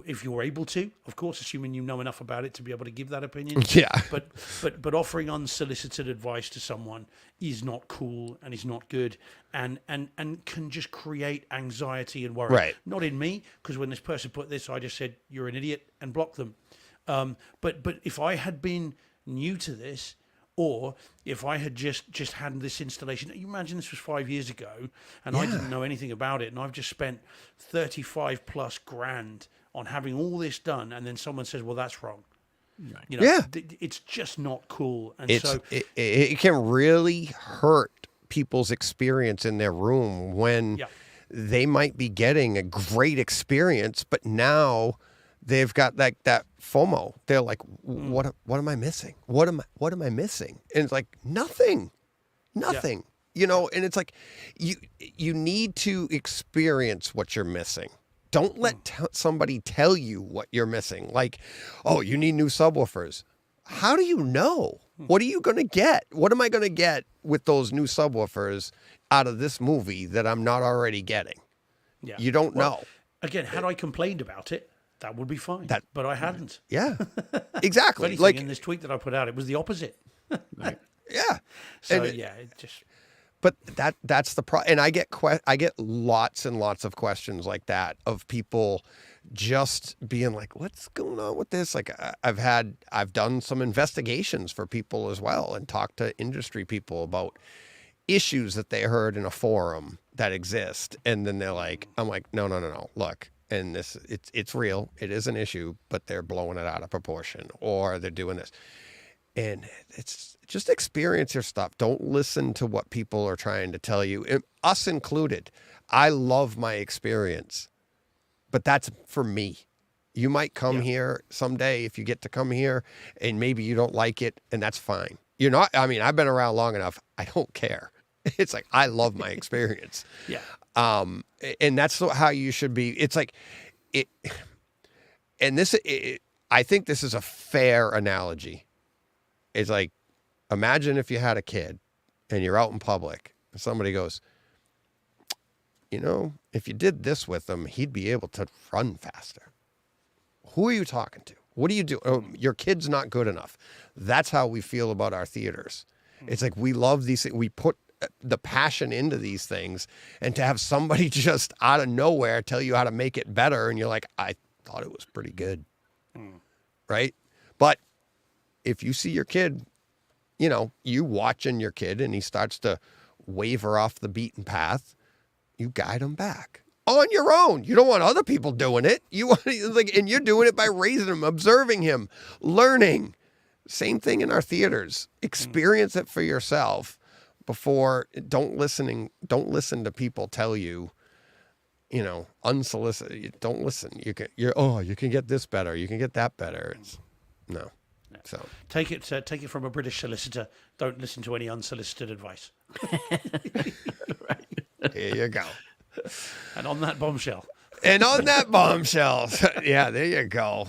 If you're able to, of course, assuming you know enough about it to be able to give that opinion. Yeah. But offering unsolicited advice to someone is not cool and is not good, and can just create anxiety and worry. Right. Not in me, because when this person put this, I just said you're an idiot and blocked them. But if I had been new to this, or if I had just had this installation, you imagine this was 5 years ago, and I didn't know anything about it, and I've just spent 35 plus grand on having all this done, and then someone says, "Well, that's wrong." Yeah. It's just not cool, and It can really hurt people's experience in their room when Yeah. they might be getting a great experience, but now they've got like that FOMO. They're like, what am I missing? What am I missing? And it's like nothing. And it's like you need to experience what you're missing. Don't let somebody tell you what you're missing. Like, oh, you need new subwoofers. How do you know? What are you going to get? What am I going to get with those new subwoofers out of this movie that I'm not already getting? Yeah. You don't Well, know. Again, had I complained about it, that would be fine. But I hadn't. Yeah, If exactly. anything, Like, in this tweet that I put out, it was the opposite. yeah. So And- yeah, it just But that's the and I get lots and lots of questions like that of people just being like, what's going on with this? Like I've done some investigations for people as well and talked to industry people about issues that they heard in a forum that exist. And then they're like, I'm like, no. Look, and it's real. It is an issue, but they're blowing it out of proportion or they're doing this. And it's just experience your stuff. Don't listen to what people are trying to tell you, us included. I love my experience, but that's for me. You might come here someday if you get to come here and maybe you don't like it, and that's fine. You're not, I mean, I've been around long enough. I don't care. It's like, I love my experience. yeah. And that's how you should be. It's like it, and I think this is a fair analogy. It's like, imagine if you had a kid and you're out in public and somebody goes, if you did this with him, he'd be able to run faster. Who are you talking to? What do you do? Oh, your kid's not good enough. That's how we feel about our theaters. It's like, we love these. We put the passion into these things, and to have somebody just out of nowhere tell you how to make it better. And you're like, I thought it was pretty good. Right. But if you see your kid, you watching your kid and he starts to waver off the beaten path, you guide him back on your own. You don't want other people doing it. You want and you're doing it by raising him, observing him, learning. Same thing in our theaters. Experience it for yourself before. Don't listen to people tell you, unsolicited. Don't listen. You can get this better. You can get that better. No. So Take it from a British solicitor. Don't listen to any unsolicited advice. here you go. And on that bombshell, And on that bombshell, yeah, there you go.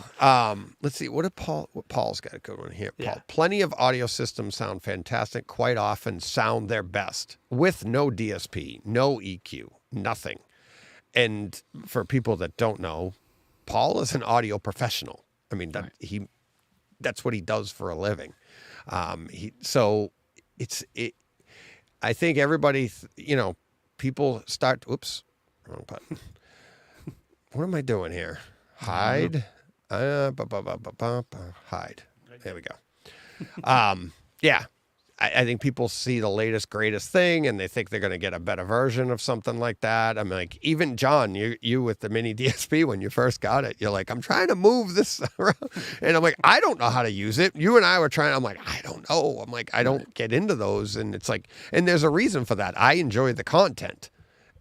Let's see, what Paul's got a good one here. Paul, Yeah. plenty of audio systems sound fantastic, quite often sound their best with no DSP, no EQ, nothing. And for people that don't know, Paul is an audio professional. I mean, that's what he does for a living. I think everybody, people start, oops, wrong button. What am I doing here? Hide. Hide. There we go. Yeah. I think people see the latest, greatest thing, and they think they're going to get a better version of something like that. I'm like, even John, you with the mini DSP when you first got it, you're like, I'm trying to move this around. And I'm like, I don't know how to use it. You and I were trying. I'm like, I don't know. I'm like, I don't get into those. And it's like, and there's a reason for that. I enjoy the content.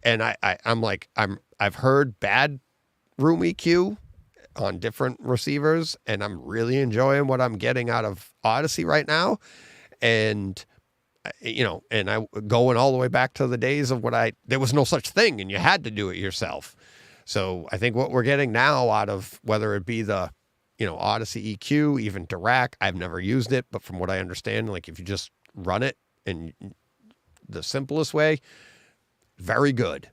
And I've heard bad room EQ on different receivers, and I'm really enjoying what I'm getting out of Odyssey right now. And, and I going all the way back to the days of there was no such thing and you had to do it yourself. So I think what we're getting now out of whether it be the, Odyssey EQ, even Dirac, I've never used it, but from what I understand, like if you just run it in the simplest way, very good,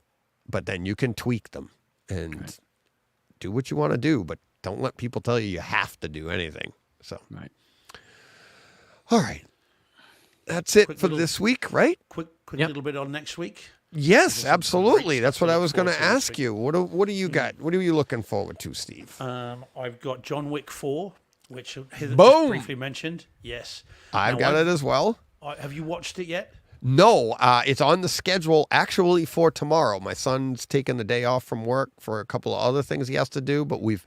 but then you can tweak them and do what you want to do, but don't let people tell you have to do anything. So, Right. All right. That's it Quick for little- this week, right? quick Yep. little bit on next week. Yes, some absolutely. great That's what I was going to forward to this ask week. you. What do you got? What are you looking forward to, Steve? I've got John Wick 4, which has Boom! briefly mentioned. Yes. I've Now, got it as well. Have you watched it yet? No, it's on the schedule actually for tomorrow. My son's taking the day off from work for a couple of other things he has to do, but we've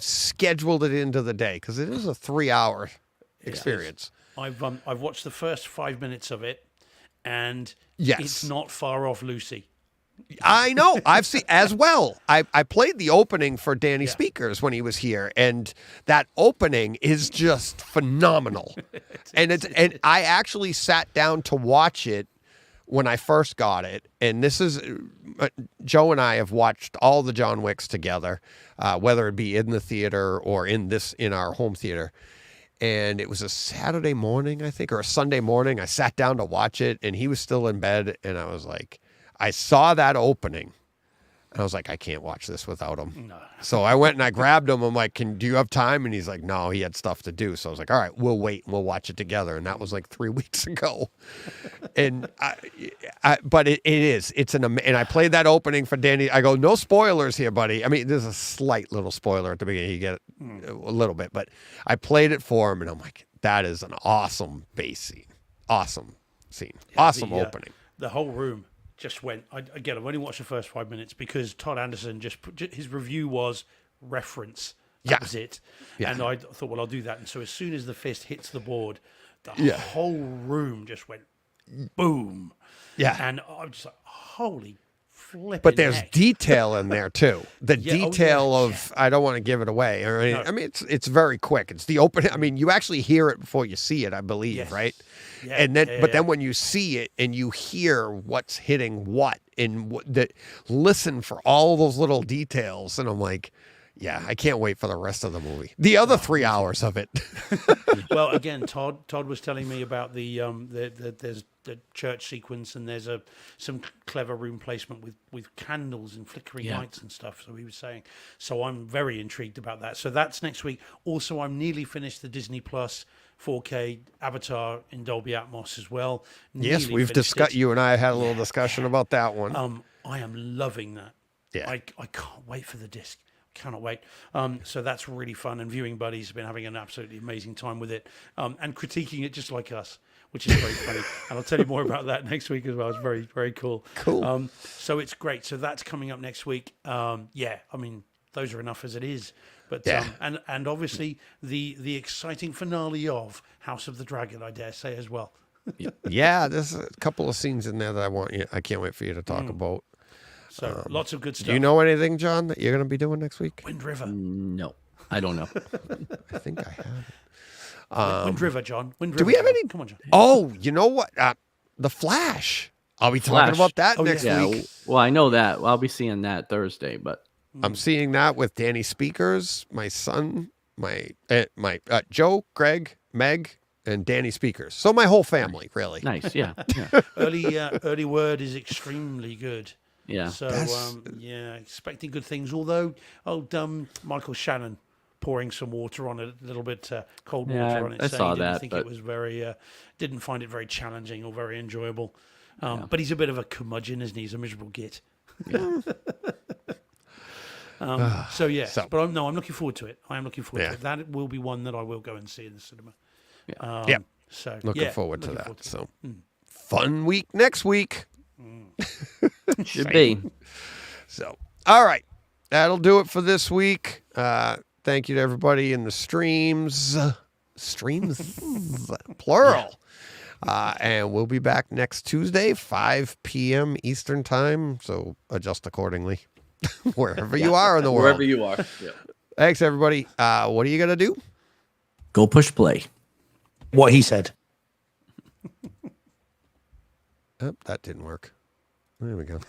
scheduled it into the day because it is a 3-hour experience. I've watched the first 5 minutes of it, and Yes. it's not far off Lucy. I know. I've seen as well. I played the opening for Danny Speakers when he was here, and that opening is just phenomenal. and I actually sat down to watch it when I first got it. And this is Joe and I have watched all the John Wicks together, whether it be in the theater or in our home theater. and it was a Saturday morning, I think, or a Sunday morning. I sat down to watch it, and he was still in bed, and I was like, I saw that opening, and I was like, I can't watch this without him. No. So I went and I grabbed him. I'm like, do you have time? And he's like, no, he had stuff to do. So I was like, all right, we'll wait and we'll watch it together. And that was like 3 weeks ago. And but it's and I played that opening for Danny. I go, no spoilers here, buddy. I mean, there's a slight little spoiler at the beginning. You get a little bit, but I played it for him and I'm like, that is an awesome bass scene. Awesome scene. Awesome opening. The whole room just went. Again, I've only watched the first 5 minutes because Todd Anderson his review was reference. That was it. Yeah. And I thought, well, I'll do that. And so as soon as the fist hits the board, the whole room just went boom. Yeah. And I'm just like, holy flipping But there's heck. detail in there too. The Yeah, oh, detail yeah, of I don't want to give it away. I mean, it's very quick. It's the open. I mean, you actually hear it before you see it, I believe, Yes. right? Yeah, And then, yeah, but yeah. then when you see it and you hear what's hitting what, and listen for all those little details, and I'm like, yeah, I can't wait for the rest of the movie. The other 3 hours of it. Well, again, Todd was telling me about there's the church sequence and there's some clever room placement with candles and flickering lights and stuff. So he was saying. So I'm very intrigued about that. So that's next week. Also, I'm nearly finished the Disney Plus 4K Avatar in Dolby Atmos as well. Yes, Nearly we've finished discussed. it. You and I had a little discussion about that one. I am loving that. Yeah. I can't wait for the disc. Cannot wait. So that's really fun. And Viewing Buddies have been having an absolutely amazing time with it and critiquing it just like us, which is very funny. And I'll tell you more about that next week as well. It's very, very cool. Cool. So it's great. So that's coming up next week. Yeah, I mean, those are enough as it is. But Yeah. and obviously the exciting finale of House of the Dragon, I dare say, as well. Yeah, there's a couple of scenes in there that I can't wait for you to talk about. So lots of good stuff. Do you know anything, John, that you're going to be doing next week? Wind River. No, I don't know. I think I have. Wind River, John. Wind River. Do we have John. any? Come on, John. Oh, you know what? The Flash. I'll be talking Flash. about that Oh, next Yeah, week. well, I know that. I'll be seeing that Thursday, but I'm seeing that with Danny Speakers, my son, my Joe, Greg, Meg, and Danny Speakers. So my whole family, really. nice. Yeah, yeah, Early word is extremely good. yeah. So That's- yeah, expecting good things. Although Michael Shannon pouring some water on it, a little bit cold water Yeah, on it. I saying saw he didn't that, think but- it was very, didn't find it very challenging or very enjoyable. But he's a bit of a curmudgeon, isn't he? He's a miserable git. So yeah, So- but I'm looking forward to it. I am looking forward Yeah. to it. That will be one that I will go and see in the cinema. Yeah. Yep. So Looking yeah, forward to looking that. forward to So fun week next week. Should be. So, all right. That'll do it for this week. Thank you to everybody in the streams. Streams, plural. And we'll be back next Tuesday, 5 p.m. Eastern time. So adjust accordingly wherever you are in the world. Wherever you are. Yeah. Thanks, everybody. What are you going to do? Go push play. What he said. Oh, that didn't work. There we go.